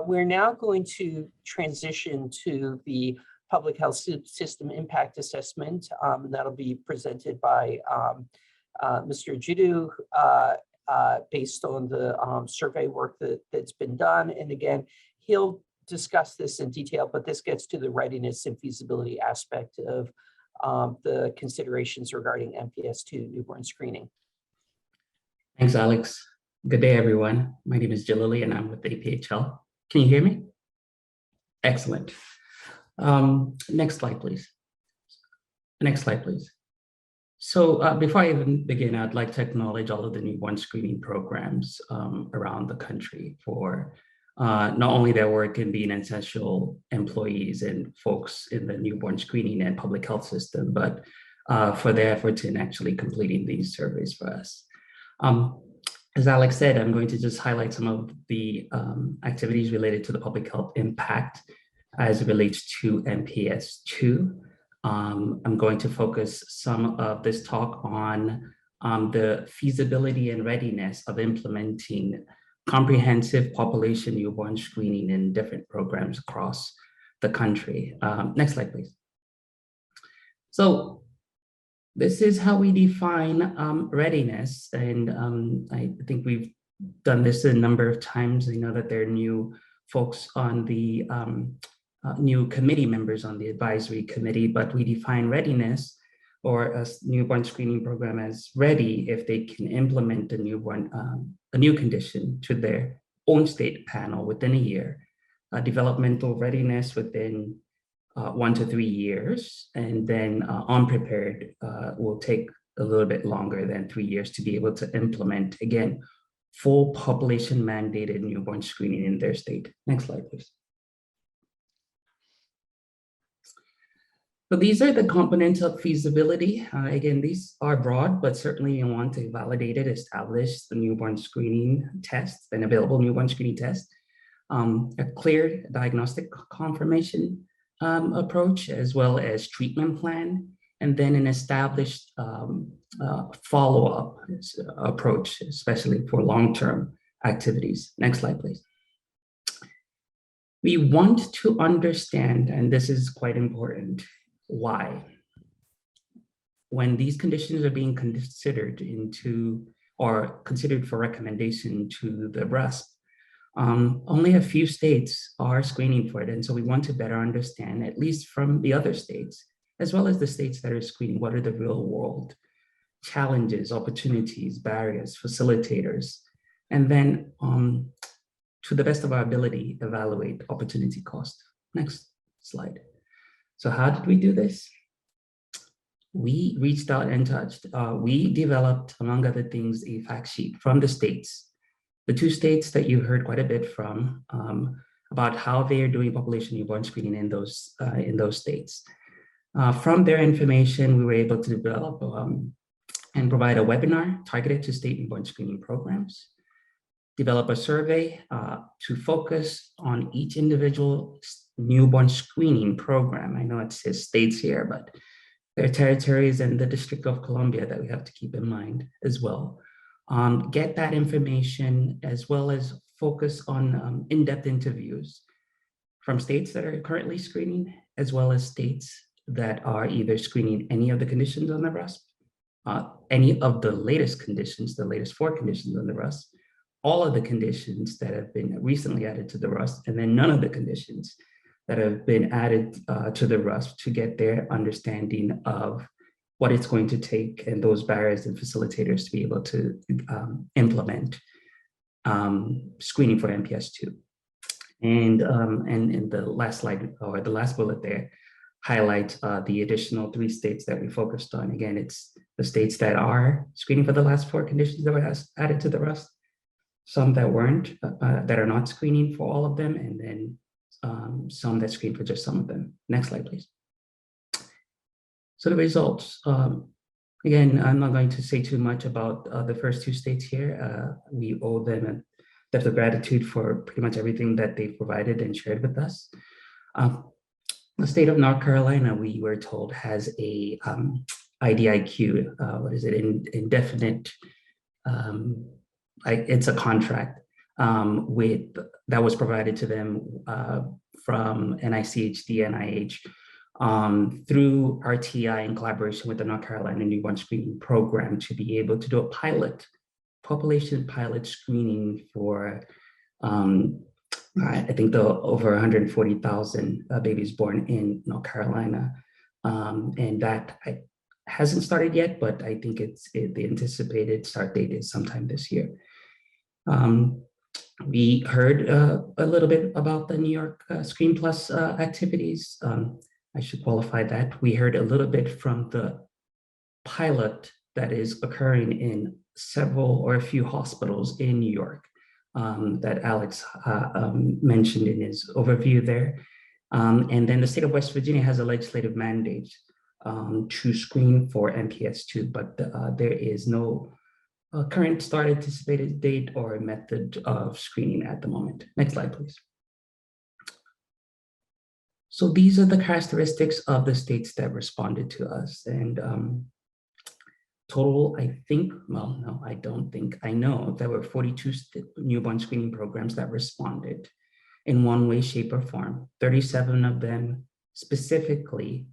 We're now going to transition to the public health system impact assessment, and that'll be presented by Mr. Judu, based on the survey work that's been done. And again, he'll discuss this in detail, but this gets to the readiness and feasibility aspect of the considerations regarding MPS II newborn screening. Thanks, Alex. Good day, everyone. My name is Jalili and I'm with APHL. Can you hear me? Excellent. Next slide, please. Next slide, please. So before I even begin, I'd like to acknowledge all of the newborn screening programs around the country for not only their work in being essential employees and folks in the newborn screening and public health system, but for their efforts in actually completing these surveys for us. As Alex said, I'm going to just highlight some of the activities related to the public health impact as it relates to MPS II. I'm going to focus some of this talk on the feasibility and readiness of implementing comprehensive population newborn screening in different programs across the country. Next slide, please. So this is how we define readiness. And I think we've done this a number of times. I know that there are new folks on the new committee members on the advisory committee, but we define readiness or a newborn screening program as ready if they can implement a new condition to their own state panel within a year, developmental readiness within 1 to 3 years, and then unprepared will take a little bit longer than 3 years to be able to implement, again, full population mandated newborn screening in their state. Next slide, please. So these are the components of feasibility. Again, these are broad, but certainly you want to validate it, establish the newborn screening test, an available newborn screening test, a clear diagnostic confirmation approach, as well as treatment plan, and then an established follow-up approach, especially for long-term activities. Next slide, please. We want to understand, and this is quite important, why. When these conditions are being considered considered for recommendation to the RUSP, only a few states are screening for it. And so we want to better understand, at least from the other states, as well as the states that are screening, what are the real world challenges, opportunities, barriers, facilitators, and then to the best of our ability, evaluate opportunity cost. Next slide. So how did we do this? We reached out and touched. We developed, among other things, a fact sheet from the states, the 2 states that you heard quite a bit from, about how they are doing population newborn screening in those states. From their information, we were able to develop and provide a webinar targeted to state newborn screening programs, develop a survey to focus on each individual newborn screening program. I know it says states here, but there are territories and the District of Columbia that we have to keep in mind as well. Get that information, as well as focus on in-depth interviews from states that are currently screening, as well as states that are either screening any of the conditions on the RUSP, any of the latest conditions, the latest 4 conditions on the RUSP, all of the conditions that have been recently added to the RUSP, and then none of the conditions that have been added to the RUSP, to get their understanding of what it's going to take and those barriers and facilitators to be able to implement screening for MPS 2. And in the last slide, or the last bullet there, highlight the additional 3 states that we focused on. Again, it's the states that are screening for the last 4 conditions that were added to the RUSP, some that weren't, that are not screening for all of them, and then some that screen for just some of them. Next slide, please. So the results, again, I'm not going to say too much about the first 2 states here. We owe them a debt of gratitude for pretty much everything that they've provided and shared with us. The state of North Carolina, we were told, has a IDIQ, what is it, indefinite, it's a contract that was provided to them from NICHD, NIH, through RTI in collaboration with the North Carolina Newborn Screening Program, to be able to do a population pilot screening for, I think the over 140,000 babies born in North Carolina. And that hasn't started yet, but I think the anticipated start date is sometime this year. We heard a little bit about the New York Screen Plus activities. I should qualify that. We heard a little bit from the pilot that is occurring in several or a few hospitals in New York that Alex mentioned in his overview there. And then the state of West Virginia has a legislative mandate to screen for MPS 2, but there is no current start anticipated date or method of screening at the moment. Next slide, please. So these are the characteristics of the states that responded to us. And total, I think, well, no, I don't think, I know there were 42 newborn screening programs that responded in one way, shape, or form. 37 of them specifically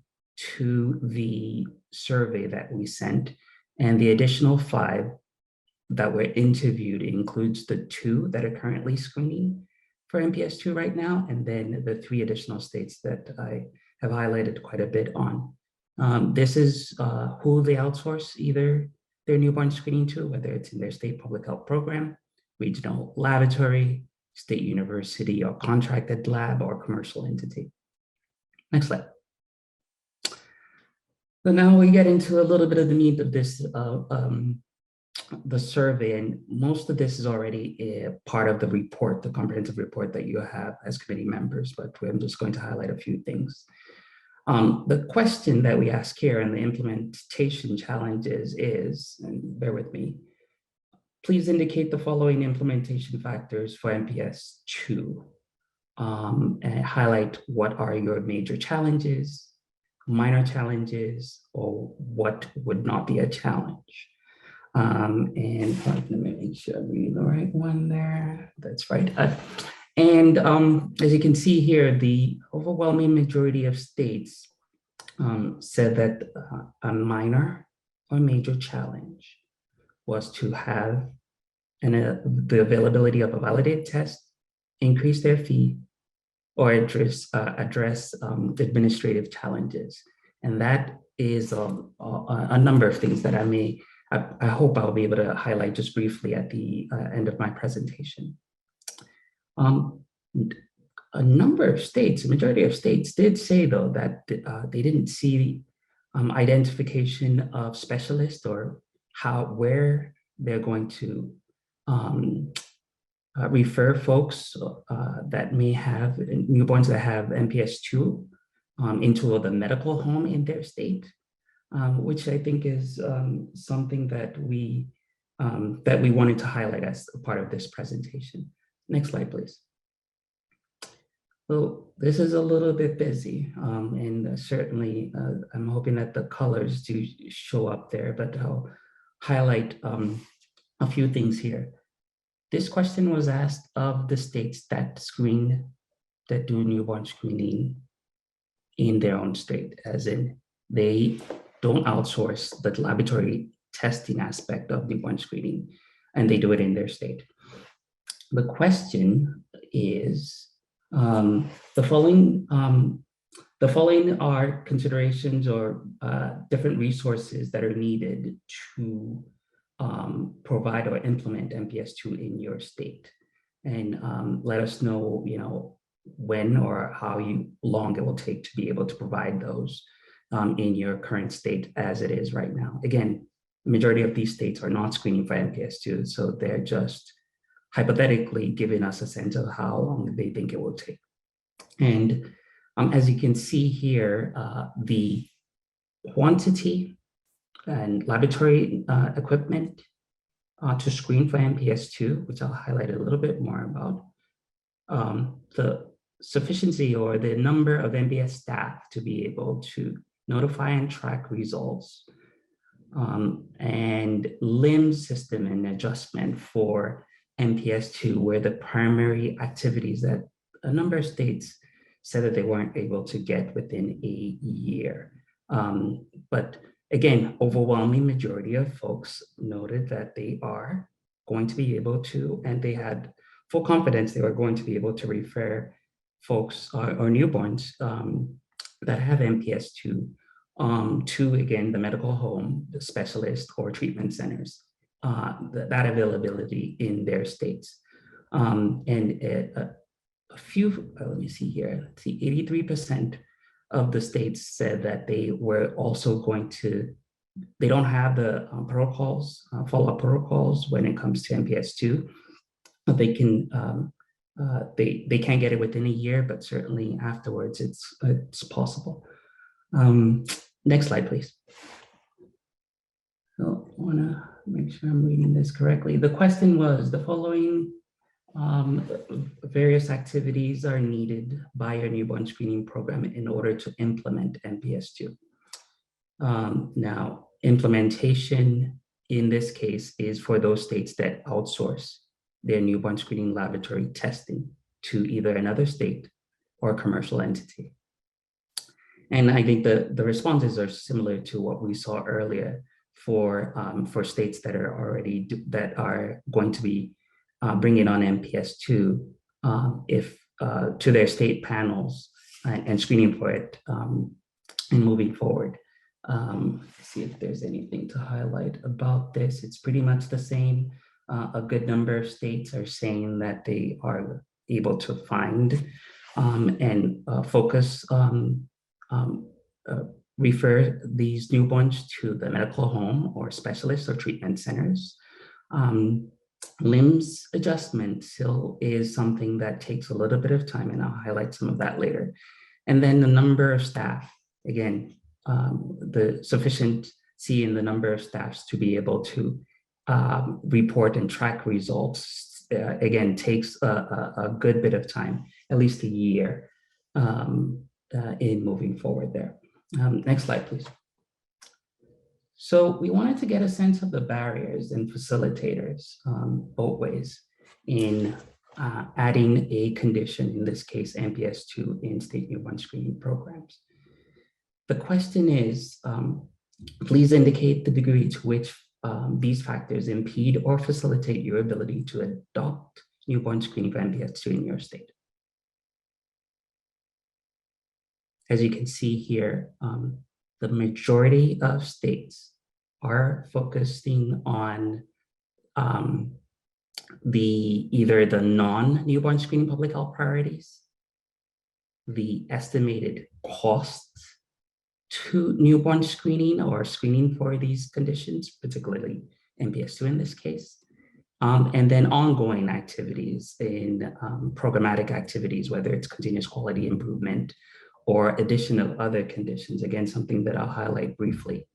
to the survey that we sent, and the additional 5 that were interviewed includes the 2 that are currently screening for MPS 2 right now, and then the 3 additional states that I have highlighted quite a bit on. This is who they outsource either their newborn screening to, whether it's in their state public health program, regional laboratory, state university or contracted lab or commercial entity. Next slide. So now we get into a little bit of the meat of this, the survey, and most of this is already a part of the report, the comprehensive report that you have as committee members, but I'm just going to highlight a few things. The question that we ask here and the implementation challenges is, and bear with me, please indicate the following implementation factors for MPS 2 and highlight what are your major challenges, minor challenges, or what would not be a challenge. And let me make sure I'm reading the right one there. That's right. As you can see here, the overwhelming majority of states said that a minor or major challenge was to have the availability of a validated test, increase their fee, or address administrative challenges. And that is a number of things that I hope I'll be able to highlight just briefly at the end of my presentation. A number of states, a majority of states did say though that they didn't see identification of specialists or where they're going to refer folks that may have newborns that have MPS 2 into the medical home in their state, which I think is something that we wanted to highlight as a part of this presentation. Next slide, please. So this is a little bit busy, and certainly I'm hoping that the colors do show up there, but I'll highlight a few things here. This question was asked of the states that do newborn screening in their own state, as in they don't outsource the laboratory testing aspect of newborn screening, and they do it in their state. The question is, the following are considerations or different resources that are needed to provide or implement MPS 2 in your state, and let us know, when or how long it will take to be able to provide those in your current state as it is right now. Again, the majority of these states are not screening for MPS 2, so they're just hypothetically giving us a sense of how long they think it will take. And as you can see here, the quantity and laboratory equipment to screen for MPS 2, which I'll highlight a little bit more about, the sufficiency or the number of MPS staff to be able to notify and track results, and limb system and adjustment for MPS 2 were the primary activities that a number of states said that they weren't able to get within a year. But again, overwhelming majority of folks noted that they are going to be able to, and they had full confidence they were going to be able to refer folks or newborns that have MPS 2 to, again, the medical home, the specialist or treatment centers, that availability in their states. And a few, let me see here, let's see, 83% of the states said that they were also going to, they don't have the protocols, follow-up protocols when it comes to MPS 2. They can, they can't get it within a year, but certainly afterwards it's possible. Next slide, please. So I wanna make sure I'm reading this correctly. The question was, the following various activities are needed by your newborn screening program in order to implement MPS 2. Now, implementation in this case is for those states that outsource their newborn screening laboratory testing to either another state or commercial entity. And I think the responses are similar to what we saw earlier for states that are already, that are going to be bringing on MPS 2. if to their state panels and screening for it and moving forward. Let's see if there's anything to highlight about this. It's pretty much the same. A good number of states are saying that they are able to find and focus refer these newborns to the medical home or specialists or treatment centers. LIMS adjustment still is something that takes a little bit of time, and I'll highlight some of that later. And then the number of staff, again, the sufficiency in the number of staffs to be able to report and track results, again, takes a good bit of time, at least a year in moving forward there. Next slide, please. So we wanted to get a sense of the barriers and facilitators both ways in adding a condition, in this case, MPS II in state newborn screening programs. The question is, please indicate the degree to which these factors impede or facilitate your ability to adopt newborn screening for MPS II in your state. As you can see here, the majority of states are focusing on either the non-newborn screening public health priorities, the estimated costs to newborn screening or screening for these conditions, particularly MPS II in this case, and then ongoing activities in programmatic activities, whether it's continuous quality improvement or addition of other conditions, again, something that I'll highlight briefly.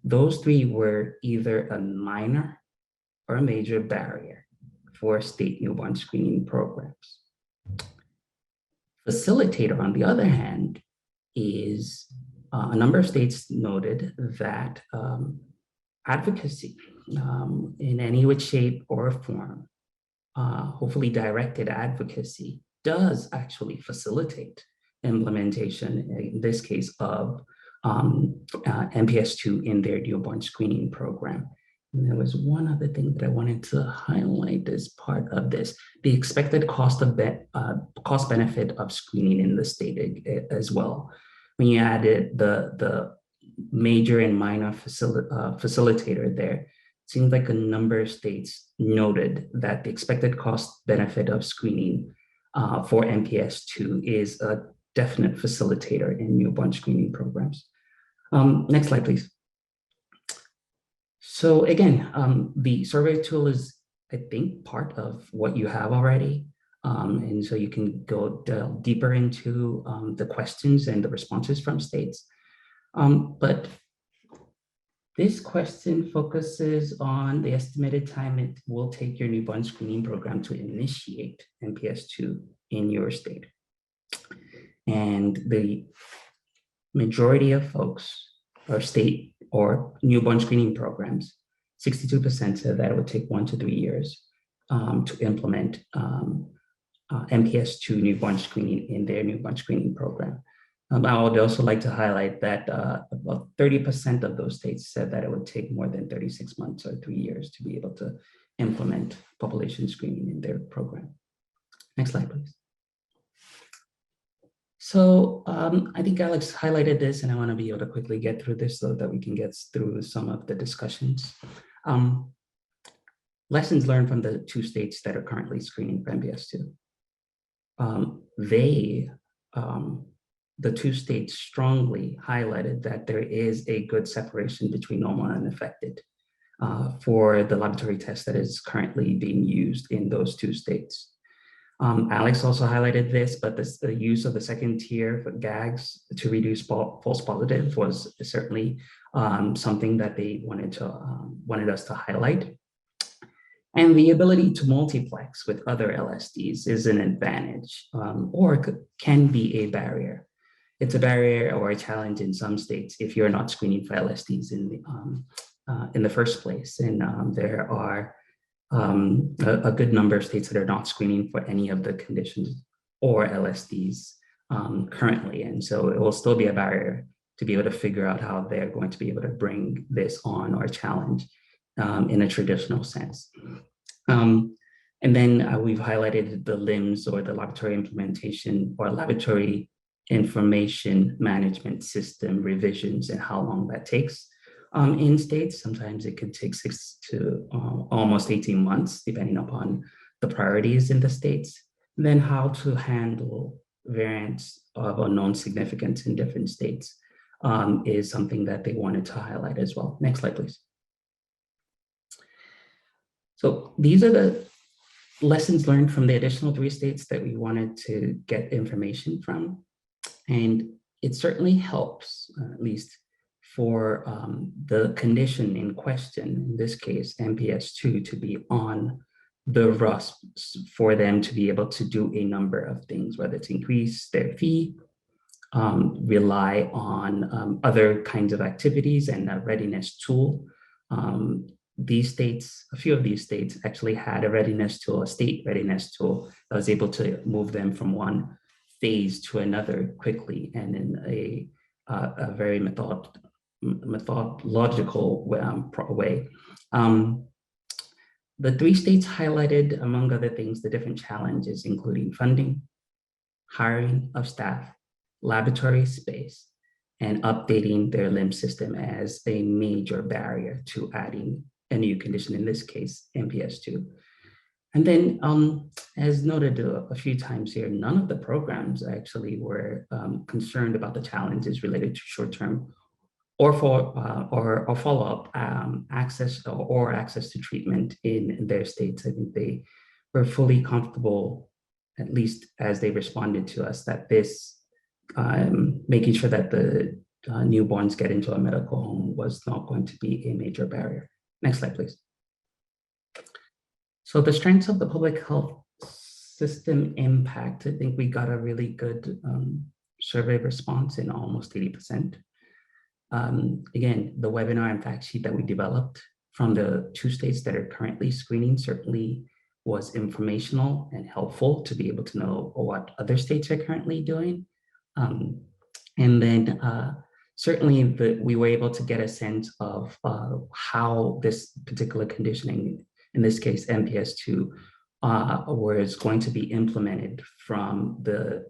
Those three were either a minor or a major barrier for state newborn screening programs. Facilitator, on the other hand, is a number of states noted that advocacy in any way, shape, or form, hopefully directed advocacy, does actually facilitate implementation, in this case, of MPS II in their newborn screening program. And there was one other thing that I wanted to highlight as part of this: the expected cost benefit of screening in the state as well. When you added the major and minor facilitator there, it seems like a number of states noted that the expected cost benefit of screening for MPS II is a definite facilitator in newborn screening programs. Next slide, please. So again, the survey tool is, I think, part of what you have already. And so you can go deeper into the questions and the responses from states. But this question focuses on the estimated time it will take your newborn screening program to initiate MPS II in your state. And the majority of folks or state or newborn screening programs, 62% said that it would take 1 to 3 years to implement MPS II newborn screening in their newborn screening program. I would also like to highlight that about 30% of those states said that it would take more than 36 months or 3 years to be able to implement population screening in their program. Next slide, please. So I think Alex highlighted this, and I want to be able to quickly get through this so that we can get through some of the discussions. Lessons learned from the 2 states that are currently screening for MPS II. The 2 states strongly highlighted that there is a good separation between normal and unaffected for the laboratory test that is currently being used in those 2 states. Alex also highlighted this, but the use of the second tier for GAGs to reduce false positive was certainly something that they wanted us to highlight. And the ability to multiplex with other LSDs is an advantage, or can be a barrier. It's a barrier or a challenge in some states if you're not screening for LSDs in the first place. And there are a good number of states that are not screening for any of the conditions or LSDs currently. And so it will still be a barrier to be able to figure out how they're going to be able to bring this on or challenge in a traditional sense. And then we've highlighted the LIMS, or the laboratory implementation or laboratory information management system revisions, and how long that takes in states. Sometimes it could take 6 to almost 18 months, depending upon the priorities in the states. And then how to handle variants of unknown significance in different states is something that they wanted to highlight as well. Next slide, please. So these are the lessons learned from the additional 3 states that we wanted to get information from. And it certainly helps, at least for the condition in question, in this case, MPS 2, to be on the RUSP for them to be able to do a number of things, whether it's increase their fee, rely on other kinds of activities and a readiness tool. These states, a few of these states actually had a readiness tool, a state readiness tool that was able to move them from one phase to another quickly and in a very methodological way. The 3 states highlighted, among other things, the different challenges, including funding, hiring of staff, laboratory space, and updating their LIMS system as a major barrier to adding a new condition, in this case, MPS 2. And then, as noted a few times here, none of the programs actually were concerned about the challenges related to short-term or follow-up access or access to treatment in their states. I think they were fully comfortable, at least as they responded to us, that this making sure that the newborns get into a medical home was not going to be a major barrier. Next slide, please. So the strengths of the public health system impact, I think we got a really good survey response in almost 80%. Again, the webinar and fact sheet that we developed from the 2 states that are currently screening certainly was informational and helpful to be able to know what other states are currently doing. And then certainly we were able to get a sense of how this particular conditioning, in this case, MPS 2, was going to be implemented from the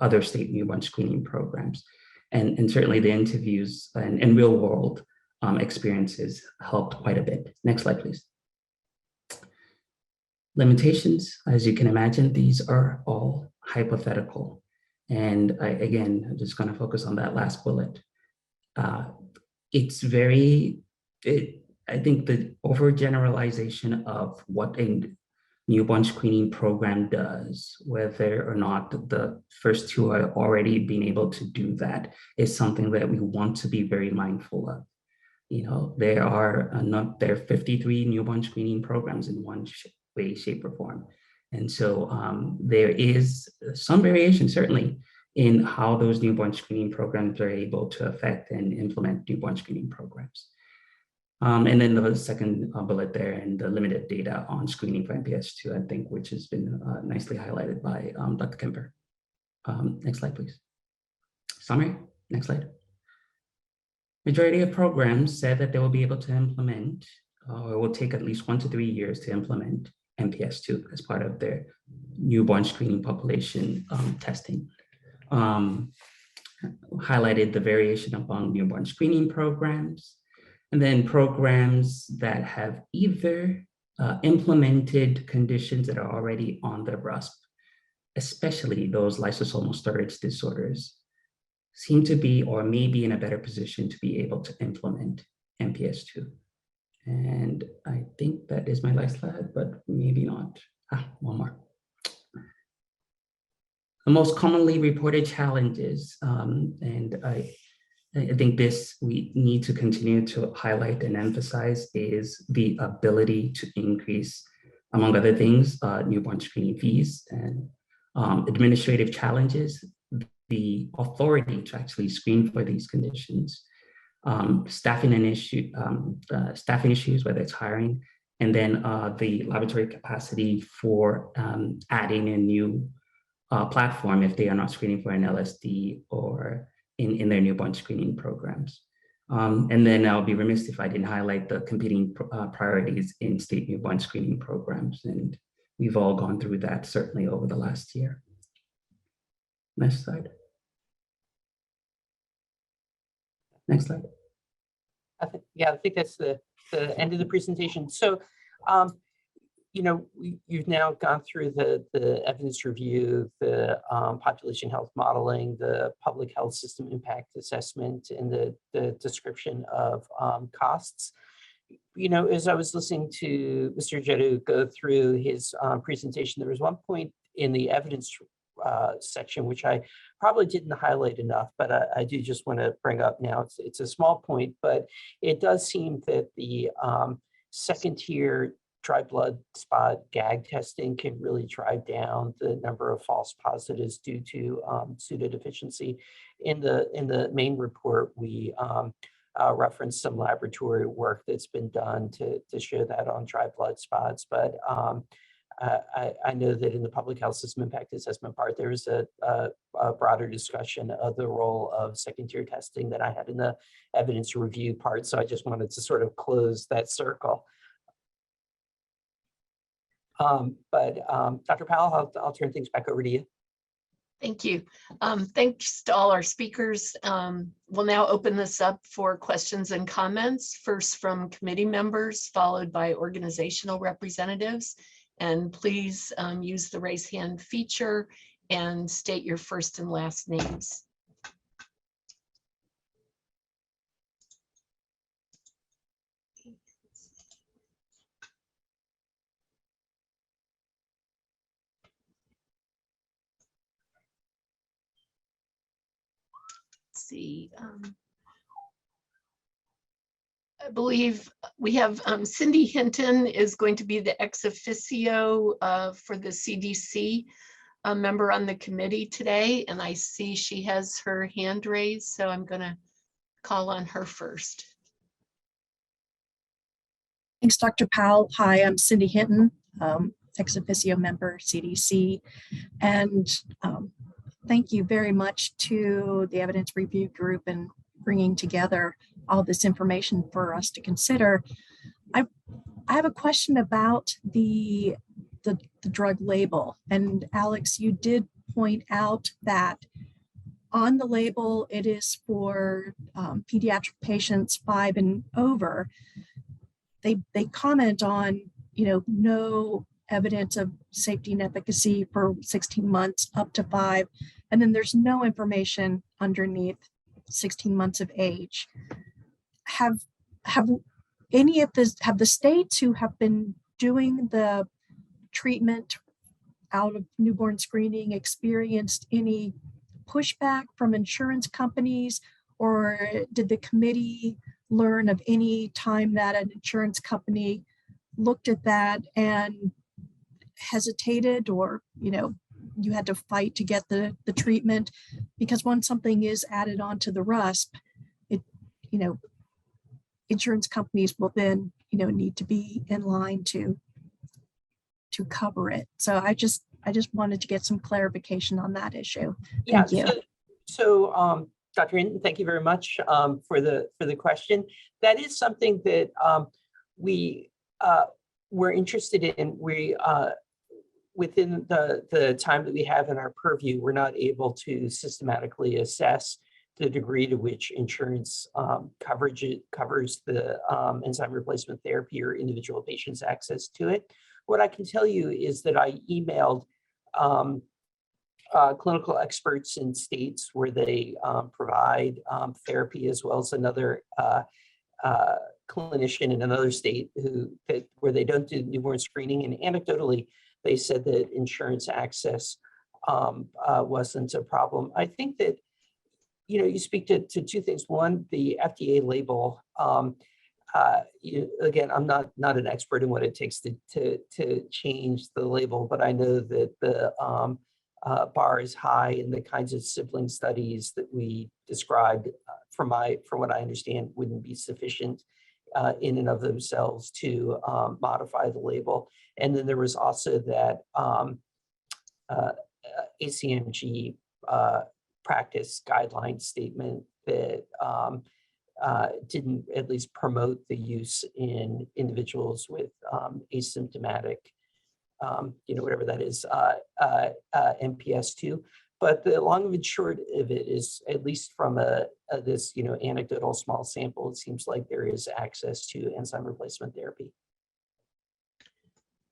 other state newborn screening programs. And certainly the interviews and real world experiences helped quite a bit. Next slide, please. Limitations, as you can imagine, these are all hypothetical. And I'm just going to focus on that last bullet. It's I think the overgeneralization of what a newborn screening program does, whether or not the first 2 are already being able to do that, is something that we want to be very mindful of. You know, there are 53 newborn screening programs in one way, shape, or form. And so there is some variation, certainly, in how those newborn screening programs are able to affect and implement newborn screening programs. And then the second bullet there, and the limited data on screening for MPS 2, I think, which has been nicely highlighted by Dr. Kemper. Next slide, please. Summary, next slide. Majority of programs said that they will be able to implement, or it will take at least 1 to 3 years to implement MPS 2 as part of their newborn screening population testing. Highlighted the variation among newborn screening programs, and then programs that have either implemented conditions that are already on the RUSP, especially those lysosomal storage disorders, seem to be or may be in a better position to be able to implement MPS 2. And I think that is my last slide, but maybe not. One more. The most commonly reported challenges, and I think this we need to continue to highlight and emphasize, is the ability to increase, among other things, newborn screening fees and administrative challenges, the authority to actually screen for these conditions, staffing issues, whether it's hiring, and then the laboratory capacity for adding a new platform if they are not screening for an LSD or in their newborn screening programs. And then I'll be remiss if I didn't highlight the competing priorities in state newborn screening programs. And we've all gone through that certainly over the last year. Next slide. Next slide. I think that's the end of the presentation. So, you've now gone through the evidence review, the population health modeling, the public health system impact assessment, and the description of costs. As I was listening to Mr. Jadu go through his presentation, there was one point in the evidence section which I probably didn't highlight enough, but I do just want to bring up now. It's a small point, but it does seem that the second tier dry blood spot GAG testing can really drive down the number of false positives due to pseudodeficiency. In the main report, we referenced some laboratory work that's been done to show that on dry blood spots, but I know that in the public health system impact assessment part, there was a broader discussion of the role of second tier testing that I had in the evidence review part. So I just wanted to sort of close that circle. Dr. Powell, I'll turn things back over to you. Thank you. Thanks to all our speakers. We'll now open this up for questions and comments, first from committee members, followed by organizational representatives. And please use the raise hand feature and state your first and last names. Let's see. I believe we have Cindy Hinton is going to be the ex officio for the CDC member on the committee today. And I see she has her hand raised, so I'm going to call on her first. Thanks, Dr. Powell. Hi, I'm Cindy Hinton, ex officio member, CDC. And thank you very much to the evidence review group and bringing together all this information for us to consider. I have a question about the drug label. And Alex, you did point out that on the label, it is for pediatric patients 5 and over. They comment on, no evidence of safety and efficacy for 16 months up to 5. And then there's no information underneath 16 months of age. Have any of this, have the states who have been doing the treatment out of newborn screening experienced any pushback from insurance companies, or did the committee learn of any time that an insurance company looked at that and hesitated, or you had to fight to get the treatment? Because when something is added onto the RUSP, it insurance companies will then need to be in line to cover it. So I just wanted to get some clarification on that issue. Thank you. So Dr. Hinton, thank you very much for the question. That is something that we're interested in. We within the time that we have in our purview, we're not able to systematically assess the degree to which insurance coverage covers the enzyme replacement therapy or individual patients' access to it. What I can tell you is that I emailed clinical experts in states where they provide therapy, as well as another clinician in another state where they don't do newborn screening. And anecdotally, they said that insurance access wasn't a problem. I think that, you speak to two things. One, the FDA label. Again, I'm not an expert in what it takes to change the label, but I know that the bar is high, and the kinds of sibling studies that we described, from what I understand, wouldn't be sufficient in and of themselves to modify the label. And then there was also that ACMG practice guideline statement that didn't at least promote the use in individuals with asymptomatic whatever that is, MPS 2. But the long and short of it is, at least from this anecdotal small sample, it seems like there is access to enzyme replacement therapy.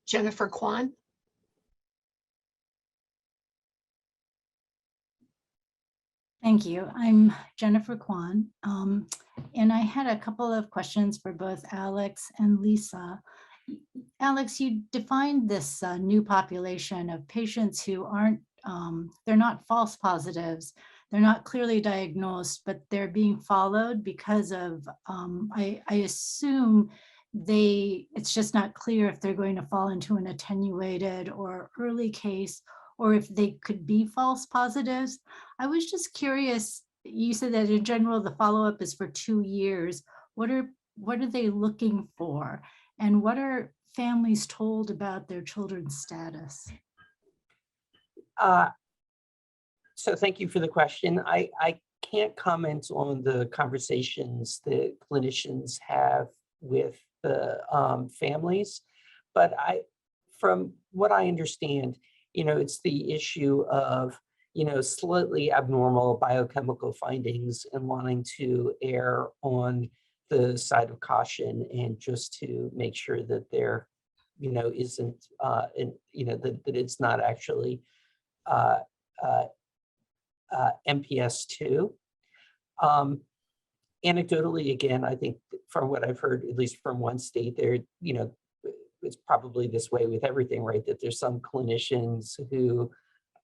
Jennifer Kwan. Thank you. I'm Jennifer Kwan, and I had a couple of questions for both Alex and Lisa. Alex, you defined this new population of patients who aren't, they're not false positives, they're not clearly diagnosed, but they're being followed because of, I assume it's just not clear if they're going to fall into an attenuated or early case, or if they could be false positives. I was just curious, you said that in general, the follow-up is for 2 years. What are they looking for? And what are families told about their children's status? So thank you for the question. I can't comment on the conversations that clinicians have with the families, but from what I understand, it's the issue of, slightly abnormal biochemical findings and wanting to err on the side of caution and just to make sure that there, isn't, that it's not actually MPS 2. Anecdotally, again, I think from what I've heard, at least from one state there, it's probably this way with everything, right? That there's some clinicians who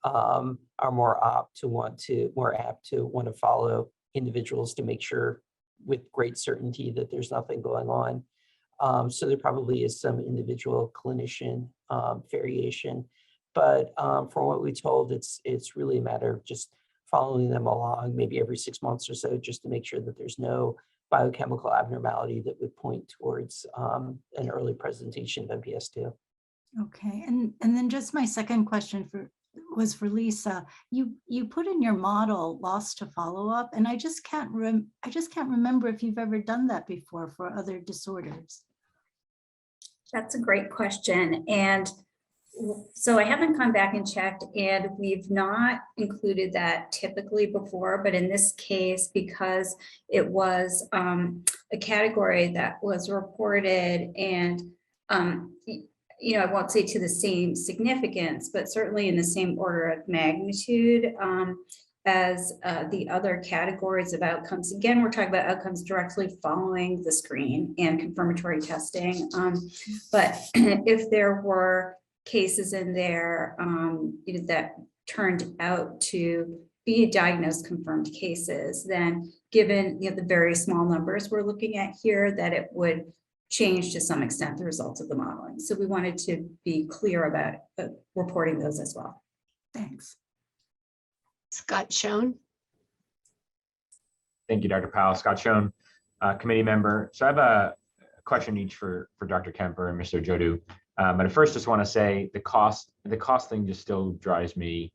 are more apt to want to follow individuals to make sure with great certainty that there's nothing going on. So there probably is some individual clinician variation, but from what we're told, it's really a matter of just following them along, maybe every 6 months or so, just to make sure that there's no biochemical abnormality that would point towards an early presentation of MPS 2. Okay, and then just my second question was for Lisa. You put in your model loss to follow-up, and I just can't remember if you've ever done that before for other disorders. That's a great question. And so I haven't gone back and checked, and we've not included that typically before, but in this case, because it was a category that was reported and I won't say to the same significance, but certainly in the same order of magnitude as the other categories of outcomes. Again, we're talking about outcomes directly following the screen and confirmatory testing. But if there were cases in there that turned out to be diagnosed confirmed cases, then given the very small numbers we're looking at here, that it would change to some extent the results of the modeling. So we wanted to be clear about reporting those as well. Thanks. Scott Schoen. Thank you, Dr. Powell. Scott Schoen, committee member. So I have a question each for Dr. Kemper and Mr. Jodu. But I first just want to say the cost thing just still drives me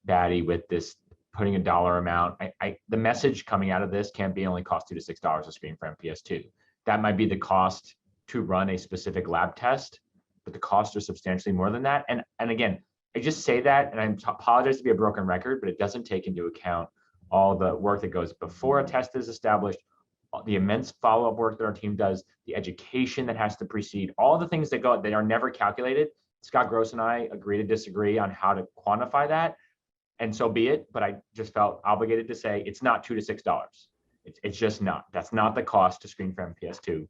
batty with this putting a dollar amount. The message coming out of this can't be only cost $2 to $6 a screen for MPS 2. That might be the cost to run a specific lab test, but the costs are substantially more than that. And again, I just say that, and I apologize to be a broken record, but it doesn't take into account all the work that goes before a test is established, the immense follow-up work that our team does, the education that has to precede, all the things that are never calculated. Scott Gross and I agree to disagree on how to quantify that, and so be it. But I just felt obligated to say it's not $2 to $6. It's just not. That's not the cost to screen for MPS 2.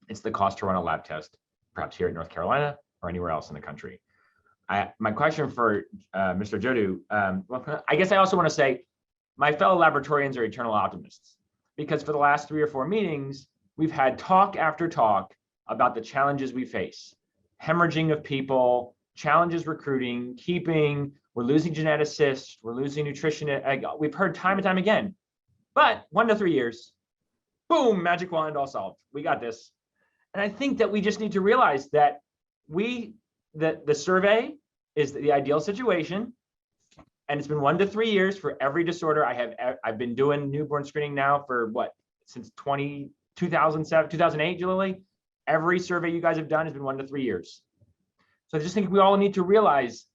It's the cost to run a lab test, perhaps here in North Carolina or anywhere else in the country. My question for Mr. Jodu, I guess I also want to say my fellow laboratorians are eternal optimists, because for the last 3 or 4 meetings, we've had talk after talk about the challenges we face. Hemorrhaging of people, challenges recruiting, we're losing geneticists, we're losing nutritionists. We've heard time and time again. But 1 to 3 years, boom, magic wand, all solved. We got this. And I think that we just need to realize that the survey is the ideal situation. And it's been 1 to 3 years for every disorder. I've been doing newborn screening now for since 2007, 2008, Julie. Every survey you guys have done has been 1 to 3 years. So I just think we all need to realize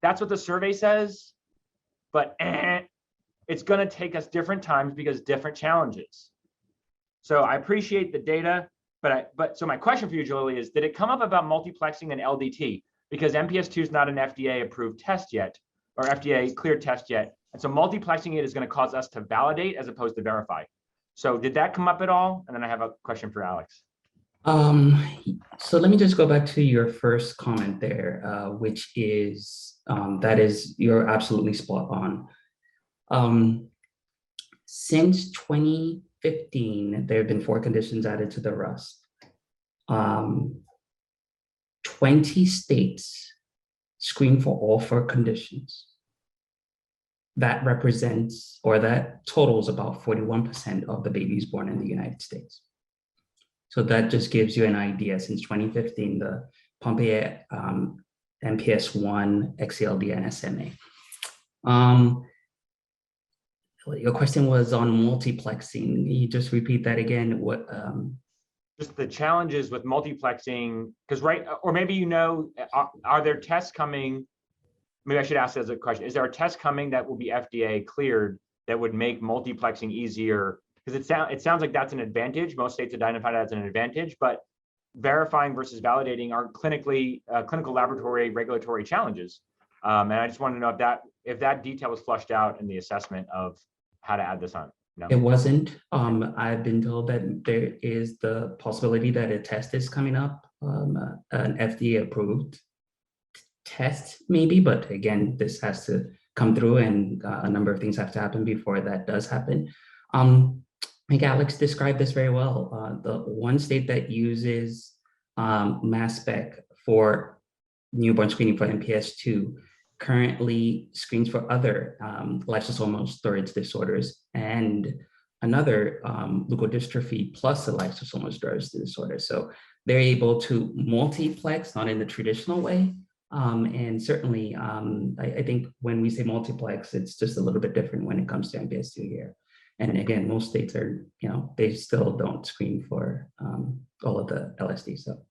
that's what the survey says, but it's going to take us different times because different challenges. So I appreciate the data, but so my question for you, Julie, is did it come up about multiplexing and LDT? Because MPS 2 is not an FDA approved test yet, or FDA cleared test yet. And so multiplexing it is going to cause us to validate as opposed to verify. So did that come up at all? And then I have a question for Alex. So let me just go back to your first comment there, which is, that is, you're absolutely spot on. Since 2015, there have been 4 conditions added to the RUS. 20 states screen for all 4 conditions. That represents, or that totals about 41% of the babies born in the United States. So that just gives you an idea. Since 2015, the Pompeii MPS 1, XCLD, and SMA. Your question was on multiplexing. Can you just repeat that again? What? Just the challenges with multiplexing, because or maybe are there tests coming? Maybe I should ask as a question. Is there a test coming that will be FDA cleared that would make multiplexing easier? Because it sounds like that's an advantage. Most states identify that as an advantage, but verifying versus validating are clinical laboratory regulatory challenges. And I just want to know if that detail was flushed out in the assessment of how to add this on. No? It wasn't. I've been told that there is the possibility that a test is coming up, an FDA approved test maybe, but again, this has to come through and a number of things have to happen before that does happen. I think Alex described this very well. The one state that uses mass spec for newborn screening for MPS 2 currently screens for other lysosomal storage disorders and another leukodystrophy plus a lysosomal storage disorder. So they're able to multiplex, not in the traditional way. And certainly, I think when we say multiplex, it's just a little bit different when it comes to MPS 2 here. And again, most states are, they still don't screen for all of the LSD. So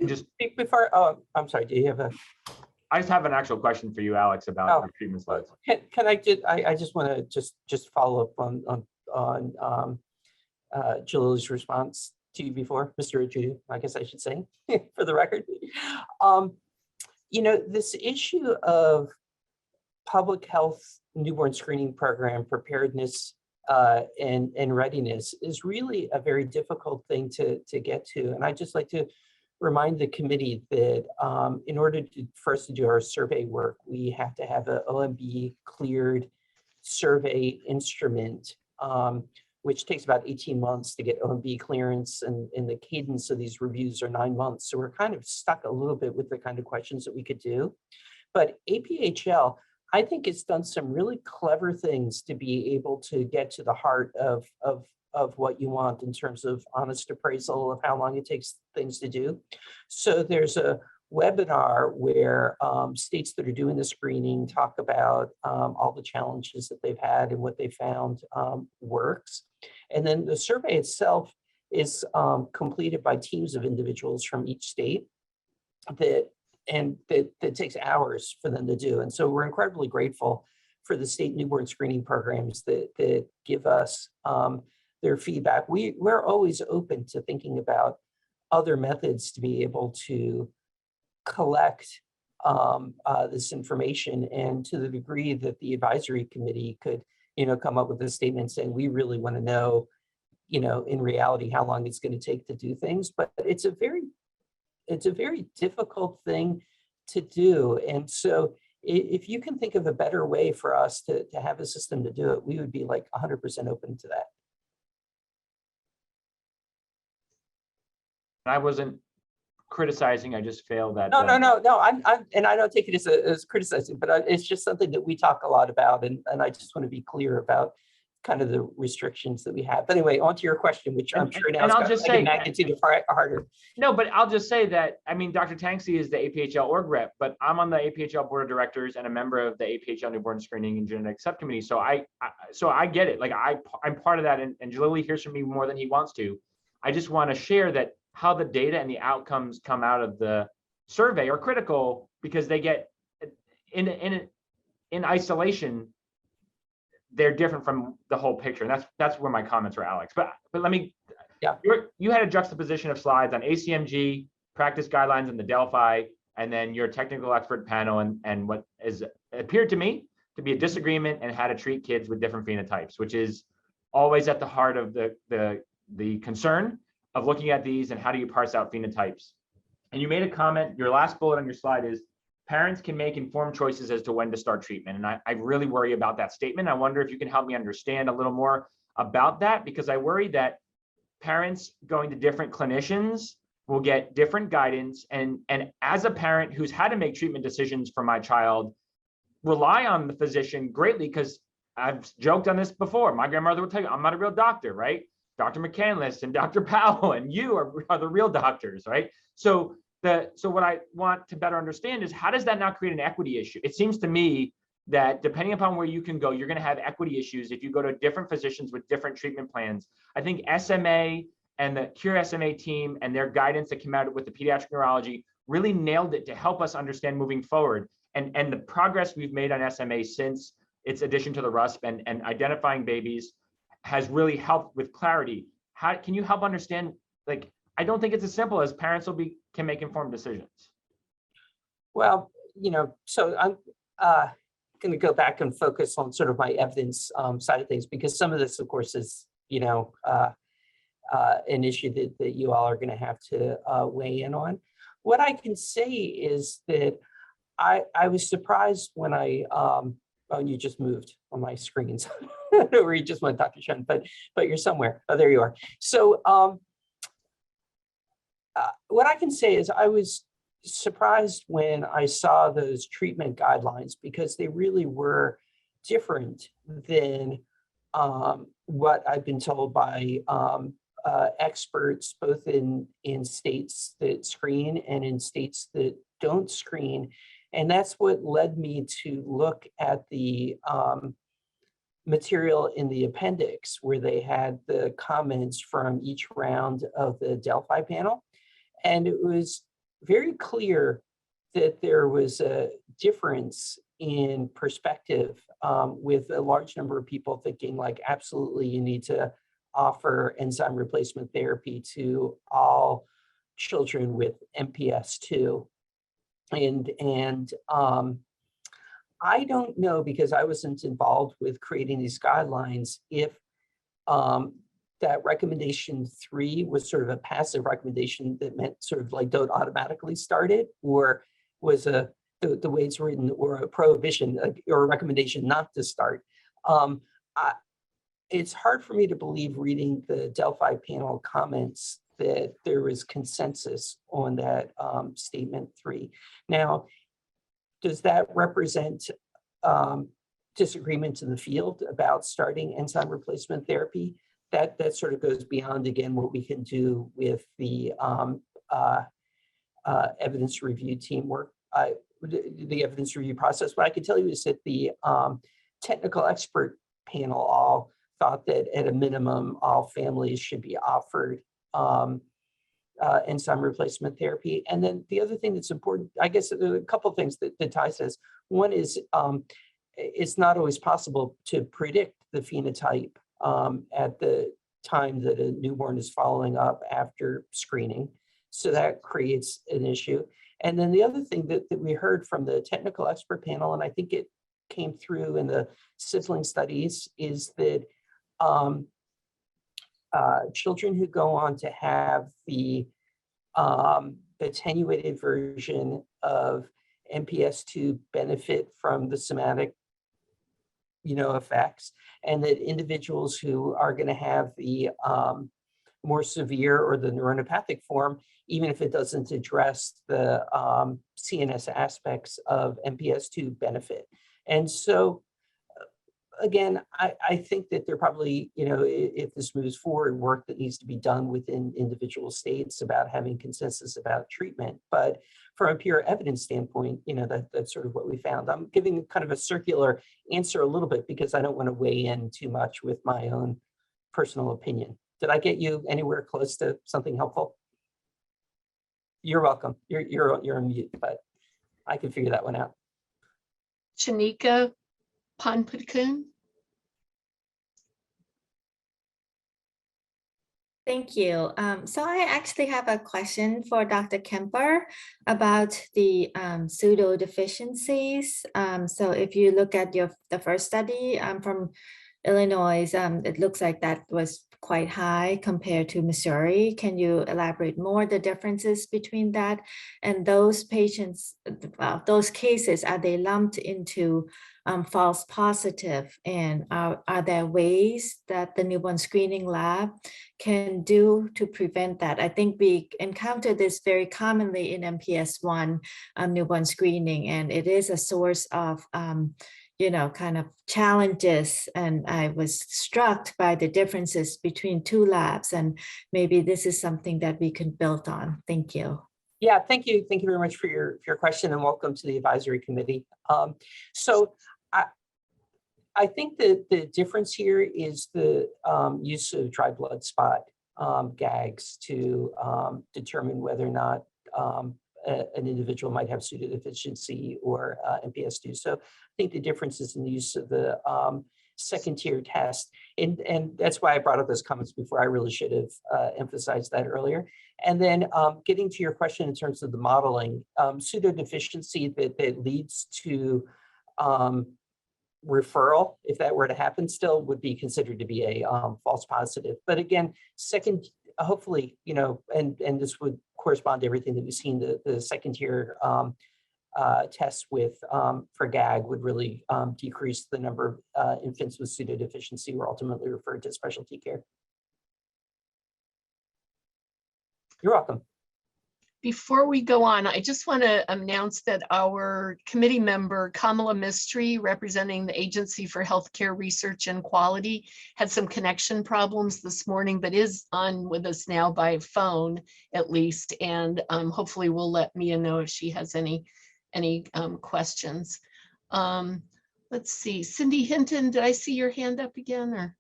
just before, I'm sorry, do you have a? I just have an actual question for you, Alex, about your treatment slides. Can I just want to just follow up on Julie's response to you before, Mr. Ajudu, I guess I should say, for the record. This issue of public health newborn screening program preparedness and readiness is really a very difficult thing to get to. And I'd just like to remind the committee that in order for us to do our survey work, we have to have a OMB cleared survey instrument, which takes about 18 months to get OMB clearance, and the cadence of these reviews are 9 months. So we're kind of stuck a little bit with the kind of questions that we could do. But APHL, I think it's done some really clever things to be able to get to the heart of what you want in terms of honest appraisal of how long it takes things to do. So there's a webinar where states that are doing the screening talk about all the challenges that they've had and what they found works. And then the survey itself is completed by teams of individuals from each state that takes hours for them to do. And so we're incredibly grateful for the state newborn screening programs that give us their feedback. We're always open to thinking about other methods to be able to collect this information, and to the degree that the advisory committee could, come up with a statement saying, we really want to know, in reality, how long it's going to take to do things. But it's a very difficult thing to do. And so if you can think of a better way for us to have a system to do it, we would be like 100% open to that. I wasn't criticizing, I just failed that. No. And I don't take it as criticizing, but it's just something that we talk a lot about. And I just want to be clear about kind of the restrictions that we have. But anyway, on to your question, which I'm sure now I'll just say magnitude harder. No, but I'll just say that, Dr. Tanksy is the APHL org rep, but I'm on the APHL board of directors and a member of the APHL newborn screening and genetic subcommittee. So I get it. Like I'm part of that, and Jalili hears from me more than he wants to. I just want to share that how the data and the outcomes come out of the survey are critical because they get in isolation, they're different from the whole picture. And that's where my comments were, Alex. But let me, yeah, you had a juxtaposition of slides on ACMG, practice guidelines, and the Delphi, and then your technical expert panel, and what is appeared to me to be a disagreement and how to treat kids with different phenotypes, which is always at the heart of the concern of looking at these and how do you parse out phenotypes. And you made a comment, your last bullet on your slide is parents can make informed choices as to when to start treatment. And I really worry about that statement. I wonder if you can help me understand a little more about that, because I worry that parents going to different clinicians will get different guidance. And as a parent who's had to make treatment decisions for my child, rely on the physician greatly, because I've joked on this before. My grandmother would tell you, I'm not a real doctor, right? Dr. McCandless and Dr. Powell and you are the real doctors, right? So what I want to better understand is, how does that not create an equity issue? It seems to me that depending upon where you can go, you're going to have equity issues if you go to different physicians with different treatment plans. I think SMA and the Cure SMA team and their guidance that came out with the pediatric neurology really nailed it to help us understand moving forward. And the progress we've made on SMA since its addition to the RUSP and identifying babies has really helped with clarity. How can you help understand, like, I don't think it's as simple as parents can make informed decisions. Well, so I'm going to go back and focus on sort of my evidence side of things, because some of this, of course, is, an issue that you all are going to have to weigh in on. What I can say is that I was surprised when oh, you just moved on my screens, or you just went, Dr. Chen, but you're somewhere. Oh, there you are. So what I can say is I was surprised when I saw those treatment guidelines, because they really were different than what I've been told by experts, both in states that screen and in states that don't screen. And that's what led me to look at the material in the appendix, where they had the comments from each round of the Delphi panel. And it was very clear that there was a difference in perspective, with a large number of people thinking, like, absolutely, you need to offer enzyme replacement therapy to all children with MPS II. And I don't know, because I wasn't involved with creating these guidelines, if that recommendation 3 was sort of a passive recommendation that meant sort of like don't automatically start it, or was the way it's written, or a prohibition or a recommendation not to start. It's hard for me to believe, reading the Delphi panel comments, that there was consensus on that statement 3. Now, does that represent disagreements in the field about starting enzyme replacement therapy? That sort of goes beyond, again, what we can do with the evidence review teamwork, the evidence review process. What I can tell you is that the technical expert panel all thought that at a minimum, all families should be offered enzyme replacement therapy. And then the other thing that's important, I guess there are a couple of things that Ty says. One is it's not always possible to predict the phenotype at the time that a newborn is following up after screening. So that creates an issue. And then the other thing that we heard from the technical expert panel, and I think it came through in the sibling studies, is that children who go on to have the attenuated version of MPS II benefit from the somatic effects, and that individuals who are going to have the more severe or the neuronopathic form, even if it doesn't address the CNS aspects of MPS II benefit. And so again, I think that there probably, if this moves forward, work that needs to be done within individual states about having consensus about treatment. But from a pure evidence standpoint, that's sort of what we found. I'm giving kind of a circular answer a little bit, because I don't want to weigh in too much with my own personal opinion. Did I get you anywhere close to something helpful? You're welcome. You're on mute, but I can figure that one out. Shanika Ponputkun. Thank you. So I actually have a question for Dr. Kemper about the pseudo deficiencies. So if you look at the first study from Illinois, it looks like that was quite high compared to Missouri. Can you elaborate more the differences between that and those patients, those cases, are they lumped into false positive? And are there ways that the newborn screening lab can do to prevent that? I think we encounter this very commonly in MPS 1 newborn screening, and it is a source of kind of challenges. And I was struck by the differences between two labs, and maybe this is something that we can build on. Thank you. Yeah, thank you. Thank you very much for your question, and welcome to the advisory committee. So I think that the difference here is the use of dry blood spot GAGs to determine whether or not an individual might have pseudodeficiency or MPS II. So I think the difference is in the use of the second tier test. And that's why I brought up those comments before. I really should have emphasized that earlier. And then getting to your question in terms of the modeling, pseudodeficiency that leads to referral, if that were to happen still, would be considered to be a false positive. But again, second, hopefully, and this would correspond to everything that we've seen, the second tier tests with for GAG would really decrease the number of infants with pseudodeficiency who are ultimately referred to specialty care. You're welcome. Before we go on, I just want to announce that our committee member, Kamala Mistry, representing the Agency for Healthcare Research and Quality, had some connection problems this morning, but is on with us now by phone, at least. And hopefully will let Mia know if she has any questions. Let's see, Cindy Hinton, did I see your hand up again, or?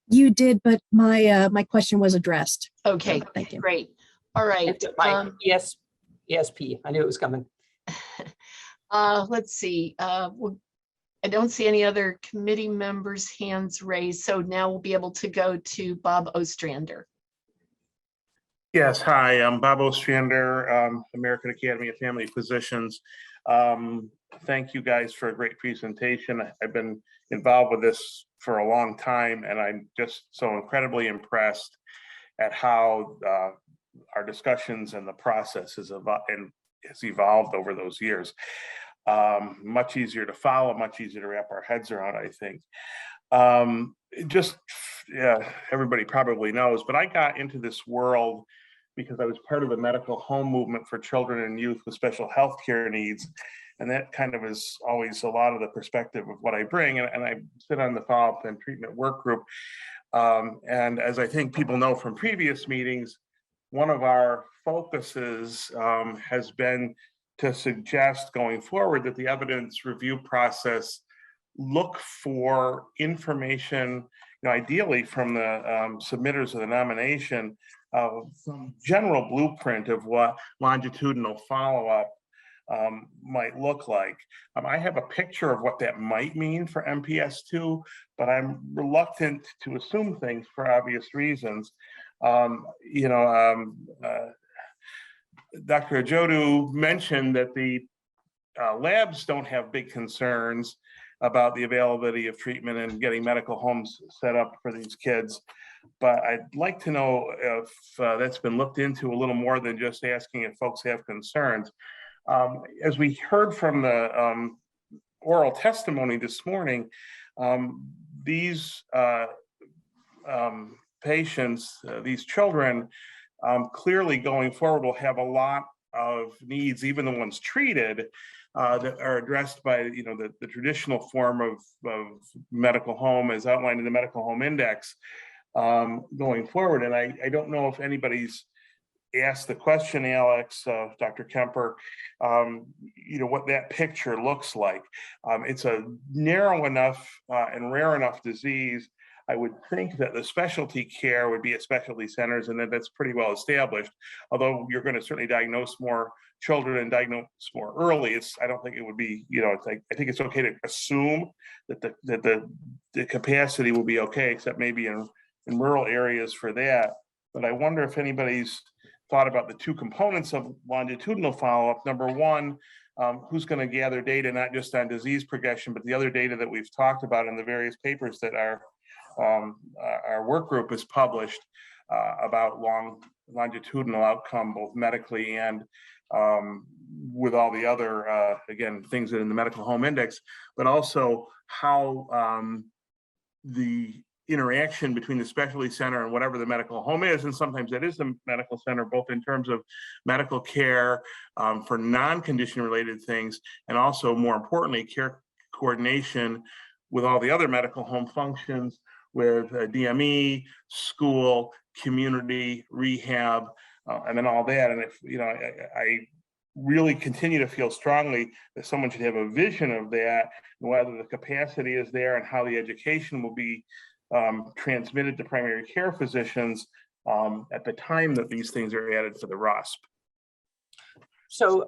You did, but my question was addressed. Okay, thank you. Great. All right. ESP, I knew it was coming. Let's see. I don't see any other committee members' hands raised. So now we'll be able to go to Bob Ostrander. Yes, hi, I'm Bob Ostrander, American Academy of Family Physicians. Thank you guys for a great presentation. I've been involved with this for a long time, and I'm just so incredibly impressed at how our discussions and the process has evolved over those years. Much easier to follow, much easier to wrap our heads around, I think. Everybody probably knows, but I got into this world because I was part of the medical home movement for children and youth with special health care needs. And that kind of is always a lot of the perspective of what I bring. And I sit on the follow-up and treatment work group. And as I think people know from previous meetings, one of our focuses has been to suggest going forward that the evidence review process look for information, ideally from the submitters of the nomination, some general blueprint of what longitudinal follow-up might look like. I have a picture of what that might mean for MPS II, but I'm reluctant to assume things for obvious reasons. Dr. Ajodu mentioned that the labs don't have big concerns about the availability of treatment and getting medical homes set up for these kids. But I'd like to know if that's been looked into a little more than just asking if folks have concerns. As we heard from the oral testimony this morning, these patients, these children, clearly going forward will have a lot of needs, even the ones treated, that are addressed by the traditional form of medical home as outlined in the medical home index going forward. And I don't know if anybody's asked the question, Alex, Dr. Kemper, what that picture looks like. It's a narrow enough and rare enough disease. I would think that the specialty care would be at specialty centers, and that's pretty well established. Although you're going to certainly diagnose more children and diagnose more early, I don't think it would be, it's like, I think it's okay to assume that the capacity will be okay, except maybe in rural areas for that. But I wonder if anybody's thought about the two components of longitudinal follow-up. Number one, who's going to gather data, not just on disease progression, but the other data that we've talked about in the various papers that our work group has published about longitudinal outcome, both medically and with all the other, again, things that in the medical home index, but also how the interaction between the specialty center and whatever the medical home is, and sometimes that is the medical center, both in terms of medical care for non-condition related things, and also more importantly, care coordination with all the other medical home functions with DME, school, community, rehab, and then all that. And if, I really continue to feel strongly that someone should have a vision of that, and whether the capacity is there and how the education will be transmitted to primary care physicians at the time that these things are added for the ROSP. So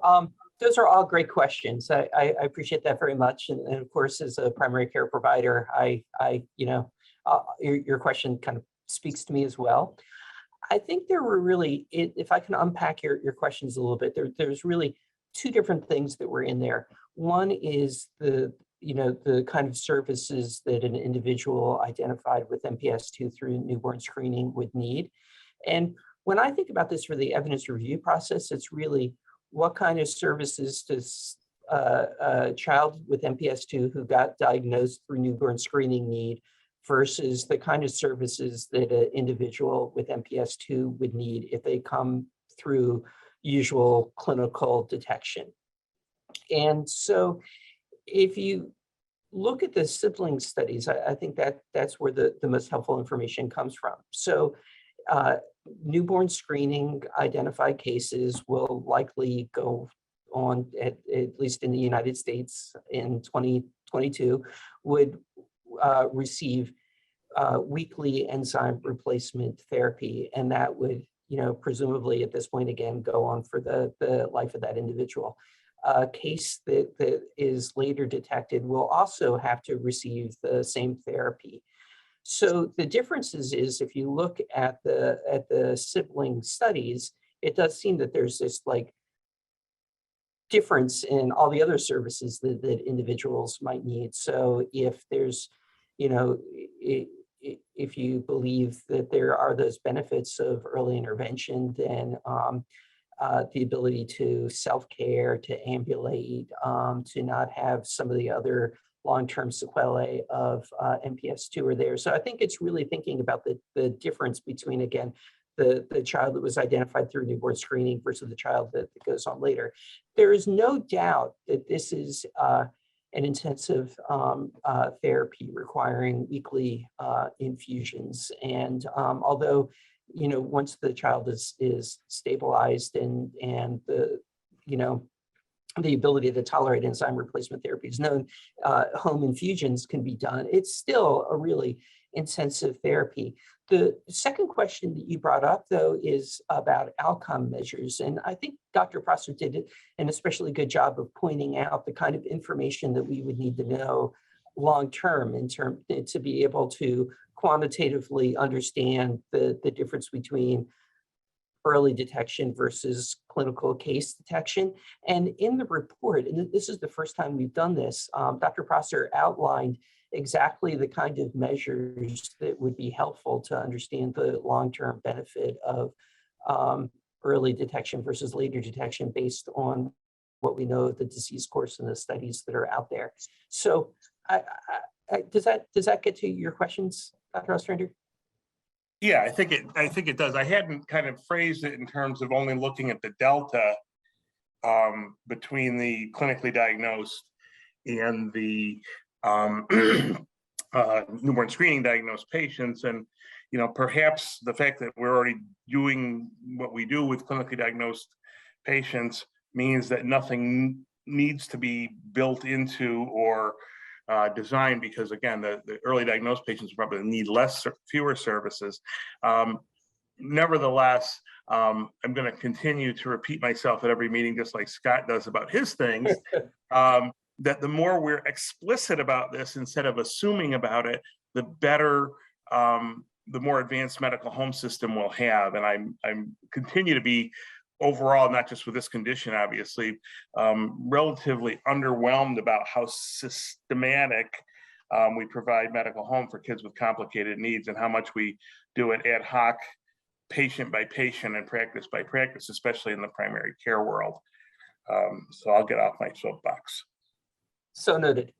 those are all great questions. I appreciate that very much. And of course, as a primary care provider, your question kind of speaks to me as well. I think there were really, if I can unpack your questions a little bit, there's really two different things that were in there. One is the kind of services that an individual identified with MPS II through newborn screening would need. And when I think about this for the evidence review process, it's really what kind of services does a child with MPS II who got diagnosed through newborn screening need versus the kind of services that an individual with MPS II would need if they come through usual clinical detection. And so if you look at the sibling studies, I think that's where the most helpful information comes from. So newborn screening identified cases will likely go on, at least in the United States in 2022, would receive weekly enzyme replacement therapy. And that would, presumably at this point, again, go on for the life of that individual. A case that is later detected will also have to receive the same therapy. So the differences is if you look at the sibling studies, it does seem that there's this difference in all the other services that individuals might need. So if there's, if you believe that there are those benefits of early intervention, then the ability to self-care, to ambulate, to not have some of the other long-term sequelae of MPS II are there. So I think it's really thinking about the difference between, again, the child that was identified through newborn screening versus the child that goes on later. There is no doubt that this is an intensive therapy requiring weekly infusions. And although, once the child is stabilized and the, the ability to tolerate enzyme replacement therapy is known, home infusions can be done. It's still a really intensive therapy. The second question that you brought up, though, is about outcome measures. And I think Dr. Prosser did an especially good job of pointing out the kind of information that we would need to know long-term to be able to quantitatively understand the difference between early detection versus clinical case detection. And in the report, and this is the first time we've done this, Dr. Prosser outlined exactly the kind of measures that would be helpful to understand the long-term benefit of early detection versus later detection based on what we know of the disease course and the studies that are out there. So does that get to your questions, Dr. Ostrander? Yeah, I think it does. I hadn't kind of phrased it in terms of only looking at the delta between the clinically diagnosed and the newborn screening diagnosed patients. And, perhaps the fact that we're already doing what we do with clinically diagnosed patients means that nothing needs to be built into or design, because again, the early diagnosed patients probably need fewer services. Nevertheless, I'm going to continue to repeat myself at every meeting, just like Scott does about his things, that the more we're explicit about this instead of assuming about it, the better, the more advanced medical home system we'll have. And I'm continue to be overall, not just with this condition, obviously, relatively underwhelmed about how systematic we provide medical home for kids with complicated needs, and how much we do it ad hoc, patient by patient and practice by practice, especially in the primary care world. So I'll get off my soapbox. So noted.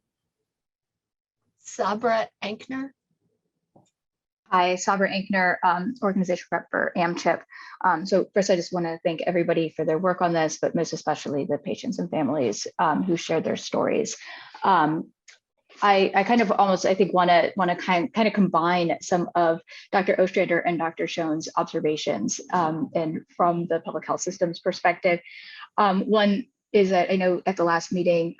Sabra Ankner. Hi, Sabra Ankner, organization rep for AmChip. So first, I just want to thank everybody for their work on this, but most especially the patients and families who shared their stories. I kind of almost, I think, want to kind of combine some of Dr. Ostrander and Dr. Schoen's observations and from the public health system's perspective. One is that I know at the last meeting,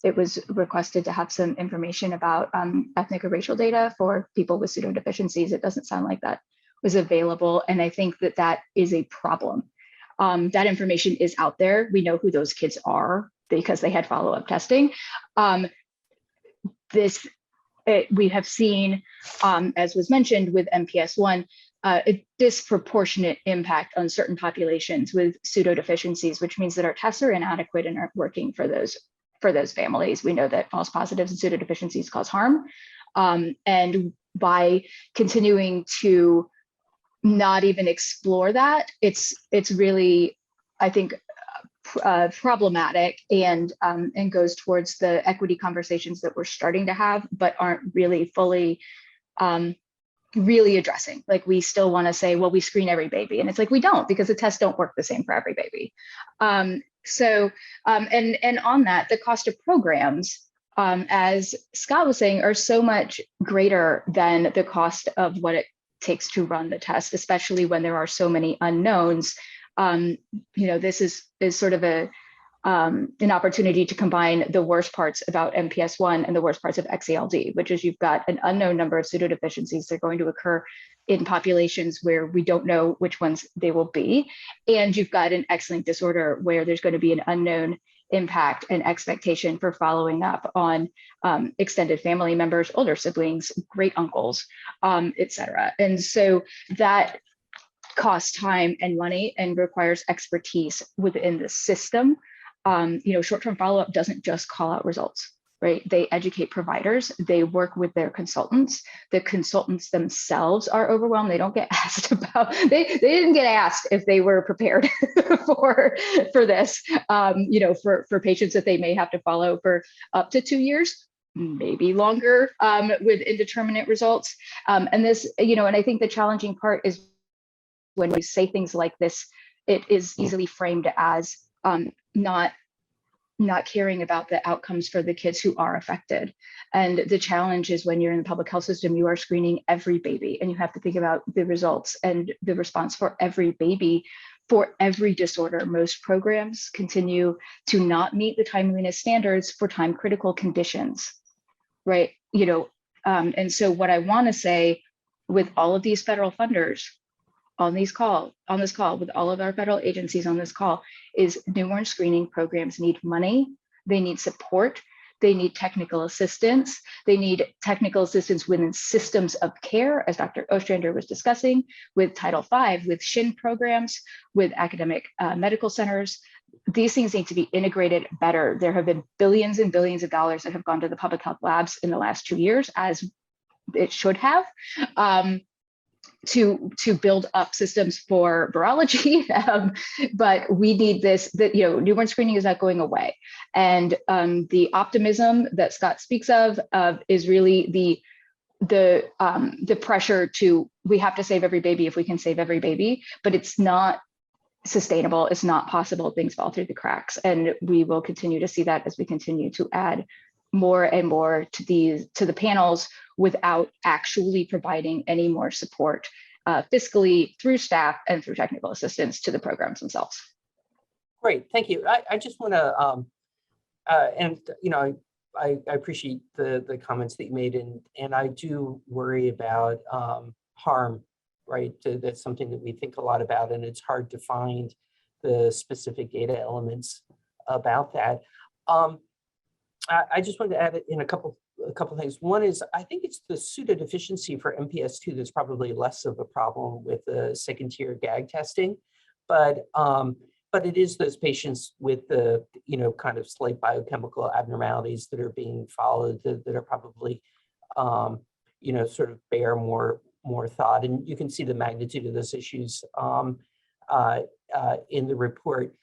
it was requested to have some information about ethnic or racial data for people with pseudodeficiencies. It doesn't sound like that was available. And I think that that is a problem. That information is out there. We know who those kids are because they had follow-up testing. We have seen, as was mentioned with MPS 1, a disproportionate impact on certain populations with pseudodeficiencies, which means that our tests are inadequate and aren't working for those families. We know that false positives and pseudodeficiencies cause harm. And by continuing to not even explore that, it's really, I think, problematic and goes towards the equity conversations that we're starting to have, but aren't really fully really addressing. Like, we still want to say, well, we screen every baby, and it's like, we don't, because the tests don't work the same for every baby. And on that, the cost of programs, as Scott was saying, are so much greater than the cost of what it takes to run the test, especially when there are so many unknowns. This is sort of an opportunity to combine the worst parts about MPS 1 and the worst parts of XALD, which is you've got an unknown number of pseudodeficiencies that are going to occur in populations where we don't know which ones they will be. And you've got an X-linked disorder where there's going to be an unknown impact and expectation for following up on extended family members, older siblings, great uncles, et cetera. And so that costs time and money and requires expertise within the system. Short-term follow-up doesn't just call out results, right? They educate providers, they work with their consultants. The consultants themselves are overwhelmed. They don't get asked about, they didn't get asked if they were prepared for this, for patients that they may have to follow for up to 2 years, maybe longer, with indeterminate results. And this, and I think the challenging part is when we say things like this, it is easily framed as not caring about the outcomes for the kids who are affected. And the challenge is when you're in the public health system, you are screening every baby, and you have to think about the results and the response for every baby, for every disorder. Most programs continue to not meet the timeliness standards for time critical conditions, right? And so what I want to say with all of these federal funders on this call, with all of our federal agencies on this call, is newborn screening programs need money, they need support, they need technical assistance, they need technical assistance within systems of care, as Dr. Ostrander was discussing, with Title V, with SHIN programs, with academic medical centers. These things need to be integrated better. There have been billions and billions of dollars that have gone to the public health labs in the last 2 years, as it should have. To build up systems for virology, but we need this. That newborn screening is not going away, and the optimism that Scott speaks of is really the pressure to, we have to save every baby if we can save every baby, but it's not sustainable. It's not possible. Things fall through the cracks, and we will continue to see that as we continue to add more and more to the panels without actually providing any more support fiscally through staff and through technical assistance to the programs themselves. Great, thank you. I just want to, I appreciate the comments that you made, and I do worry about harm, right? That's something that we think a lot about, and it's hard to find the specific data elements about that. I just wanted to add in a couple things. One is, I think it's the pseudodeficiency for MPS II that's probably less of a problem with the second tier GAG testing, but it is those patients with the, kind of slight biochemical abnormalities that are being followed that are probably, sort of bear more thought. And you can see the magnitude of those issues in the report.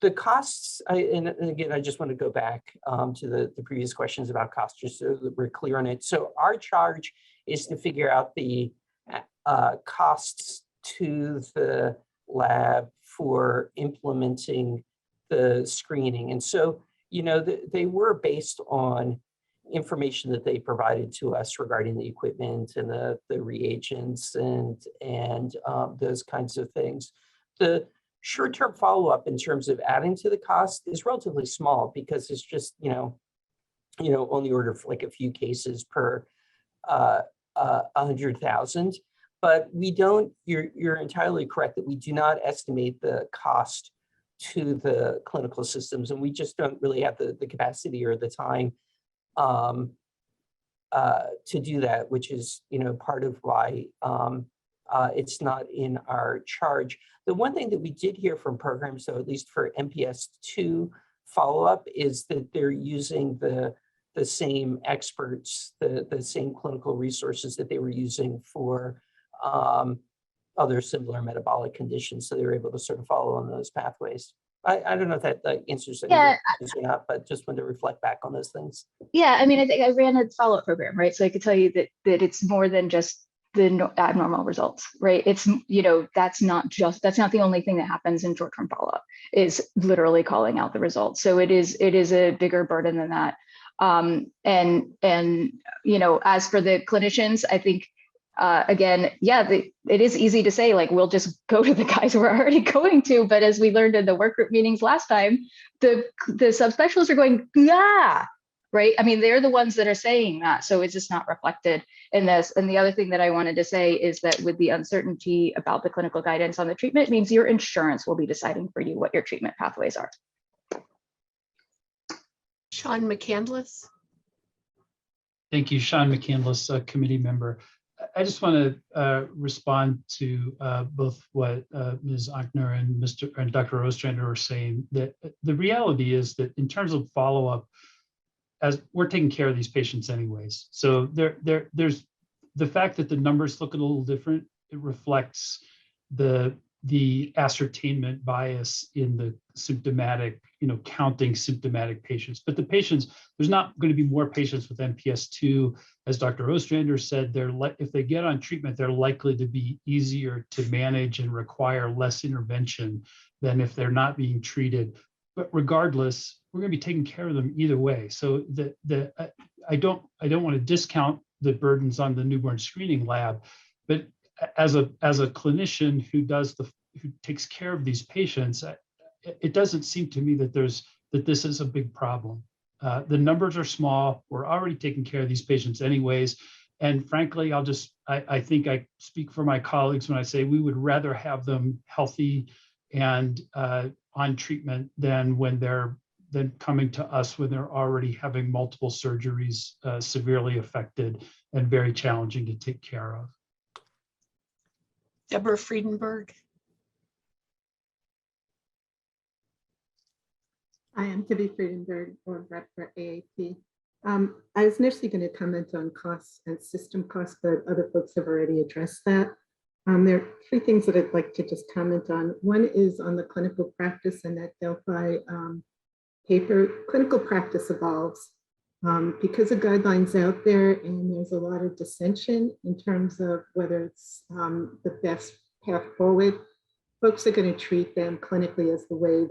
The costs, and again, I just want to go back to the previous questions about costs, just so that we're clear on it. So our charge is to figure out the costs to the lab for implementing the screening. And so, they were based on information that they provided to us regarding the equipment and the reagents and those kinds of things. The short-term follow-up in terms of adding to the cost is relatively small because it's just, on the order of like a few cases per 100,000. But we don't, you're entirely correct that we do not estimate the cost to the clinical systems, and we just don't really have the capacity or the time to do that, which is, part of why it's not in our charge. The one thing that we did hear from programs, though, at least for MPS II follow-up, is that they're using the same experts, the same clinical resources that they were using for other similar metabolic conditions. So they were able to sort of follow on those pathways. I don't know if that answers any questions or not, but just wanted to reflect back on those things. Yeah, I mean, I think I ran a follow-up program, right? So I could tell you that it's more than just the abnormal results, right? It's, that's not the only thing that happens in short-term follow-up, is literally calling out the results. So it is a bigger burden than that. And as for the clinicians, I think, again, it is easy to say, like, we'll just go to the guys we're already going to. But as we learned in the work group meetings last time, the subspecialists are going, right? I mean, they're the ones that are saying that. So it's just not reflected in this. And the other thing that I wanted to say is that with the uncertainty about the clinical guidance on the treatment, means your insurance will be deciding for you what your treatment pathways are. Sean McCandless. Thank you, Sean McCandless, committee member. I just want to respond to both what Ms. Ochner and Dr. Ostrander were saying. That the reality is that in terms of follow-up, as we're taking care of these patients anyways. So there's the fact that the numbers look a little different. It reflects the ascertainment bias in the symptomatic, counting symptomatic patients. But the patients, there's not going to be more patients with MPS II. As Dr. Ostrander said, if they get on treatment, they're likely to be easier to manage and require less intervention than if they're not being treated. But regardless, we're going to be taking care of them either way. So I don't want to discount the burdens on the newborn screening lab, but as a clinician who takes care of these patients, it doesn't seem to me that this is a big problem. The numbers are small. We're already taking care of these patients anyways. And frankly, I think I speak for my colleagues when I say we would rather have them healthy and on treatment than coming to us when they're already having multiple surgeries, severely affected and very challenging to take care of. Deborah Friedenberg. I am Debbie Friedenberg, board rep for AAP. I was initially going to comment on costs and system costs, but other folks have already addressed that. There are three things that I'd like to just comment on. One is on the clinical practice and that Delphi paper. Clinical practice evolves because of guidelines out there, and there's a lot of dissension in terms of whether it's the best path forward. Folks are going to treat them clinically as the way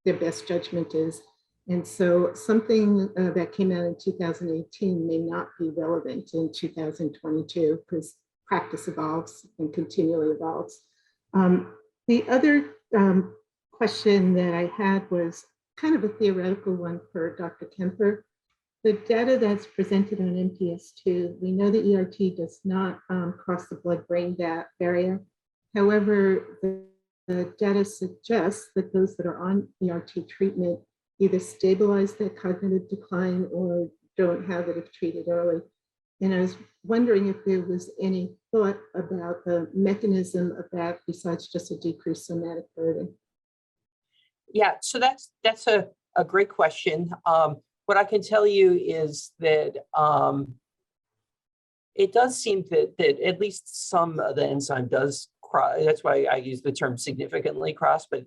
their best judgment is. And so something that came out in 2018 may not be relevant in 2022 because practice evolves and continually evolves. The other question that I had was kind of a theoretical one for Dr. Kemper. The data that's presented on MPS II, we know the ERT does not cross the blood-brain barrier. However, the data suggests that those that are on ERT treatment either stabilize their cognitive decline or don't have it if treated early. And I was wondering if there was any thought about the mechanism of that besides just a decreased somatic burden. Yeah, so that's a great question. What I can tell you is that it does seem that at least some of the enzyme does cross. That's why I use the term significantly cross, but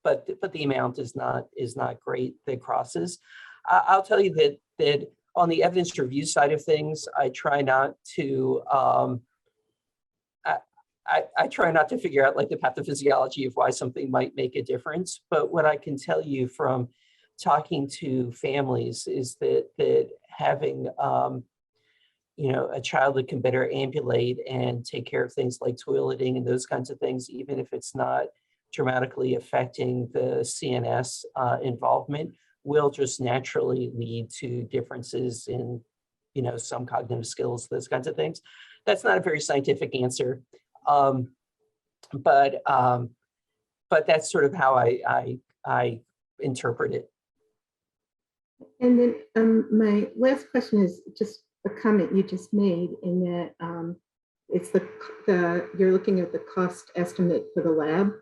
the amount is not great that crosses. I'll tell you that on the evidence review side of things, I try not to I try not to figure out like the pathophysiology of why something might make a difference. But what I can tell you from talking to families is that having a child that can better ambulate and take care of things like toileting and those kinds of things, even if it's not dramatically affecting the CNS involvement, will just naturally lead to differences in some cognitive skills, those kinds of things. That's not a very scientific answer, but that's sort of how I interpret it. And then my last question is just a comment you just made in that it's you're looking at the cost estimate for the lab.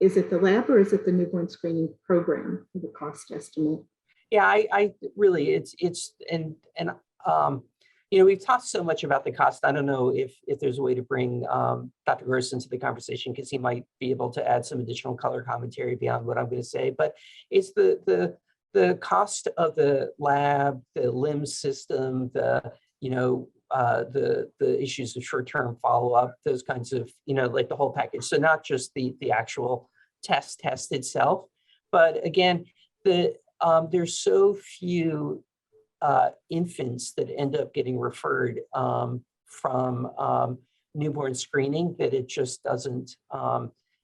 Is it the lab or is it the newborn screening program for the cost estimate? Yeah, I really we've talked so much about the cost. I don't know if there's a way to bring Dr. Gross into the conversation because he might be able to add some additional color commentary beyond what I'm going to say. But it's the cost of the lab, the LIMS system, the issues of short-term follow-up, those kinds of, like the whole package. So not just the actual test itself, but again, there's so few infants that end up getting referred from newborn screening that it just doesn't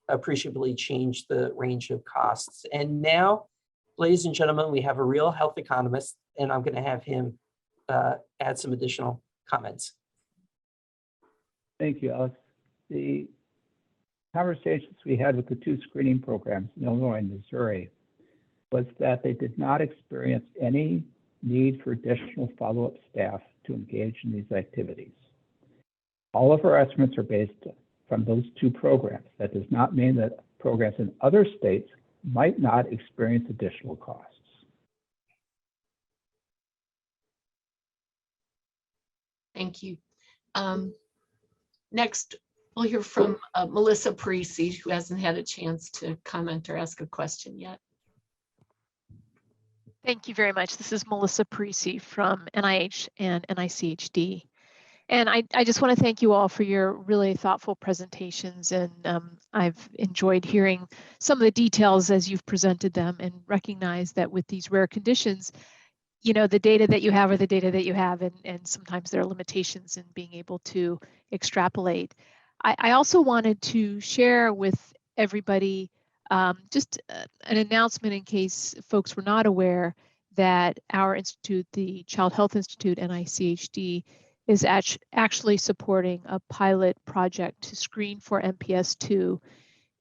appreciably change the range of costs. And now, ladies and gentlemen, we have a real health economist, and I'm going to have him add some additional comments. Thank you, Alex. The conversations we had with the two screening programs in Illinois and Missouri was that they did not experience any need for additional follow-up staff to engage in these activities. All of our estimates are based from those two programs. That does not mean that programs in other states might not experience additional costs. Thank you. Next, we'll hear from Melissa Parisi, who hasn't had a chance to comment or ask a question yet. Thank you very much. This is Melissa Parisi from NIH and NICHD. And I just want to thank you all for your really thoughtful presentations. And I've enjoyed hearing some of the details as you've presented them and recognize that with these rare conditions, the data that you have are the data that you have, and sometimes there are limitations in being able to extrapolate. I also wanted to share with everybody just an announcement in case folks were not aware that our institute, the Child Health Institute, NICHD, is actually supporting a pilot project to screen for MPS II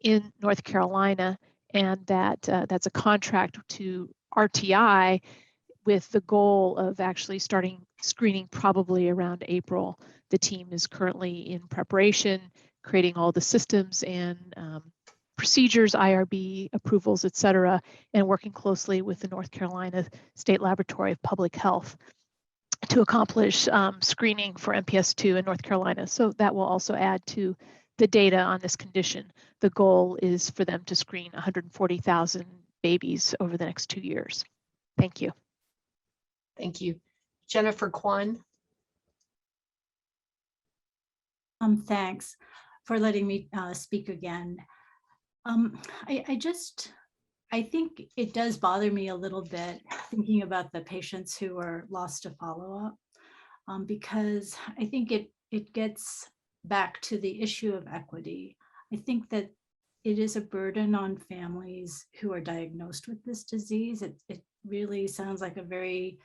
in North Carolina, and that's a contract to RTI with the goal of actually starting screening probably around April. The team is currently in preparation, creating all the systems and procedures, IRB approvals, et cetera, and working closely with the North Carolina State Laboratory of Public Health to accomplish screening for MPS II in North Carolina. So that will also add to the data on this condition. The goal is for them to screen 140,000 babies over the next 2 years. Thank you. Thank you. Jennifer Kwan. Thanks for letting me speak again. I think it does bother me a little bit thinking about the patients who are lost to follow-up, because I think it gets back to the issue of equity. I think that it is a burden on families who are diagnosed with this disease. It really sounds like a very,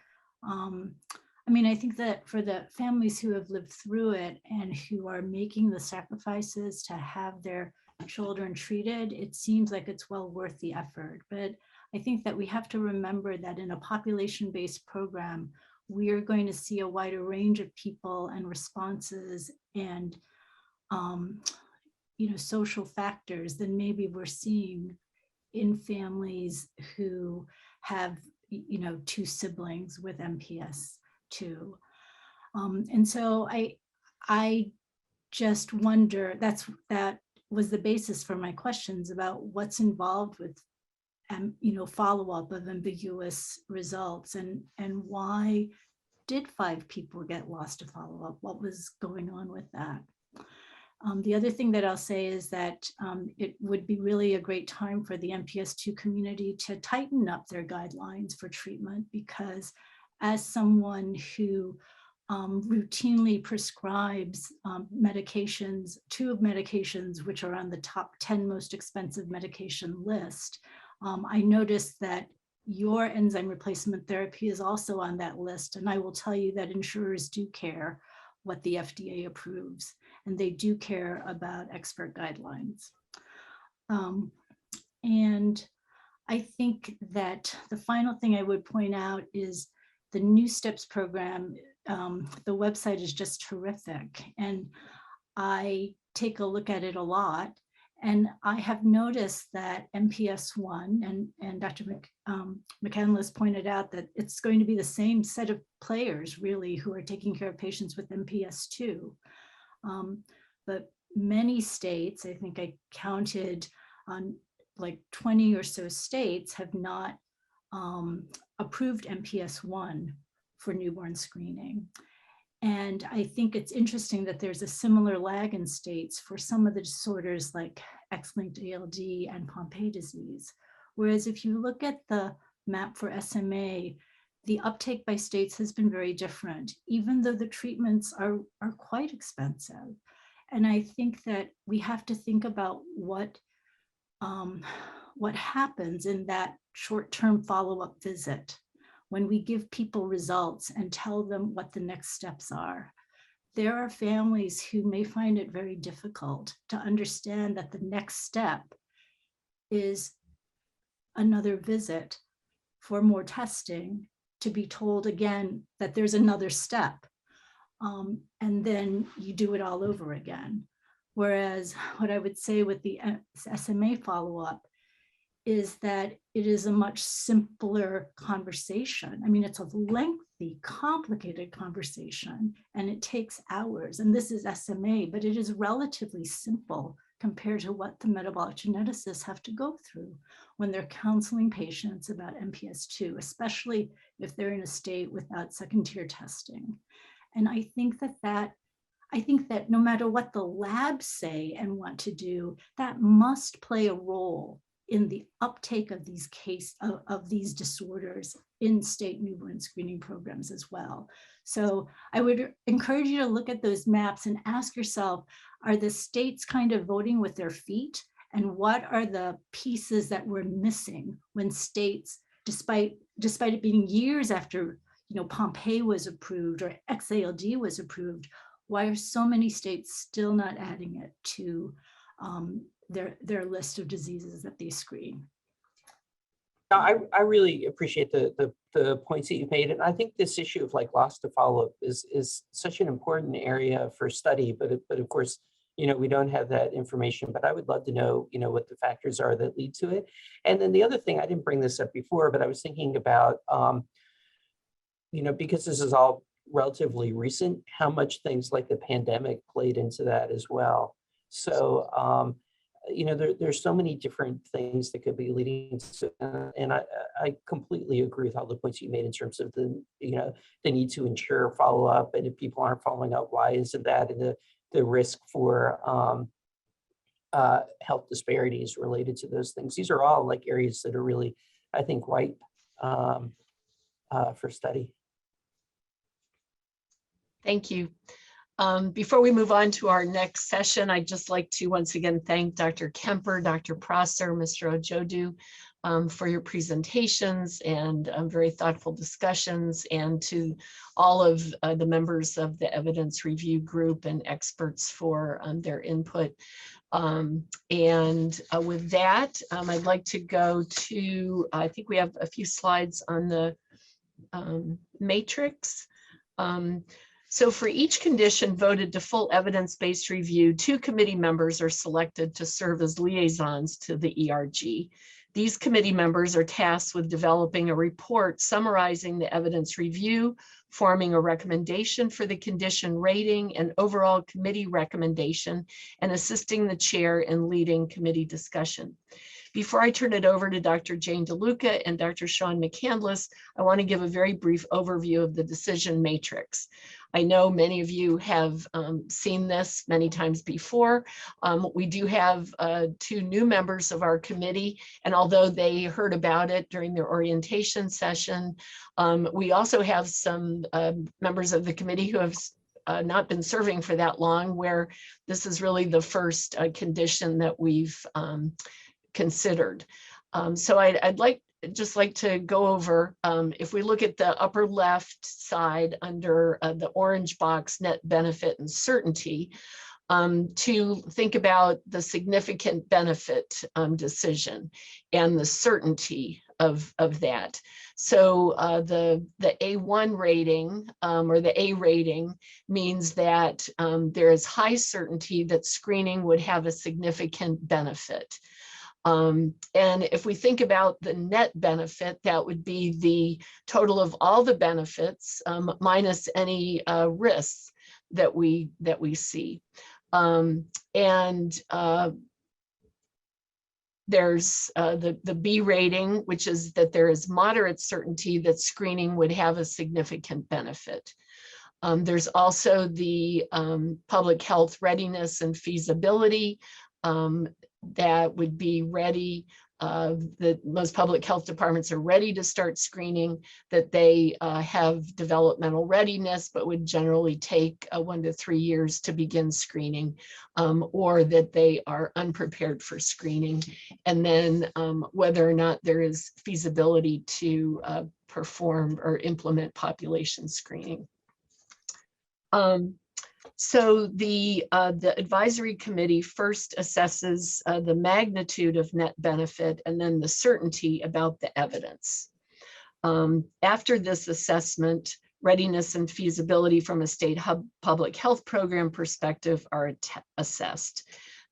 I mean, I think that for the families who have lived through it and who are making the sacrifices to have their children treated, it seems like it's well worth the effort. But I think that we have to remember that in a population-based program, we are going to see a wider range of people and responses and social factors than maybe we're seeing in families who have two siblings with MPS II. And so I just wonder, that was the basis for my questions about what's involved with follow-up of ambiguous results, and why did 5 people get lost to follow-up? What was going on with that? The other thing that I'll say is that it would be really a great time for the MPS II community to tighten up their guidelines for treatment, because as someone who routinely prescribes medications, 2 medications which are on the top 10 most expensive medication list, I noticed that your enzyme replacement therapy is also on that list. And I will tell you that insurers do care what the FDA approves, and they do care about expert guidelines. And I think that the final thing I would point out is the New Steps program. The website is just terrific, and I take a look at it a lot. And I have noticed that MPS I, and Dr. McCandless pointed out that it's going to be the same set of players really who are taking care of patients with MPS II. But many states, I think I counted on like 20 or so states, have not approved MPS I for newborn screening. And I think it's interesting that there's a similar lag in states for some of the disorders like X-linked ALD and Pompe disease. Whereas if you look at the map for SMA, the uptake by states has been very different, even though the treatments are quite expensive. And I think that we have to think about what happens in that short-term follow-up visit when we give people results and tell them what the next steps are. There are families who may find it very difficult to understand that the next step is another visit for more testing, to be told again that there's another step, and then you do it all over again. Whereas what I would say with the SMA follow-up is that it is a much simpler conversation. I mean, it's a lengthy, complicated conversation, and it takes hours. And this is SMA, but it is relatively simple compared to what the metabolic geneticists have to go through when they're counseling patients about MPS II, especially if they're in a state without second-tier testing. And I think that no matter what the labs say and want to do, that must play a role in the uptake of these disorders in state newborn screening programs as well. So I would encourage you to look at those maps and ask yourself, are the states kind of voting with their feet? And what are the pieces that we're missing when states, despite it being years after Pompe was approved or XALD was approved, why are so many states still not adding it to their list of diseases that they screen? I really appreciate the points that you've made, and I think this issue of like loss to follow-up is such an important area for study. But of course, we don't have that information. But I would love to know, what the factors are that lead to it. And then the other thing, I didn't bring this up before, but I was thinking about, because this is all relatively recent, how much things like the pandemic played into that as well. So. There's so many different things that could be leading to, and I completely agree with all the points you made in terms of the need to ensure follow-up, and if people aren't following up, why isn't that, and the risk for health disparities related to those things. These are all like areas that are really, I think, ripe for study. Thank you. Before we move on to our next session, I'd just like to once again thank Dr. Kemper, Dr. Prosser, Mr. Ojodu for your presentations and very thoughtful discussions, and to all of the members of the evidence review group and experts for their input. With that, I'd like to go to, I think we have a few slides on the matrix. So for each condition voted to full evidence-based review, 2 committee members are selected to serve as liaisons to the ERG. These committee members are tasked with developing a report summarizing the evidence review, forming a recommendation for the condition rating and overall committee recommendation, and assisting the chair in leading committee discussion. Before I turn it over to Dr. Jane DeLuca and Dr. Sean McCandless, I want to give a very brief overview of the decision matrix. I know many of you have seen this many times before. We do have 2 new members of our committee, and although they heard about it during their orientation session, we also have some members of the committee who have not been serving for that long, where this is really the first condition that we've considered. So I'd just like to go over, if we look at the upper left side under the orange box, net benefit and certainty, to think about the significant benefit decision and the certainty of that. So the A1 rating or the A rating means that there is high certainty that screening would have a significant benefit. And if we think about the net benefit, that would be the total of all the benefits minus any risks that we see. There's the B rating, which is that there is moderate certainty that screening would have a significant benefit. There's also the public health readiness and feasibility. That would be ready, that most public health departments are ready to start screening, that they have developmental readiness, but would generally take 1 to 3 years to begin screening, or that they are unprepared for screening. And then whether or not there is feasibility to perform or implement population screening. So the advisory committee first assesses the magnitude of net benefit and then the certainty about the evidence. After this assessment, readiness and feasibility from a state public health program perspective are assessed.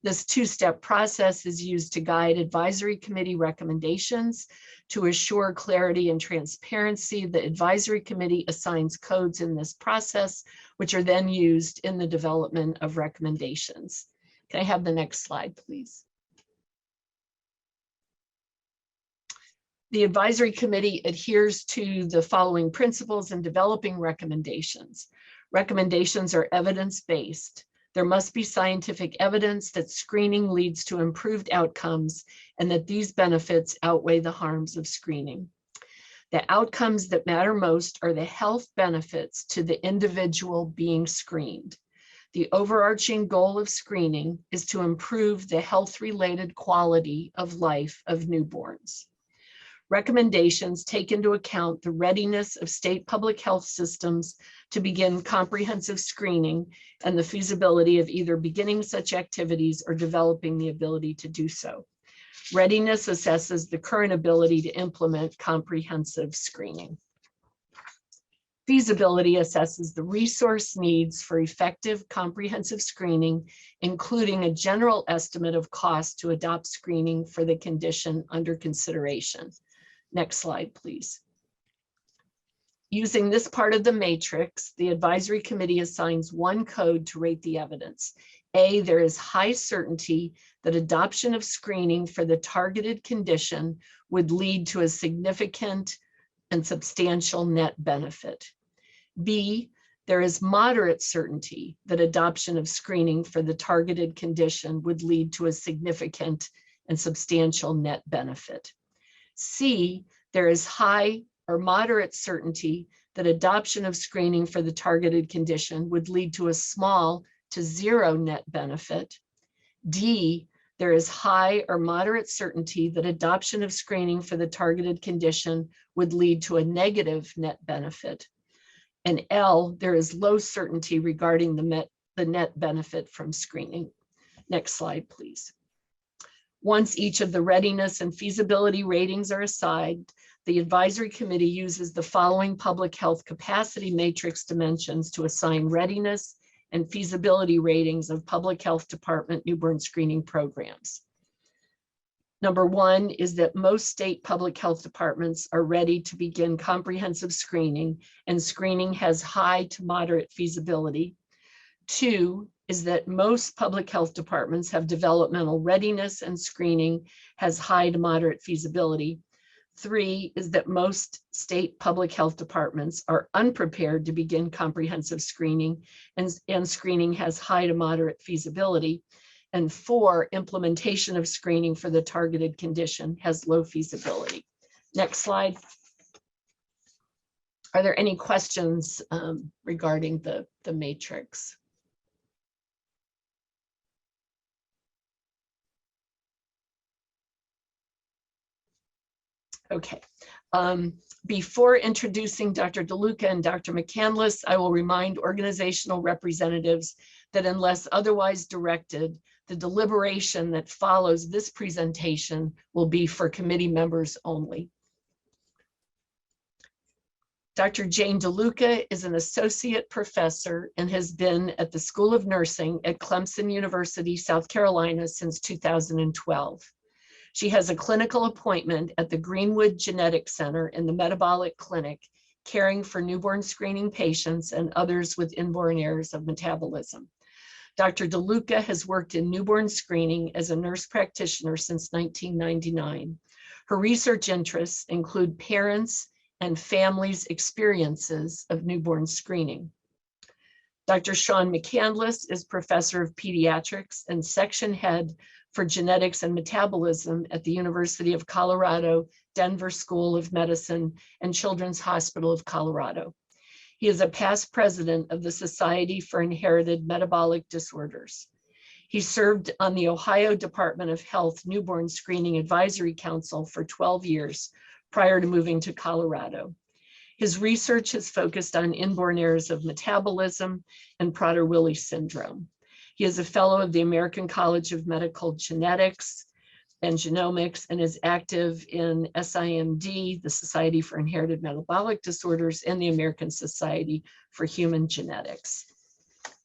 This 2-step process is used to guide advisory committee recommendations. To assure clarity and transparency, the advisory committee assigns codes in this process, which are then used in the development of recommendations. Can I have the next slide, please? The advisory committee adheres to the following principles in developing recommendations. Recommendations are evidence-based. There must be scientific evidence that screening leads to improved outcomes and that these benefits outweigh the harms of screening. The outcomes that matter most are the health benefits to the individual being screened. The overarching goal of screening is to improve the health-related quality of life of newborns. Recommendations take into account the readiness of state public health systems to begin comprehensive screening and the feasibility of either beginning such activities or developing the ability to do so. Readiness assesses the current ability to implement comprehensive screening. Feasibility assesses the resource needs for effective comprehensive screening, including a general estimate of cost to adopt screening for the condition under consideration. Next slide, please. Using this part of the matrix, the advisory committee assigns 1 code to rate the evidence. A, there is high certainty that adoption of screening for the targeted condition would lead to a significant and substantial net benefit. B, there is moderate certainty that adoption of screening for the targeted condition would lead to a significant and substantial net benefit. C, there is high or moderate certainty that adoption of screening for the targeted condition would lead to a small to zero net benefit. D, there is high or moderate certainty that adoption of screening for the targeted condition would lead to a negative net benefit. And L, there is low certainty regarding the net benefit from screening. Next slide, please. Once each of the readiness and feasibility ratings are assigned, the advisory committee uses the following public health capacity matrix dimensions to assign readiness and feasibility ratings of public health department newborn screening programs. Number one is that most state public health departments are ready to begin comprehensive screening, and screening has high to moderate feasibility. Two is that most public health departments have developmental readiness, and screening has high to moderate feasibility. Three is that most state public health departments are unprepared to begin comprehensive screening, and screening has high to moderate feasibility. And four, implementation of screening for the targeted condition has low feasibility. Next slide. Are there any questions regarding the matrix? Okay. Before introducing Dr. DeLuca and Dr. McCandless, I will remind organizational representatives that unless otherwise directed, the deliberation that follows this presentation will be for committee members only. Dr. Jane DeLuca is an associate professor and has been at the School of Nursing at Clemson University, South Carolina since 2012. She has a clinical appointment at the Greenwood Genetic Center in the Metabolic Clinic, caring for newborn screening patients and others with inborn errors of metabolism. Dr. DeLuca has worked in newborn screening as a nurse practitioner since 1999. Her research interests include parents and families' experiences of newborn screening. Dr. Sean McCandless is professor of pediatrics and section head for genetics and metabolism at the University of Colorado, Denver School of Medicine, and Children's Hospital of Colorado. He is a past president of the Society for Inherited Metabolic Disorders. He served on the Ohio Department of Health Newborn Screening Advisory Council for 12 years prior to moving to Colorado. His research has focused on inborn errors of metabolism and Prader-Willi syndrome. He is a fellow of the American College of Medical Genetics and Genomics and is active in SIMD, the Society for Inherited Metabolic Disorders, and the American Society for Human Genetics.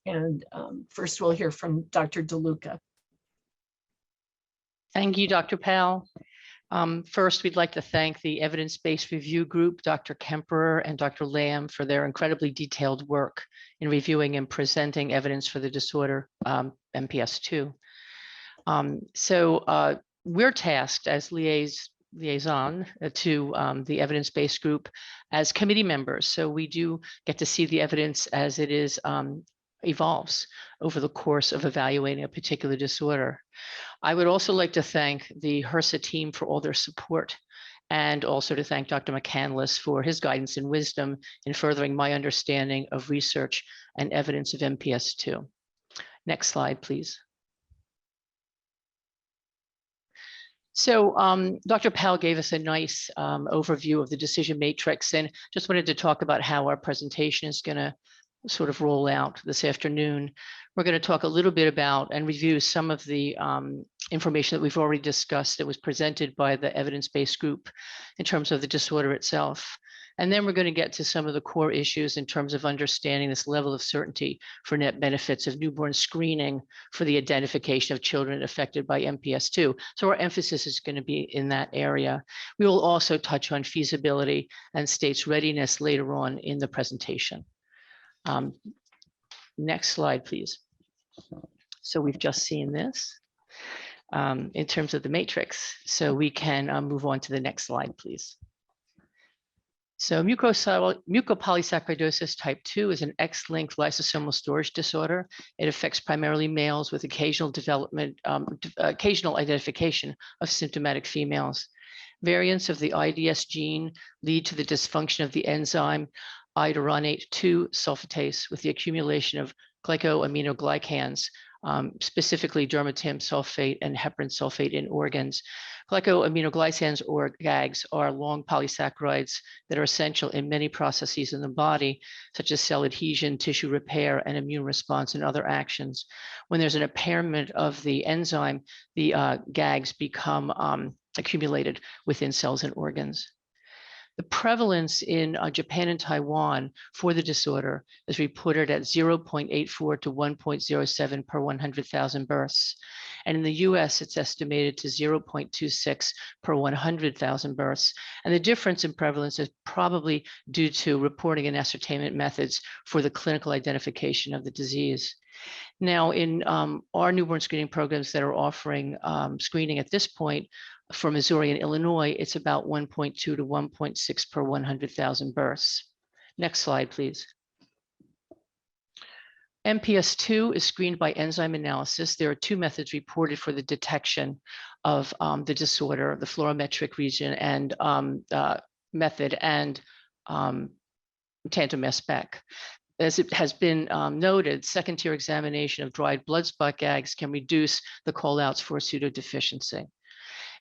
And first we'll hear from Dr. DeLuca. Thank you, Dr. Powell. First, we'd like to thank the evidence-based review group, Dr. Kemper and Dr. Lamb, for their incredibly detailed work in reviewing and presenting evidence for the disorder MPS II. We're tasked as liaison to the evidence-based group as committee members. So we do get to see the evidence as it is evolves over the course of evaluating a particular disorder. I would also like to thank the HRSA team for all their support, and also to thank Dr. McCandless for his guidance and wisdom in furthering my understanding of research and evidence of MPS II. Next slide, please. So Dr. Powell gave us a nice overview of the decision matrix, and just wanted to talk about how our presentation is going to sort of roll out this afternoon. We're going to talk a little bit about and review some of the information that we've already discussed that was presented by the evidence-based group in terms of the disorder itself. And then we're going to get to some of the core issues in terms of understanding this level of certainty for net benefits of newborn screening for the identification of children affected by MPS II. So our emphasis is going to be in that area. We will also touch on feasibility and states' readiness later on in the presentation. Next slide, please. So we've just seen this in terms of the matrix. So we can move on to the next slide, please. So mucopolysaccharidosis type 2 is an X-linked lysosomal storage disorder. It affects primarily males with occasional identification of symptomatic females. Variants of the IDS gene lead to the dysfunction of the enzyme iduronate 2 sulfatase with the accumulation of glycoaminoglycans, specifically dermatim sulfate and heparin sulfate in organs. Glycoaminoglycans, or GAGs, are long polysaccharides that are essential in many processes in the body, such as cell adhesion, tissue repair, and immune response and other actions. When there's an impairment of the enzyme, the GAGs become accumulated within cells and organs. The prevalence in Japan and Taiwan for the disorder is reported at 0.84 to 1.07 per 100,000 births. And in the US, it's estimated to 0.26 per 100,000 births. And the difference in prevalence is probably due to reporting and ascertainment methods for the clinical identification of the disease. Now, in our newborn screening programs that are offering screening at this point, for Missouri and Illinois, it's about 1.2 to 1.6 per 100,000 births. Next slide, please. MPS II is screened by enzyme analysis. There are 2 methods reported for the detection of the disorder, the fluorometric region and method, and tandem mass spec. As it has been noted, second-tier examination of dried blood spot GAGs can reduce the call-outs for pseudodeficiency.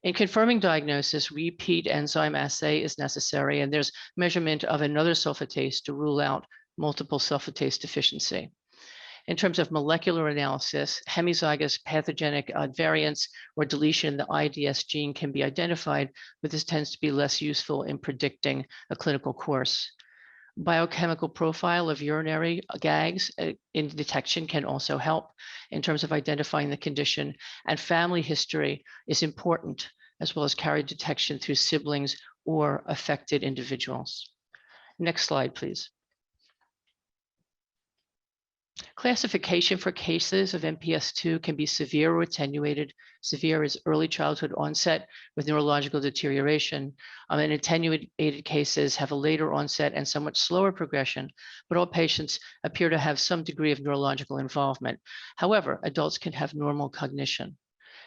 In confirming diagnosis, repeat enzyme assay is necessary, and there's measurement of another sulfatase to rule out multiple sulfatase deficiency. In terms of molecular analysis, hemizygous pathogenic variants or deletion in the IDS gene can be identified, but this tends to be less useful in predicting a clinical course. Biochemical profile of urinary GAGs in detection can also help in terms of identifying the condition, and family history is important, as well as carrier detection through siblings or affected individuals. Next slide, please. Classification for cases of MPS II can be severe or attenuated. Severe is early childhood onset with neurological deterioration. And attenuated cases have a later onset and somewhat slower progression, but all patients appear to have some degree of neurological involvement. However, adults can have normal cognition.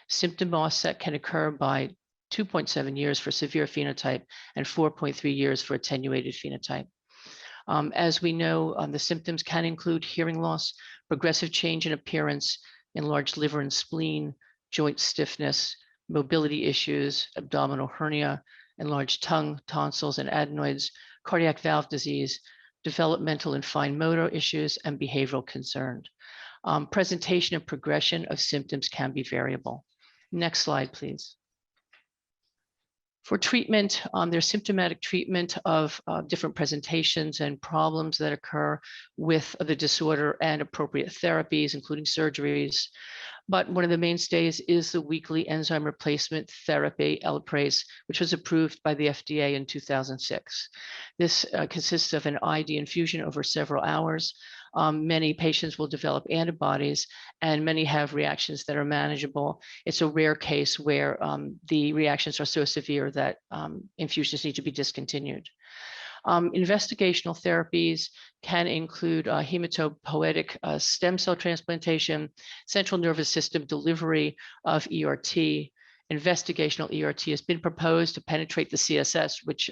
Symptom onset can occur by 2.7 years for severe phenotype and 4.3 years for attenuated phenotype. As we know, the symptoms can include hearing loss, progressive change in appearance, enlarged liver and spleen, joint stiffness, mobility issues, abdominal hernia, enlarged tongue, tonsils, and adenoids, cardiac valve disease, developmental and fine motor issues, and behavioral concerns. Presentation and progression of symptoms can be variable. Next slide, please. For treatment, there's symptomatic treatment of different presentations and problems that occur with the disorder and appropriate therapies, including surgeries. But one of the mainstays is the weekly enzyme replacement therapy, Elaprase, which was approved by the FDA in 2006. This consists of an ID infusion over several hours. Many patients will develop antibodies, and many have reactions that are manageable. It's a rare case where the reactions are so severe that infusions need to be discontinued. Investigational therapies can include hematopoietic stem cell transplantation, central nervous system delivery of ERT. Investigational ERT has been proposed to penetrate the CSS, which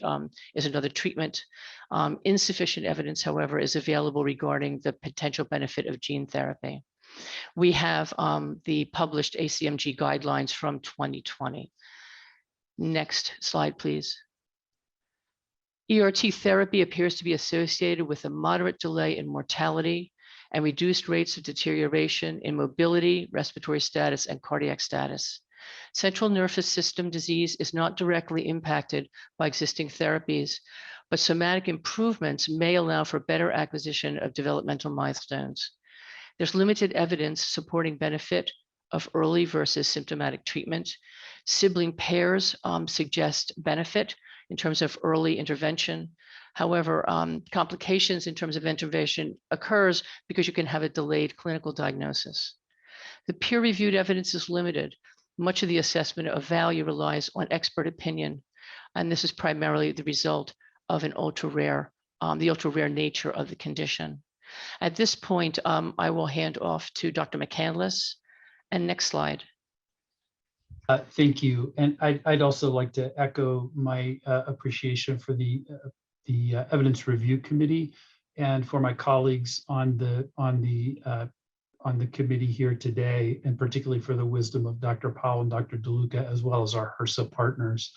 is another treatment. Insufficient evidence, however, is available regarding the potential benefit of gene therapy. We have the published ACMG guidelines from 2020. Next slide, please. ERT therapy appears to be associated with a moderate delay in mortality and reduced rates of deterioration in mobility, respiratory status, and cardiac status. Central nervous system disease is not directly impacted by existing therapies, but somatic improvements may allow for better acquisition of developmental milestones. There's limited evidence supporting benefit of early versus symptomatic treatment. Sibling pairs suggest benefit in terms of early intervention. However, complications in terms of intervention occurs because you can have a delayed clinical diagnosis. The peer-reviewed evidence is limited. Much of the assessment of value relies on expert opinion, and this is primarily the result of an ultra-rare, the ultra-rare nature of the condition. At this point, I will hand off to Dr. McCandless. And next slide. Thank you. And I'd also like to echo my appreciation for the Evidence Review Committee, and for my colleagues on the committee here today, and particularly for the wisdom of Dr. Powell and Dr. DeLuca, as well as our HRSA partners.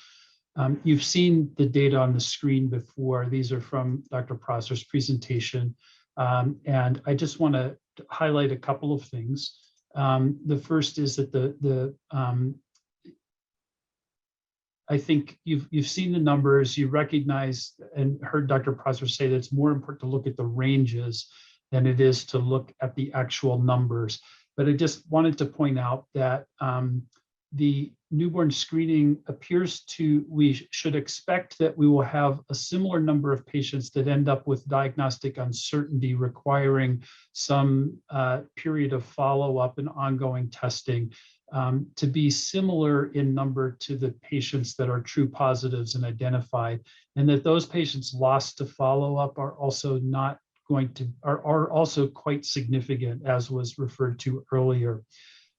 You've seen the data on the screen before. These are from Dr. Prosser's presentation. And I just want to highlight a couple of things. The first is that I think you've seen the numbers, you recognize and heard Dr. Prosser say that it's more important to look at the ranges than it is to look at the actual numbers. But I just wanted to point out that the newborn screening appears we should expect that we will have a similar number of patients that end up with diagnostic uncertainty requiring some period of follow-up and ongoing testing to be similar in number to the patients that are true positives and identified, and that those patients lost to follow-up are also not going to, are also quite significant, as was referred to earlier.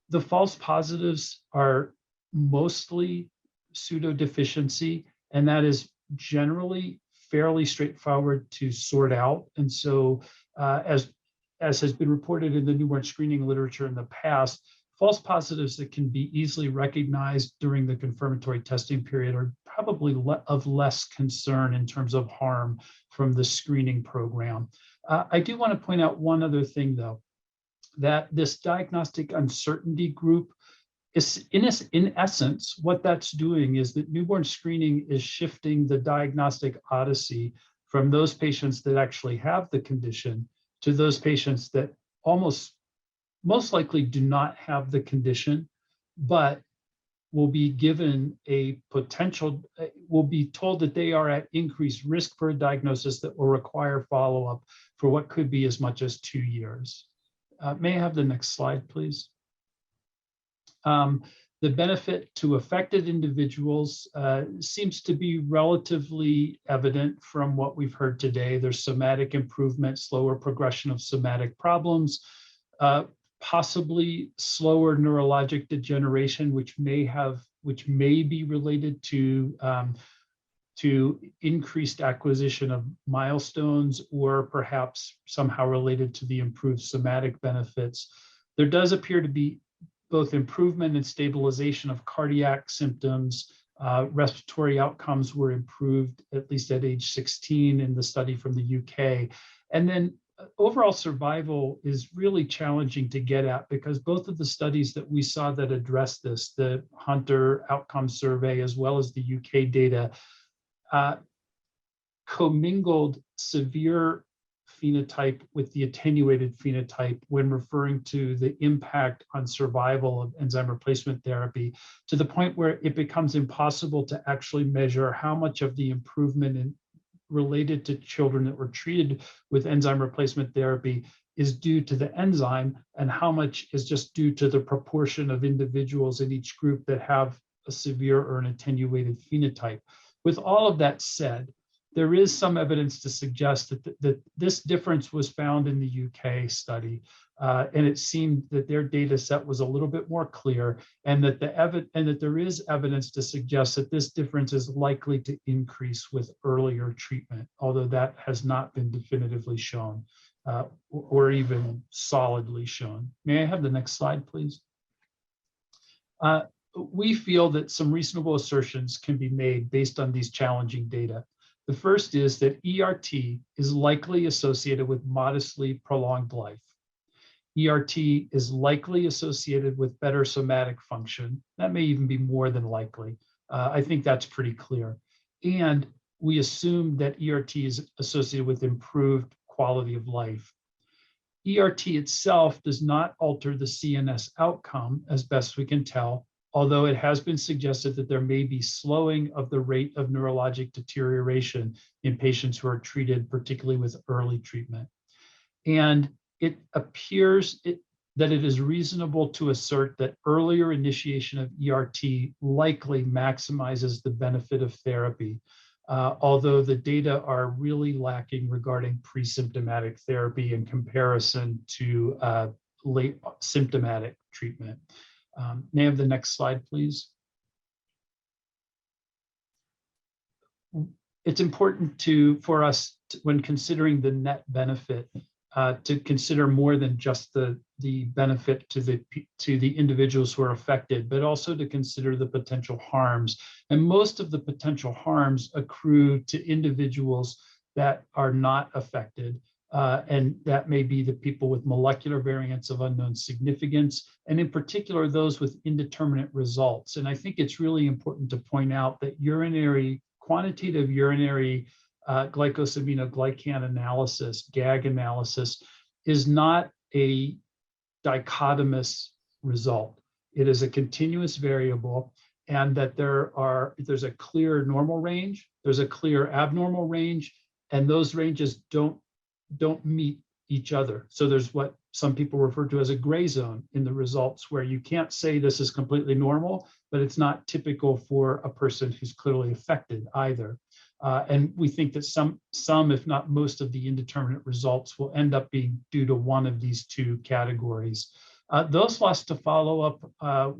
The false positives are mostly pseudodeficiency, and that is generally fairly straightforward to sort out. And so as has been reported in the newborn screening literature in the past, false positives that can be easily recognized during the confirmatory testing period are probably of less concern in terms of harm from the screening program. I do want to point out one other thing, though, that this diagnostic uncertainty group is, in essence, what that's doing is that newborn screening is shifting the diagnostic odyssey from those patients that actually have the condition to those patients that most likely do not have the condition, but will be given a potential, will be told that they are at increased risk for a diagnosis that will require follow-up for what could be as much as 2 years. May I have the next slide, please? The benefit to affected individuals seems to be relatively evident from what we've heard today. There's somatic improvement, slower progression of somatic problems, possibly slower neurologic degeneration, which may be related to increased acquisition of milestones, or perhaps somehow related to the improved somatic benefits. There does appear to be both improvement and stabilization of cardiac symptoms. Respiratory outcomes were improved, at least at age 16 in the study from the UK. And then overall survival is really challenging to get at, because both of the studies that we saw that address this, the Hunter outcome survey, as well as the UK data, commingled severe phenotype with the attenuated phenotype when referring to the impact on survival of enzyme replacement therapy, to the point where it becomes impossible to actually measure how much of the improvement related to children that were treated with enzyme replacement therapy is due to the enzyme, and how much is just due to the proportion of individuals in each group that have a severe or an attenuated phenotype. With all of that said, there is some evidence to suggest that this difference was found in the UK study, and it seemed that their data set was a little bit more clear, and that there is evidence to suggest that this difference is likely to increase with earlier treatment, although that has not been definitively shown or even solidly shown. May I have the next slide, please? We feel that some reasonable assertions can be made based on these challenging data. The first is that ERT is likely associated with modestly prolonged life. ERT is likely associated with better somatic function. That may even be more than likely. I think that's pretty clear. And we assume that ERT is associated with improved quality of life. ERT itself does not alter the CNS outcome, as best we can tell, although it has been suggested that there may be slowing of the rate of neurologic deterioration in patients who are treated, particularly with early treatment. And it appears that it is reasonable to assert that earlier initiation of ERT likely maximizes the benefit of therapy, although the data are really lacking regarding pre-symptomatic therapy in comparison to late symptomatic treatment. May I have the next slide, please? it's important for us when considering the net benefit to consider more than just the benefit to the individuals who are affected, but also to consider the potential harms. And most of the potential harms accrue to individuals that are not affected. And that may be the people with molecular variants of unknown significance, and in particular, those with indeterminate results. And I think it's really important to point out that quantitative urinary glycosaminoglycan analysis, GAG analysis, is not a dichotomous result. It is a continuous variable, and that there's a clear normal range, there's a clear abnormal range, and those ranges don't meet each other. So there's what some people refer to as a gray zone in the results, where you can't say this is completely normal, but it's not typical for a person who's clearly affected either. And we think that some, if not most, of the indeterminate results will end up being due to one of these two categories. Those lost to follow-up,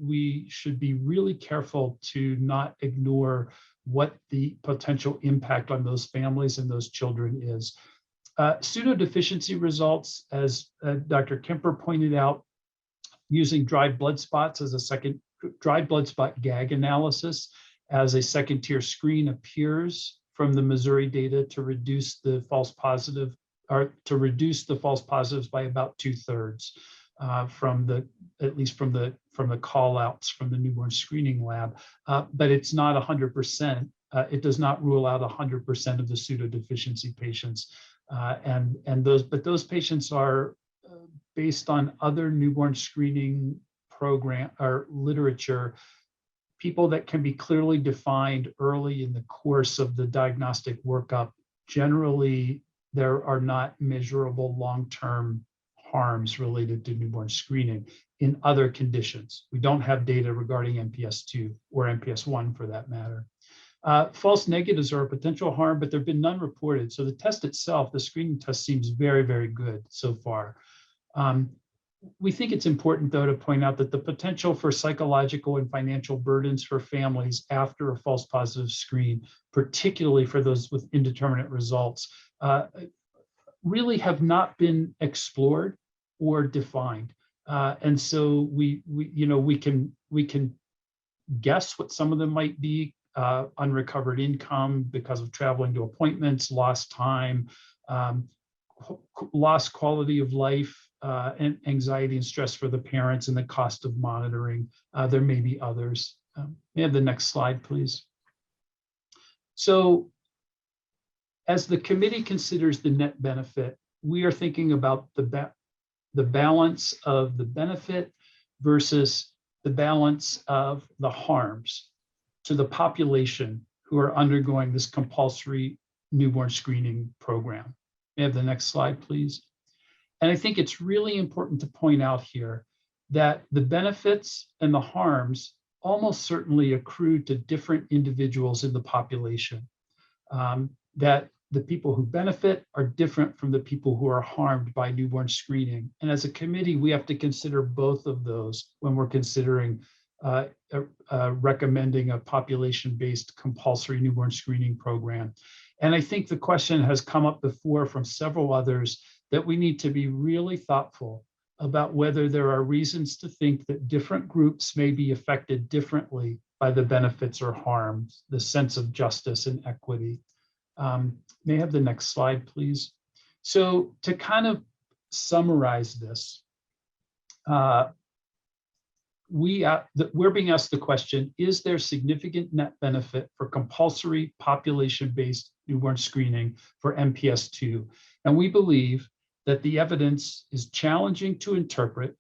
we should be really careful to not ignore what the potential impact on those families and those children is. Pseudodeficiency results, as Dr. Kemper pointed out, using dried blood spots as dried blood spot GAG analysis as a second-tier screen appears from the Missouri data to reduce the false positives by about 2/3 at least from the call outs from the newborn screening lab, but it's not 100%. It does not rule out 100% of the pseudodeficiency patients. But those patients are based on other newborn screening program or literature, people that can be clearly defined early in the course of the diagnostic workup. Generally, there are not measurable long-term harms related to newborn screening in other conditions. We don't have data regarding MPS 2 or MPS 1 for that matter. False negatives are a potential harm, but there have been none reported. So the test itself, the screening test, seems very, very good so far. We think it's important, though, to point out that the potential for psychological and financial burdens for families after a false positive screen, particularly for those with indeterminate results, really have not been explored or defined. And so we can guess what some of them might be. Unrecovered income because of traveling to appointments, lost time, lost quality of life, and anxiety and stress for the parents, and the cost of monitoring. There may be others. May I have the next slide, please? So as the committee considers the net benefit, we are thinking about the balance of the benefit versus the balance of the harms to the population who are undergoing this compulsory newborn screening program. May I have the next slide, please? And I think it's really important to point out here that the benefits and the harms almost certainly accrue to different individuals in the population. That the people who benefit are different from the people who are harmed by newborn screening. And as a committee, we have to consider both of those when we're considering recommending a population-based compulsory newborn screening program. And I think the question has come up before from several others that we need to be really thoughtful about whether there are reasons to think that different groups may be affected differently by the benefits or harms, the sense of justice and equity. May I have the next slide, please? So to kind of summarize this, we're being asked the question, is there significant net benefit for compulsory population-based newborn screening for MPS 2? And we believe that the evidence is challenging to interpret,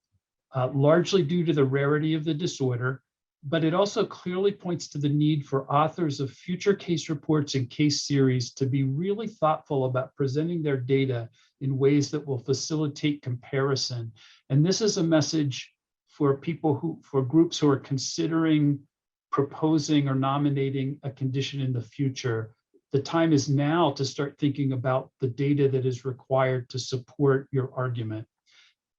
largely due to the rarity of the disorder, but it also clearly points to the need for authors of future case reports and case series to be really thoughtful about presenting their data in ways that will facilitate comparison. And this is a message for groups who are considering proposing or nominating a condition in the future. The time is now to start thinking about the data that is required to support your argument.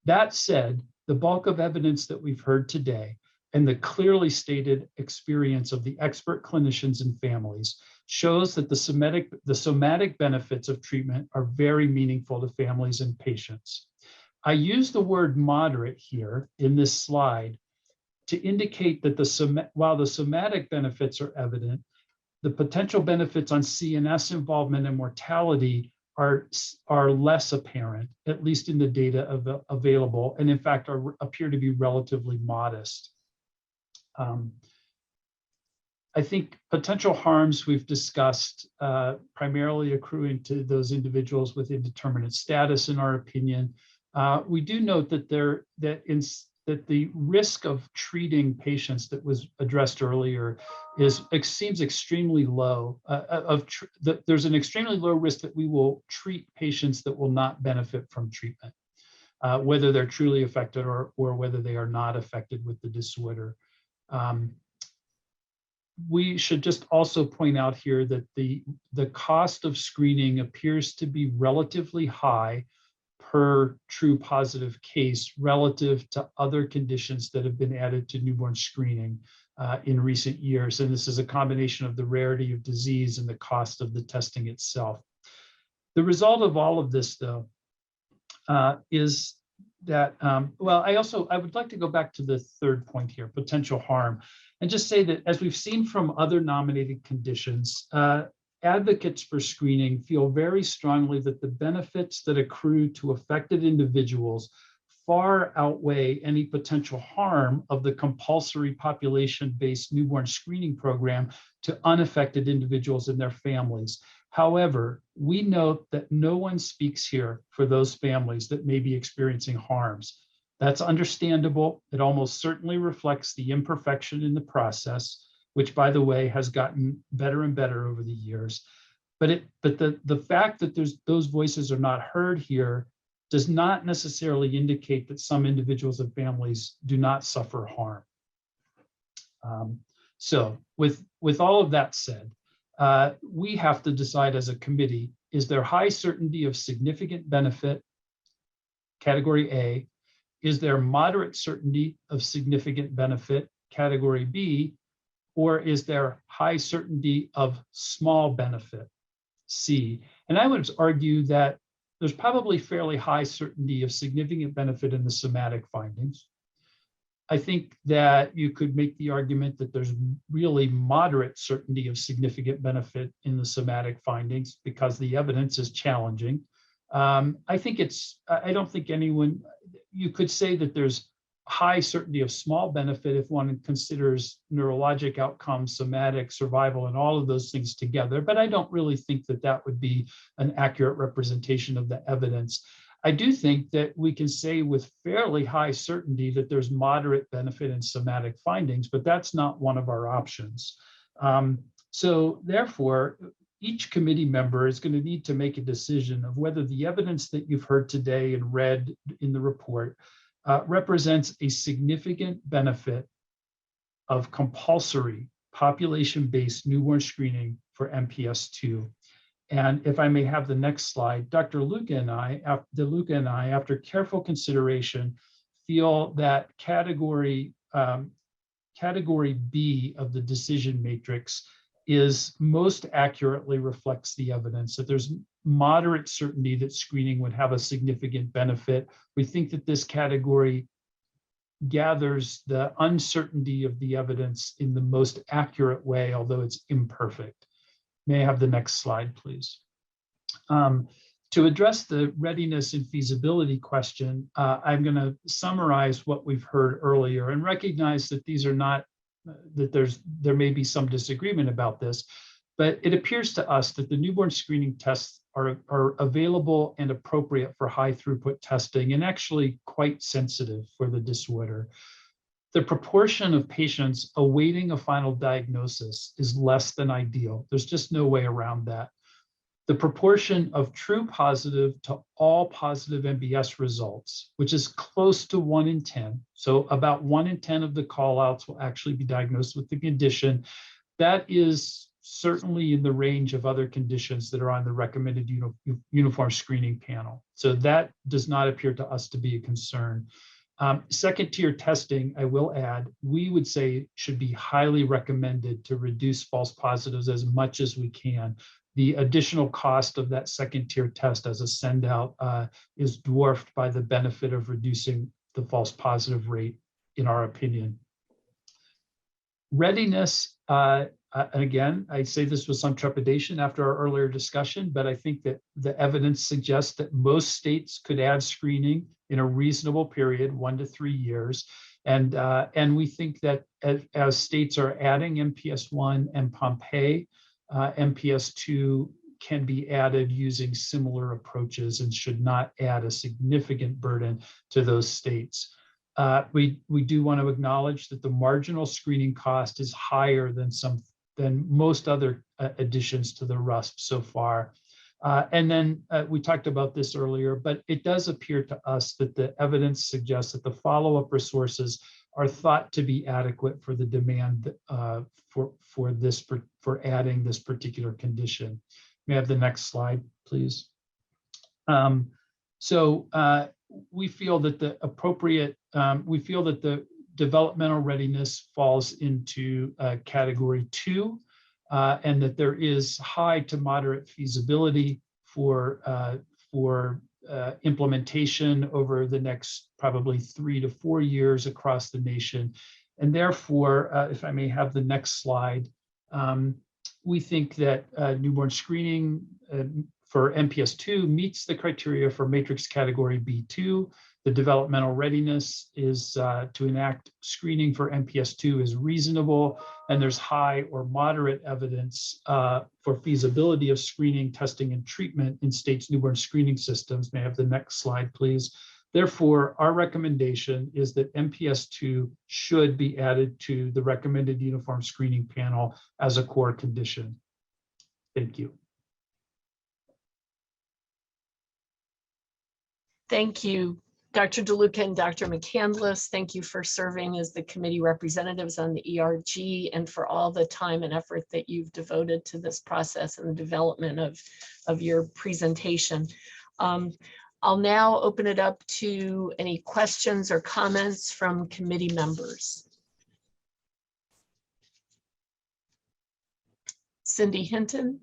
That said, the bulk of evidence that we've heard today and the clearly stated experience of the expert clinicians and families shows that the somatic benefits of treatment are very meaningful to families and patients. I use the word moderate here in this slide to indicate that while the somatic benefits are evident, the potential benefits on CNS involvement and mortality are less apparent, at least in the data available, and in fact appear to be relatively modest. I think potential harms we've discussed primarily accruing to those individuals with indeterminate status, in our opinion. We do note that the risk of treating patients that was addressed earlier seems extremely low. There's an extremely low risk that we will treat patients that will not benefit from treatment, whether they're truly affected or whether they are not affected with the disorder. We should just also point out here that the cost of screening appears to be relatively high per true positive case relative to other conditions that have been added to newborn screening in recent years. And this is a combination of the rarity of disease and the cost of the testing itself. The result of all of this, though, is that, well, I would like to go back to the third point here, potential harm, and just say that as we've seen from other nominated conditions, advocates for screening feel very strongly that the benefits that accrue to affected individuals far outweigh any potential harm of the compulsory population-based newborn screening program to unaffected individuals and their families. However, we note that no one speaks here for those families that may be experiencing harms. That's understandable. It almost certainly reflects the imperfection in the process, which, by the way, has gotten better and better over the years. But the fact that those voices are not heard here does not necessarily indicate that some individuals and families do not suffer harm. So with all of that said, we have to decide as a committee, is there high certainty of significant benefit, category A? Is there moderate certainty of significant benefit, category B? Or is there high certainty of small benefit, C? And I would argue that there's probably fairly high certainty of significant benefit in the somatic findings. I think that you could make the argument that there's really moderate certainty of significant benefit in the somatic findings because the evidence is challenging. I don't think anyone, you could say that there's high certainty of small benefit if one considers neurologic outcomes, somatic, survival, and all of those things together. But I don't really think that that would be an accurate representation of the evidence. I do think that we can say with fairly high certainty that there's moderate benefit in somatic findings, but that's not one of our options. So therefore, each committee member is going to need to make a decision of whether the evidence that you've heard today and read in the report represents a significant benefit of compulsory population-based newborn screening for MPS II. And if I may have the next slide, Dr. Luca and I, after careful consideration, feel that category B of the decision matrix is most accurately reflects the evidence, that there's moderate certainty that screening would have a significant benefit. We think that this category gathers the uncertainty of the evidence in the most accurate way, although it's imperfect. May I have the next slide, please? To address the readiness and feasibility question, I'm going to summarize what we've heard earlier and recognize that these are not, that there may be some disagreement about this, but it appears to us that the newborn screening tests are available and appropriate for high throughput testing and actually quite sensitive for the disorder. The proportion of patients awaiting a final diagnosis is less than ideal. There's just no way around that. The proportion of true positive to all positive MBS results, which is close to 1 in 10, so about 1 in 10 of the call-outs will actually be diagnosed with the condition. That is certainly in the range of other conditions that are on the recommended uniform screening panel. So that does not appear to us to be a concern. Second tier testing, I will add, we would say should be highly recommended to reduce false positives as much as we can. The additional cost of that second tier test as a send out is dwarfed by the benefit of reducing the false positive rate, in our opinion. Readiness, and again, I say this with some trepidation after our earlier discussion, but I think that the evidence suggests that most states could add screening in a reasonable period, 1 to 3 years. And we think that as states are adding MPS 1 and Pompeii, MPS 2 can be added using similar approaches and should not add a significant burden to those states. We do want to acknowledge that the marginal screening cost is higher than most other additions to the RUSP so far. And then we talked about this earlier, but it does appear to us that the evidence suggests that the follow-up resources are thought to be adequate for the demand for adding this particular condition. May I have the next slide, please? We feel that the developmental readiness falls into category 2, and that there is high to moderate feasibility for implementation over the next probably 3 to 4 years across the nation. And therefore, if I may have the next slide, we think that newborn screening for MPS 2 meets the criteria for matrix category B2. The developmental readiness is to enact screening for MPS 2 is reasonable, and there's high or moderate evidence for feasibility of screening, testing, and treatment in states' newborn screening systems. May I have the next slide, please? Therefore, our recommendation is that MPS 2 should be added to the recommended uniform screening panel as a core condition. Thank you. Thank you, Dr. DeLuca and Dr. McCandless. Thank you for serving as the committee representatives on the ERG and for all the time and effort that you've devoted to this process and the development of your presentation. I'll now open it up to any questions or comments from committee members. Cindy Hinton.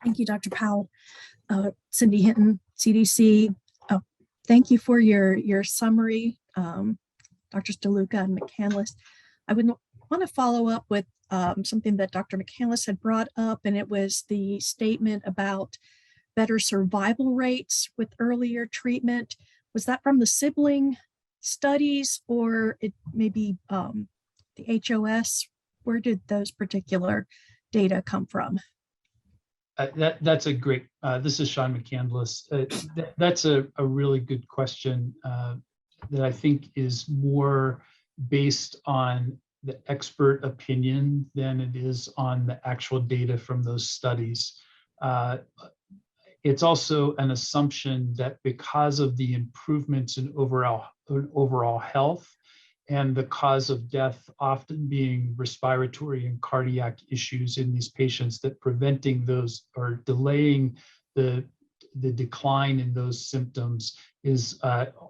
Thank you, Dr. Powell. Cindy Hinton, CDC. Thank you for your summary, Drs. DeLuca and McCandless. I would want to follow up with something that Dr. McCandless had brought up, and it was the statement about better survival rates with earlier treatment. Was that from the sibling studies, or it maybe the HOS? Where did those particular data come from? That's a great, this is Sean McCandless. That's a really good question that I think is more based on the expert opinion than it is on the actual data from those studies. It's also an assumption that because of the improvements in overall health and the cause of death often being respiratory and cardiac issues in these patients, that preventing those or delaying the decline in those symptoms is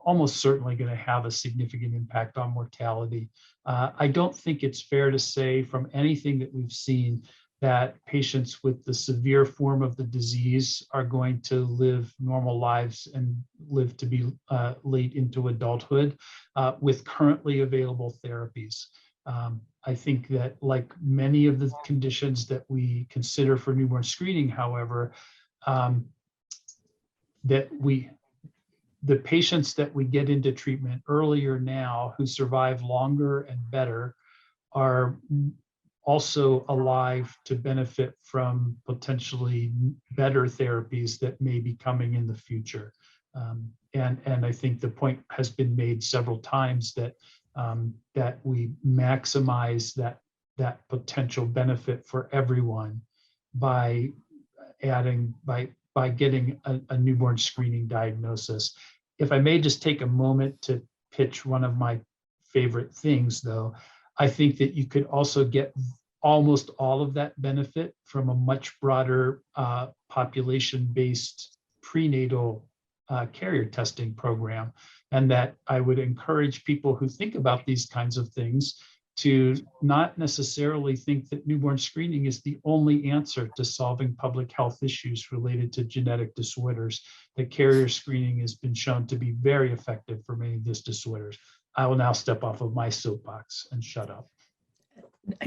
almost certainly going to have a significant impact on mortality. I don't think it's fair to say from anything that we've seen that patients with the severe form of the disease are going to live normal lives and live to be late into adulthood with currently available therapies. I think that, like many of the conditions that we consider for newborn screening, however, the patients that we get into treatment earlier now who survive longer and better are also alive to benefit from potentially better therapies that may be coming in the future. And I think the point has been made several times that that we maximize that potential benefit for everyone by getting a newborn screening diagnosis. If I may just take a moment to pitch one of my favorite things, though, I think that you could also get almost all of that benefit from a much broader population-based prenatal carrier testing program, and that I would encourage people who think about these kinds of things to not necessarily think that newborn screening is the only answer to solving public health issues related to genetic disorders. That carrier screening has been shown to be very effective for many of these disorders. I will now step off of my soapbox and shut up.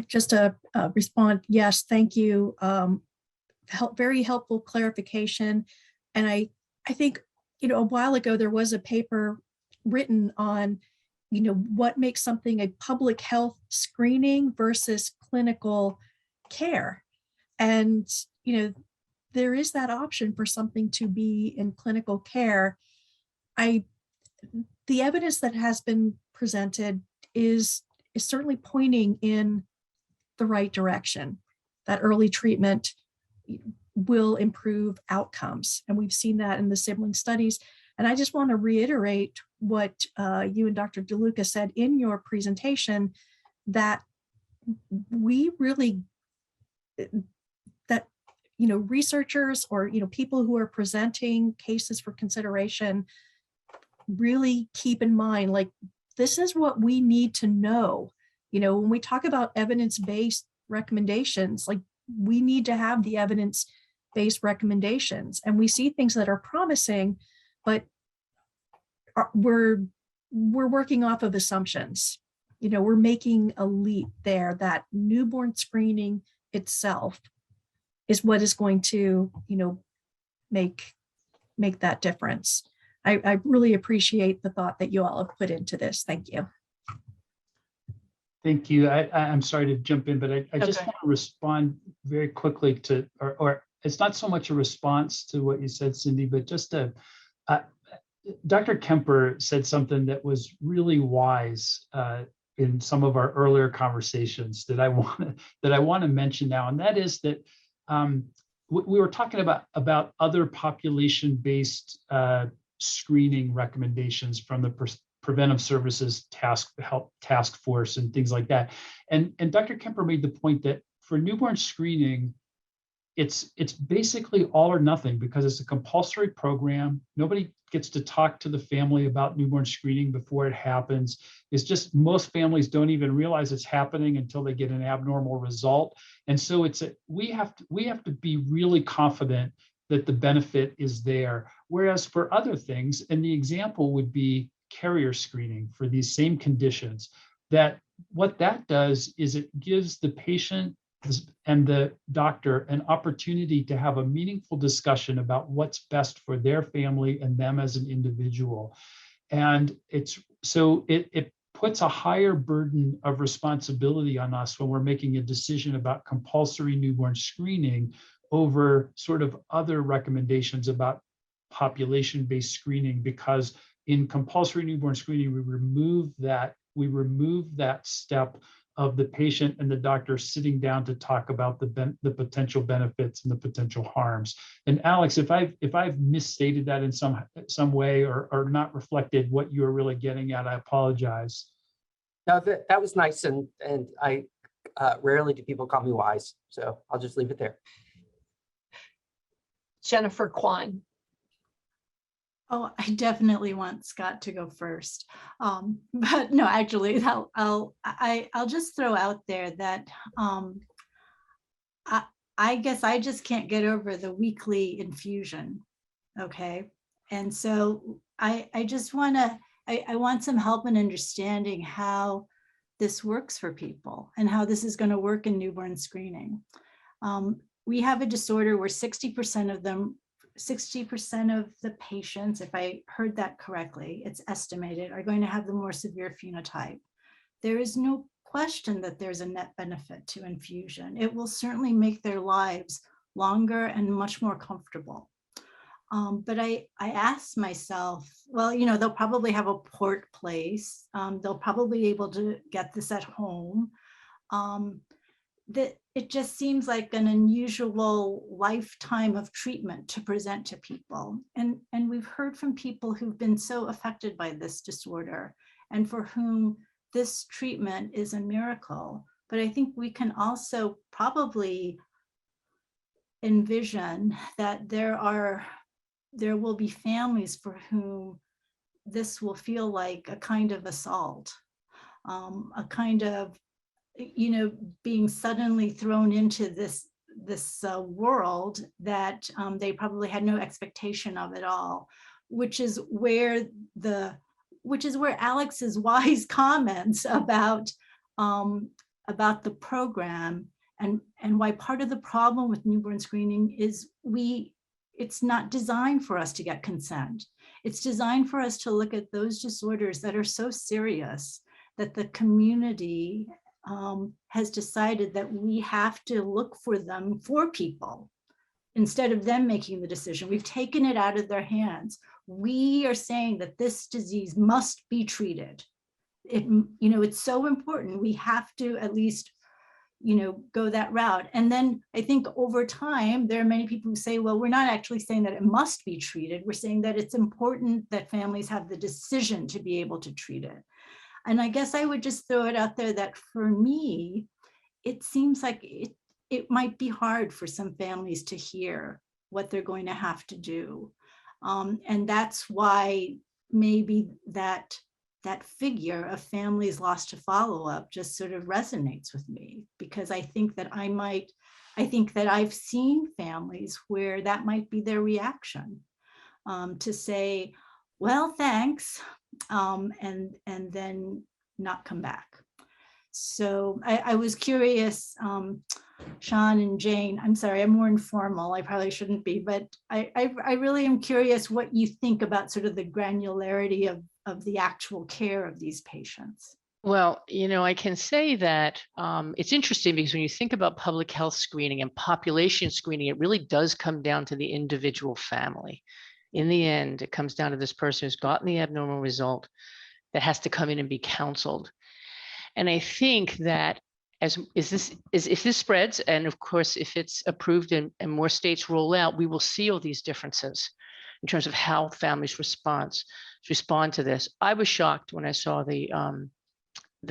Just to respond, yes, thank you. Very helpful clarification. And I think, a while ago, there was a paper written on, what makes something a public health screening versus clinical care. And, there is that option for something to be in clinical care. The evidence that has been presented is certainly pointing in the right direction, that early treatment will improve outcomes. And we've seen that in the sibling studies. And I just want to reiterate what you and Dr. DeLuca said in your presentation, that we really, that, researchers or, people who are presenting cases for consideration really keep in mind, like, this is what we need to know. When we talk about evidence-based recommendations, like, we need to have the evidence-based recommendations. And we see things that are promising, but we're working off of assumptions. We're making a leap there that newborn screening itself is what is going to, make that difference. I really appreciate the thought that you all have put into this. Thank you. Thank you. I'm sorry to jump in, but I just Okay. want to respond very quickly to, or it's not so much a response to what you said, Cindy, but just Dr. Kemper said something that was really wise in some of our earlier conversations that I want to mention now, and that is that we were talking about other population-based screening recommendations from the Preventive Services Task Force and things like that. And Dr. Kemper made the point that for newborn screening, it's basically all or nothing, because it's a compulsory program. Nobody gets to talk to the family about newborn screening before it happens. It's just most families don't even realize it's happening until they get an abnormal result. And so we have to be really confident that the benefit is there. Whereas for other things, and the example would be carrier screening for these same conditions, that what that does is it gives the patient and the doctor an opportunity to have a meaningful discussion about what's best for their family and them as an individual. And it puts a higher burden of responsibility on us when we're making a decision about compulsory newborn screening over sort of other recommendations about population-based screening, because in compulsory newborn screening, we remove that step of the patient and the doctor sitting down to talk about the potential benefits and the potential harms. And Alex, if I've misstated that in some way or not reflected what you're really getting at, I apologize. No, that was nice, and I rarely do people call me wise, so I'll just leave it there. Jennifer Kwan. Oh, I definitely want Scott to go first. But no, actually, I'll just throw out there that I guess I just can't get over the weekly infusion. Okay. And so I just I want some help in understanding how this works for people and how this is going to work in newborn screening. We have a disorder where 60% of the patients, if I heard that correctly, it's estimated, are going to have the more severe phenotype. There is no question that there's a net benefit to infusion. It will certainly make their lives longer and much more comfortable. But I asked myself, well, they'll probably have a port place. They'll probably be able to get this at home. That it just seems like an unusual lifetime of treatment to present to people. And we've heard from people who've been so affected by this disorder and for whom this treatment is a miracle. But I think we can also probably envision that there are there will be families for whom this will feel like a kind of assault, a kind of, being suddenly thrown into this world that they probably had no expectation of at all, which is where Alex's wise comments about the program and why part of the problem with newborn screening is it's not designed for us to get consent. It's designed for us to look at those disorders that are so serious that the community has decided that we have to look for them for people instead of them making the decision. We've taken it out of their hands. We are saying that this disease must be treated. It's so important. We have to at least, go that route. And then I think over time, there are many people who say, well, we're not actually saying that it must be treated. We're saying that it's important that families have the decision to be able to treat it. And I guess I would just throw it out there that for me, it seems like it might be hard for some families to hear what they're going to have to do. And that's why maybe that figure of families lost to follow-up just sort of resonates with me, because I think that I've seen families where that might be their reaction, to say, well, thanks, and then not come back. So I was curious, Sean and Jane, I'm sorry, I'm more informal. I probably shouldn't be, but I really am curious what you think about sort of the granularity of the actual care of these patients. Well, I can say that it's interesting because when you think about public health screening and population screening, it really does come down to the individual family. In the end, it comes down to this person who's gotten the abnormal result that has to come in and be counseled. And I think that if this spreads, and of course, if it's approved and more states roll out, we will see all these differences in terms of how families respond to this. I was shocked when I saw the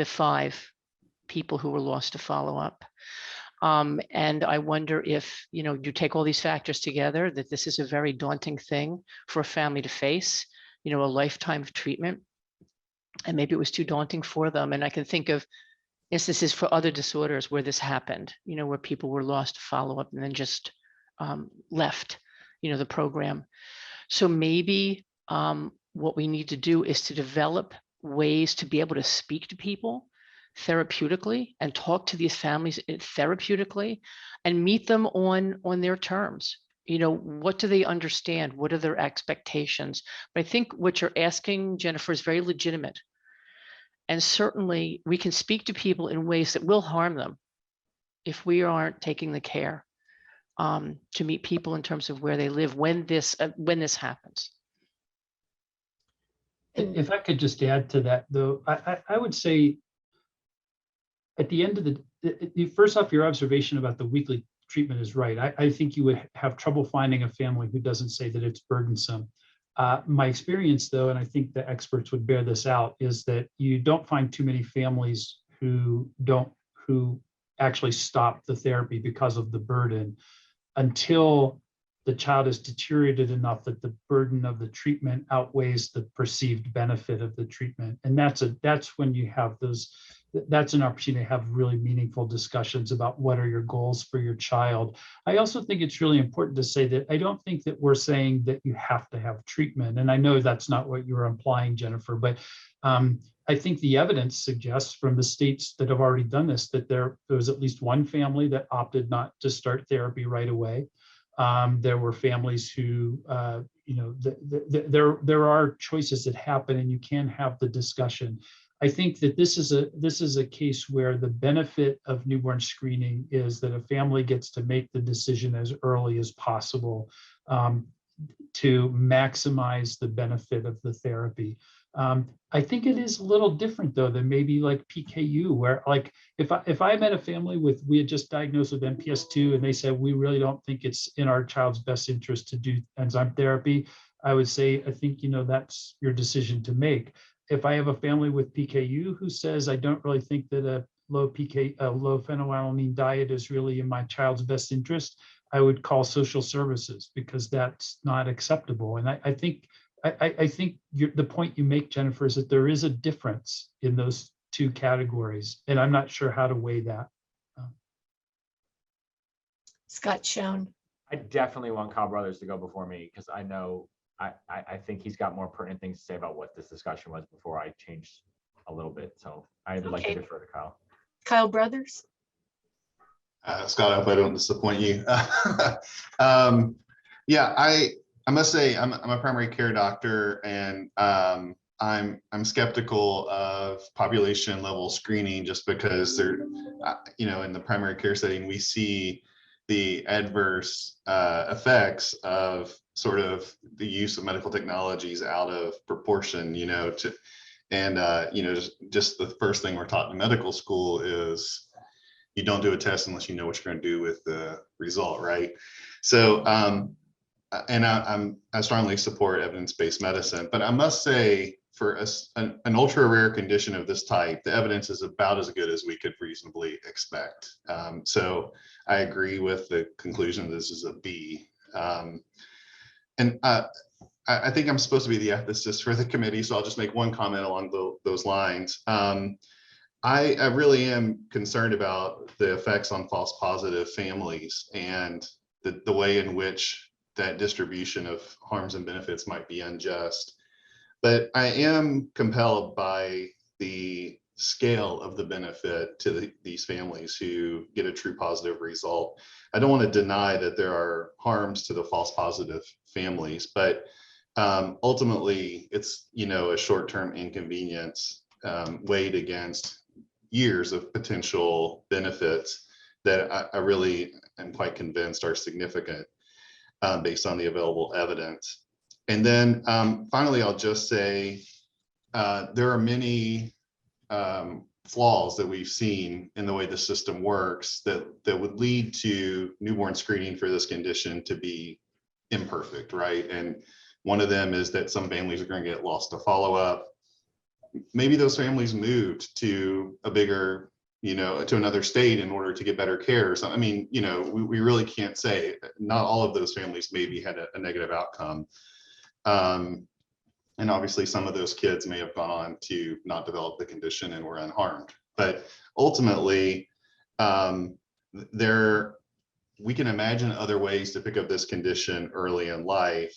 5 people who were lost to follow-up. And I wonder if, you take all these factors together, that this is a very daunting thing for a family to face, a lifetime of treatment. And maybe it was too daunting for them. And I can think of instances for other disorders where this happened, where people were lost to follow-up and then just left, the program. So maybe what we need to do is to develop ways to be able to speak to people therapeutically and talk to these families therapeutically and meet them on their terms. What do they understand? What are their expectations? But I think what you're asking, Jennifer, is very legitimate. And certainly we can speak to people in ways that will harm them if we aren't taking the care to meet people in terms of where they live when this happens. If I could just add to that, though, I would say at the end of the first off, your observation about the weekly treatment is right. I think you would have trouble finding a family who doesn't say that it's burdensome. My experience, though, and I think the experts would bear this out, is that you don't find too many families who actually stop the therapy because of the burden until the child is deteriorated enough that the burden of the treatment outweighs the perceived benefit of the treatment. And that's when you have that's an opportunity to have really meaningful discussions about what are your goals for your child. I also think it's really important to say that I don't think that we're saying that you have to have treatment. And I know that's not what you were implying, Jennifer, but I think the evidence suggests from the states that have already done this, that there was at least one family that opted not to start therapy right away. There were families who, there are choices that happen and you can have the discussion. I think that this is a case where the benefit of newborn screening is that a family gets to make the decision as early as possible to maximize the benefit of the therapy. I think it is a little different though than maybe like PKU, where like if I met a family we had just diagnosed with MPS II and they said we really don't think it's in our child's best interest to do enzyme therapy, I would say I think that's your decision to make. If I have a family with PKU who says I don't really think that low phenylalanine diet is really in my child's best interest, I would call social services, because that's not acceptable. And I think the point you make, Jennifer, is that there is a difference in those two categories, and I'm not sure how to weigh that. Scott Schoen. I definitely want Kyle Brothers to go before me, because I know I think he's got more pertinent things to say about what this discussion was before I changed a little bit. So I would like to defer to Kyle. Kyle Brothers. Scott, I hope I don't disappoint you. Yeah, I must say I'm a primary care doctor, and I'm skeptical of population level screening, just because they're, in the primary care setting, we see the adverse effects of sort of the use of medical technologies out of proportion, just the first thing we're taught in medical school is you don't do a test unless you know what you're going to do with the result, right? So, and I strongly support evidence-based medicine, but I must say, for an ultra rare condition of this type, the evidence is about as good as we could reasonably expect. So I agree with the conclusion this is a B. And I think I'm supposed to be the ethicist for the committee, so I'll just make one comment along those lines. I really am concerned about the effects on false positive families and the way in which that distribution of harms and benefits might be unjust. But I am compelled by the scale of the benefit to these families who get a true positive result. I don't want to deny that there are harms to the false positive families, but ultimately it's, a short-term inconvenience weighed against years of potential benefits that I really am quite convinced are significant based on the available evidence. And then finally, I'll just say there are many flaws that we've seen in the way the system works that would lead to newborn screening for this condition to be imperfect, right? And one of them is that some families are going to get lost to follow-up. Maybe those families moved to a bigger, to another state in order to get better care. So, I mean, we really can't say. Not all of those families maybe had a negative outcome. And obviously some of those kids may have gone on to not develop the condition and were unharmed. But ultimately, we can imagine other ways to pick up this condition early in life,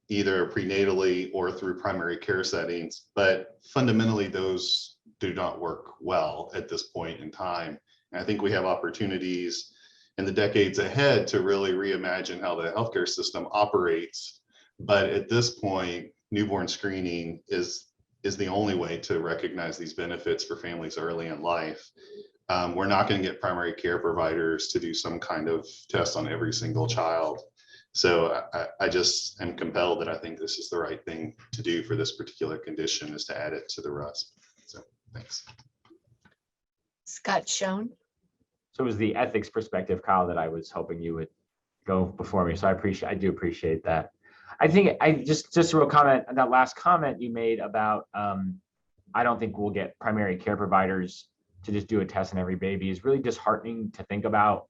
either prenatally or through primary care settings. But fundamentally, those do not work well at this point in time. And I think we have opportunities in the decades ahead to really reimagine how the healthcare system operates. But at this point, newborn screening is the only way to recognize these benefits for families early in life. We're not going to get primary care providers to do some kind of test on every single child. So I just am compelled that I think this is the right thing to do for this particular condition, is to add it to the RUSP. So thanks. Scott Schoen. So it was the ethics perspective, Kyle, that I was hoping you would go before me. So I do appreciate that. I think just a real comment on that last comment you made about I don't think we'll get primary care providers to just do a test on every baby is really disheartening to think about,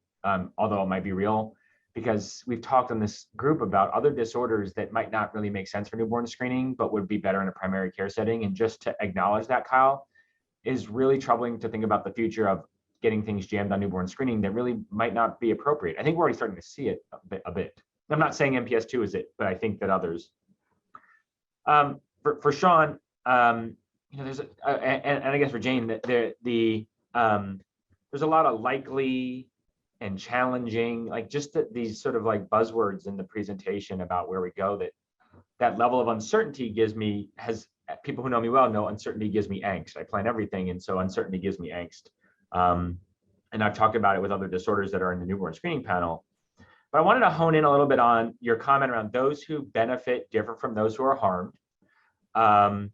although it might be real, because we've talked in this group about other disorders that might not really make sense for newborn screening, but would be better in a primary care setting. And just to acknowledge that, Kyle, is really troubling to think about the future of getting things jammed on newborn screening that really might not be appropriate. I think we're already starting to see it a bit. I'm not saying MPS 2 is it, but I think that others. For Sean, there's and I guess for Jane, that there's a lot of likely and challenging, like just these sort of like buzzwords in the presentation about where we go. That level of uncertainty people who know me well know uncertainty gives me angst. I plan everything, and so uncertainty gives me angst. And I've talked about it with other disorders that are in the newborn screening panel. But I wanted to hone in a little bit on your comment around those who benefit different from those who are harmed. And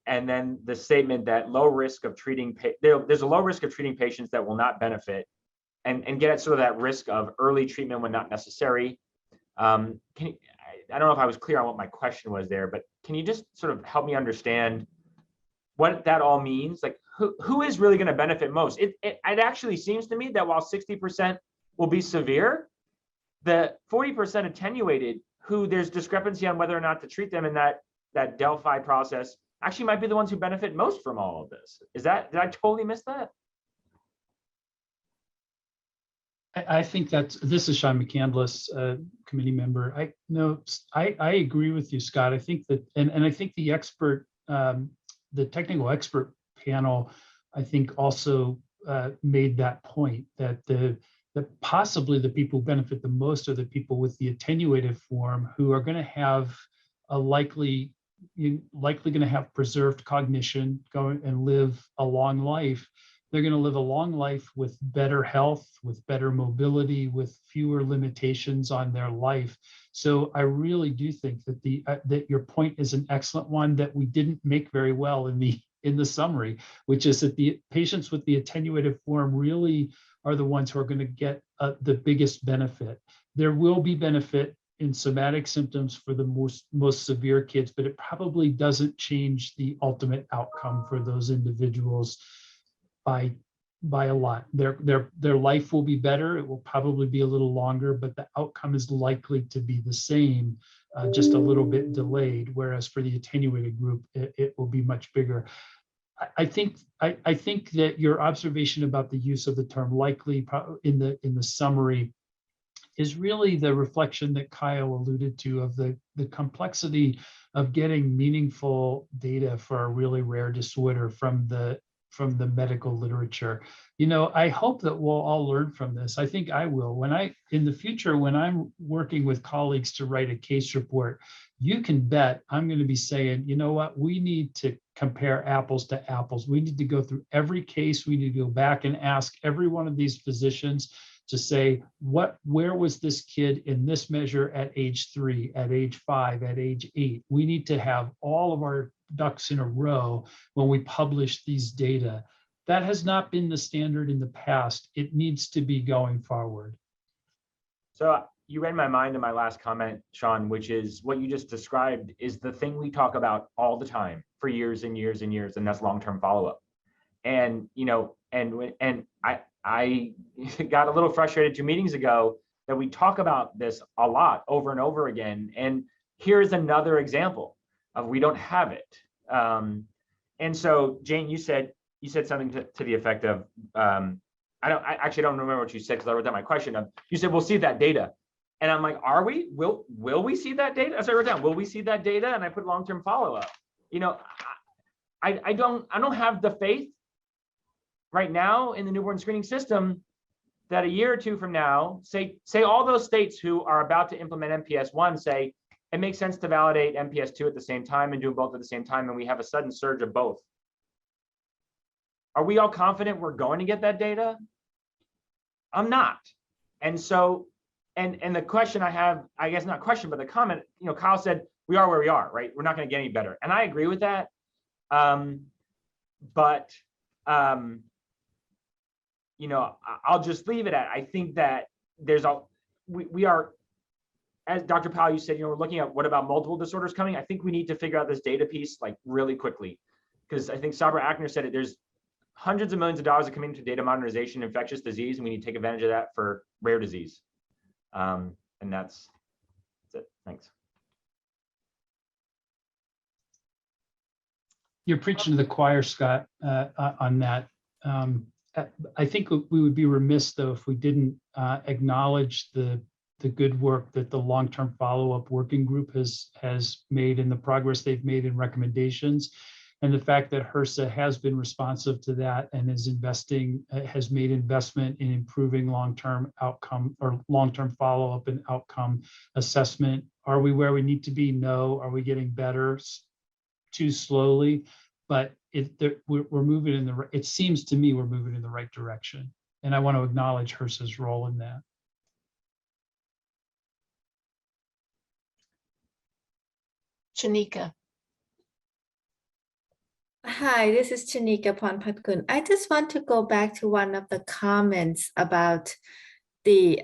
then the statement that there's a low risk of treating patients that will not benefit, and get at sort of that risk of early treatment when not necessary. I don't know if I was clear on what my question was there, but can you just sort of help me understand what that all means? Like who is really going to benefit most? It actually seems to me that while 60% will be severe, the 40% attenuated, who there's discrepancy on whether or not to treat them in that Delphi process, actually might be the ones who benefit most from all of this. Did I totally miss that? I think this is Sean McCandless, committee member. I agree with you, Scott. I think that, and I think the technical expert panel, I think also made that point that that possibly the people who benefit the most are the people with the attenuated form, who are going to have likely going to have preserved cognition, going and live a long life. They're going to live a long life with better health, with better mobility, with fewer limitations on their life. So I really do think that that your point is an excellent one that we didn't make very well in the summary, which is that the patients with the attenuated form really are the ones who are going to get the biggest benefit. There will be benefit in somatic symptoms for the most severe kids, but it probably doesn't change the ultimate outcome for those individuals by a lot. Their life will be better. It will probably be a little longer, but the outcome is likely to be the same, just a little bit delayed. Whereas for the attenuated group, it will be much bigger. I think that your observation about the use of the term likely in the summary is really the reflection that Kyle alluded to of the complexity of getting meaningful data for a really rare disorder from the medical literature. I hope that we'll all learn from this. I think I will. In the future, when I'm working with colleagues to write a case report, you can bet I'm going to be saying, you know what, we need to compare apples to apples. We need to go through every case. We need to go back and ask every one of these physicians to say, where was this kid in this measure at age 3, at age 5, at age 8? We need to have all of our ducks in a row when we publish these data. That has not been the standard in the past. It needs to be going forward. So you read my mind in my last comment, Sean, which is what you just described is the thing we talk about all the time for years and years and years, and that's long-term follow-up. And I got a little frustrated 2 meetings ago that we talk about this a lot over and over again. And here's another example of we don't have it. And so Jane, you said something to the effect of, I actually don't remember what you said because I wrote down my question of, you said, we'll see that data. And I'm like, are we? Will we see that data? As I wrote down, will we see that data? And I put long-term follow-up. I don't have the faith right now in the newborn screening system that a year or two from now, say all those states who are about to implement MPS 1 say it makes sense to validate MPS 2 at the same time and do both at the same time, and we have a sudden surge of both. Are we all confident we're going to get that data? I'm not. And so, and the question I have, I guess not question, but the comment, Kyle said, we are where we are, right? We're not going to get any better. And I agree with that. But I'll just leave it at, I think that we are, as Dr. Powell, you said, we're looking at what about multiple disorders coming? I think we need to figure out this data piece like really quickly, because I think Sabra Achner said it, there's hundreds of millions of dollars that come into data modernization, infectious disease, and we need to take advantage of that for rare disease. And that's it. Thanks. You're preaching to the choir, Scott, on that. I think we would be remiss, though, if we didn't acknowledge the good work that the long-term follow-up working group has made and the progress they've made in recommendations, and the fact that HRSA has been responsive to that and has made investment in improving long-term outcome or long-term follow-up and outcome assessment. Are we where we need to be? No. Are we getting better? Too slowly, but we're moving in it seems to me we're moving in the right direction. And I want to acknowledge HRSA's role in that. Chanika. Hi, this is Chanika Ponpatkun. I just want to go back to one of the comments about the,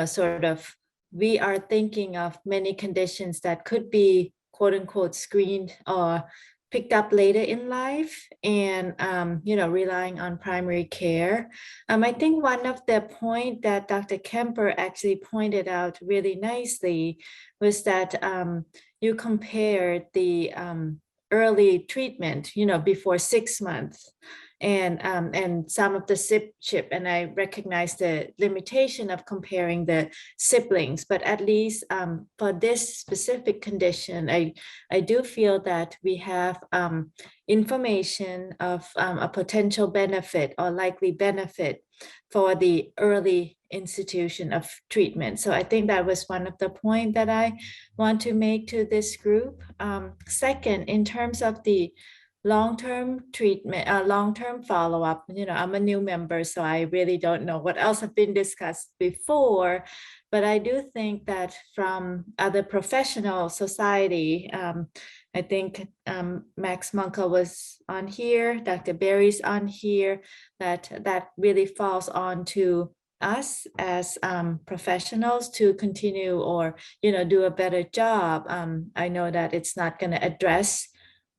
sort of, we are thinking of many conditions that could be quote unquote screened or picked up later in life and, relying on primary care. I think one of the point that Dr. Kemper actually pointed out really nicely was that you compared the early treatment, before 6 months and some of the chip, and I recognize the limitation of comparing the siblings, but at least for this specific condition, I do feel that we have information of a potential benefit or likely benefit for the early institution of treatment. So I think that was one of the points that I want to make to this group. Second, in terms of the long-term treatment, long-term follow-up, I'm a new member, so I really don't know what else have been discussed before, but I do think that from other professional society, I think Max Munkel was on here, Dr. Berry's on here, that really falls on to us as professionals to continue or, do a better job. I know that it's not going to address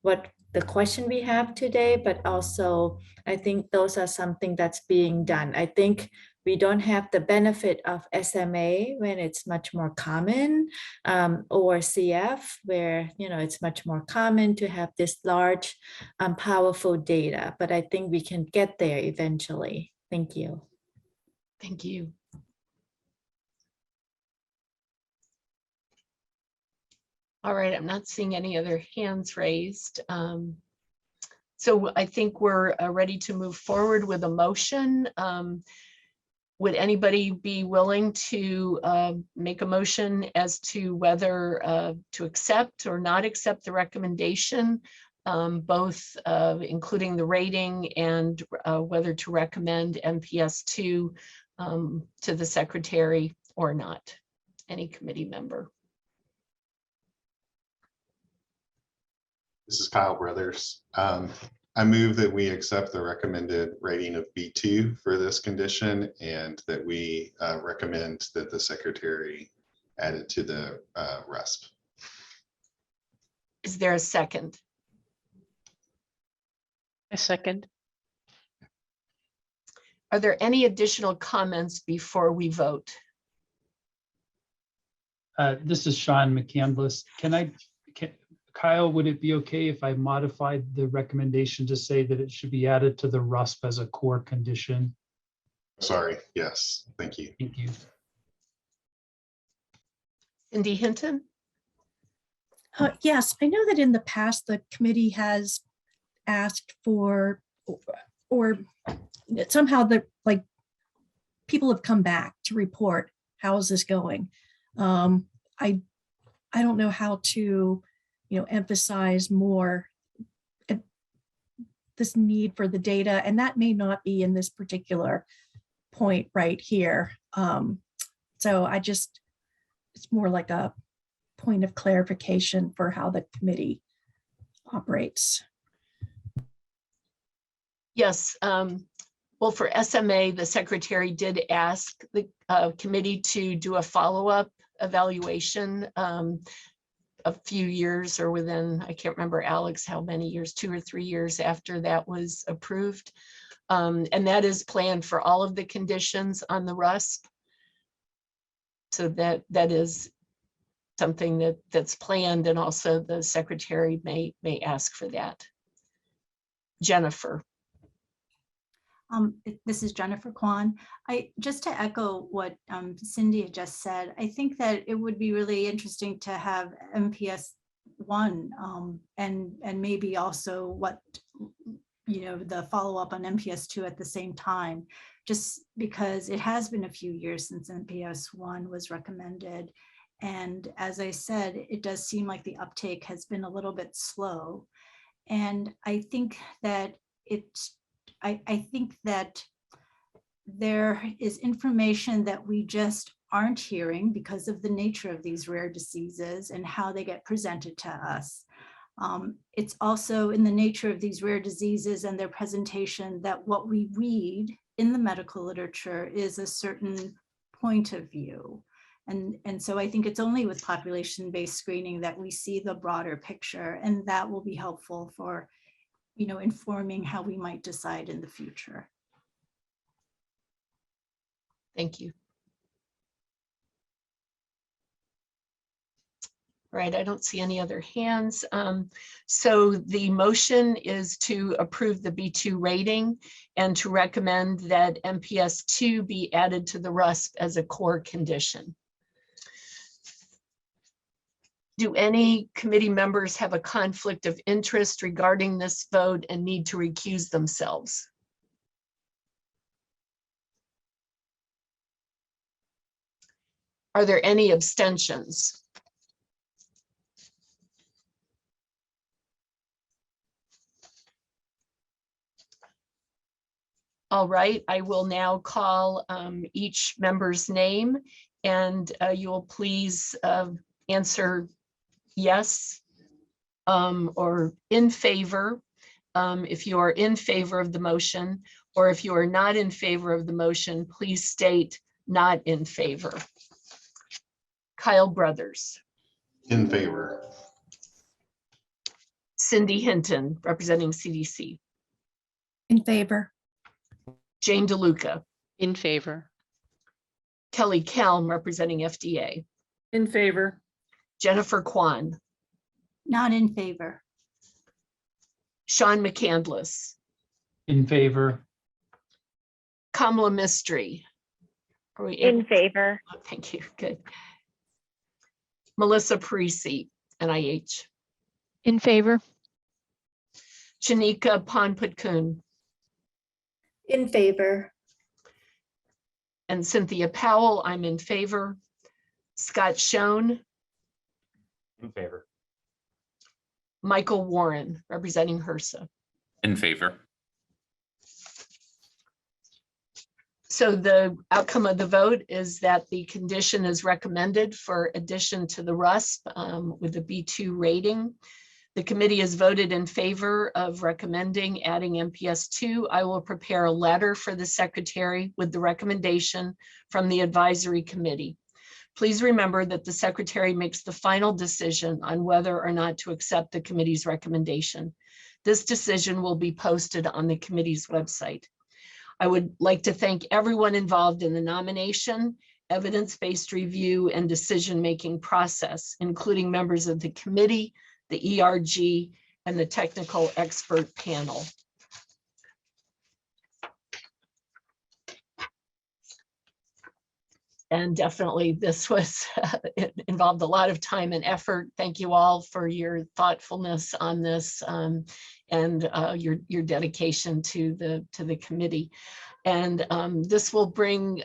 what the question we have today, but also I think those are something that's being done. I think we don't have the benefit of SMA when it's much more common, or CF where, it's much more common to have this large, powerful data, but I think we can get there eventually. Thank you. Thank you. All right, I'm not seeing any other hands raised. So I think we're ready to move forward with a motion. Would anybody be willing to make a motion as to whether to accept or not accept the recommendation, both including the rating and whether to recommend MPS 2 to the secretary or not? Any committee member? This is Kyle Brothers. I move that we accept the recommended rating of B2 for this condition and that we recommend that the secretary add it to the RESP. Is there a second? A second. Are there any additional comments before we vote? This is Sean McCandless. Kyle, would it be okay if I modified the recommendation to say that it should be added to the RUSP as a core condition? Sorry, yes, thank you. Thank you. Cindy Hinton? Yes, I know that in the past, the committee has asked for, or somehow people have come back to report, how is this going? I don't know how to, emphasize more this need for the data, and that may not be in this particular point right here. So it's more like a point of clarification for how the committee operates. Yes. Well, for SMA, the secretary did ask the committee to do a follow-up evaluation a few years or within, I can't remember, Alex, how many years, 2 or 3 years after that was approved. And that is planned for all of the conditions on the RUSP. So that is something that's planned, and also the secretary may ask for that. Jennifer. This is Jennifer Kwan. Just to echo what Cindy had just said, I think that it would be really interesting to have MPS 1 and maybe also what, the follow-up on MPS 2 at the same time, just because it has been a few years since MPS 1 was recommended. And as I said, it does seem like the uptake has been a little bit slow. And I think that I think that there is information that we just aren't hearing because of the nature of these rare diseases and how they get presented to us. It's also in the nature of these rare diseases and their presentation that what we read in the medical literature is a certain point of view. And so I think it's only with population-based screening that we see the broader picture, and that will be helpful for, informing how we might decide in the future. Thank you. All right, I don't see any other hands. So the motion is to approve the B2 rating and to recommend that MPS 2 be added to the RUSP as a core condition. Do any committee members have a conflict of interest regarding this vote and need to recuse themselves? Are there any abstentions? All right, I will now call each member's name, and you will please answer yes or in favor if you are in favor of the motion, or if you are not in favor of the motion, please state not in favor. Kyle Brothers. In favor. Cindy Hinton, representing CDC. In favor. Jane DeLuca. In favor. Kelly Kelm, representing FDA. In favor. Jennifer Kwan. Not in favor. Sean McCandless. In favor. Kamala Mistry. Are we in favor? Oh, thank you. Good. Melissa Parisi, NIH. In favor. Shanika Ponputkun. In favor. And Cynthia Powell, I'm in favor. Scott Schoen. In favor. Michael Warren, representing HRSA. In favor. So the outcome of the vote is that the condition is recommended for addition to the RUSP with a B2 rating. The committee has voted in favor of recommending adding MPS 2. I will prepare a letter for the secretary with the recommendation from the advisory committee. Please remember that the secretary makes the final decision on whether or not to accept the committee's recommendation. This decision will be posted on the committee's website. I would like to thank everyone involved in the nomination, evidence-based review, and decision-making process, including members of the committee, the ERG, and the technical expert panel. And definitely this was, it involved a lot of time and effort. Thank you all for your thoughtfulness on this and your dedication to the committee. And this will bring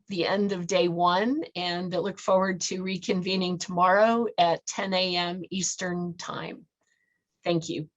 the end of day one, and I look forward to reconvening tomorrow at 10 a.m. Eastern time. Thank you.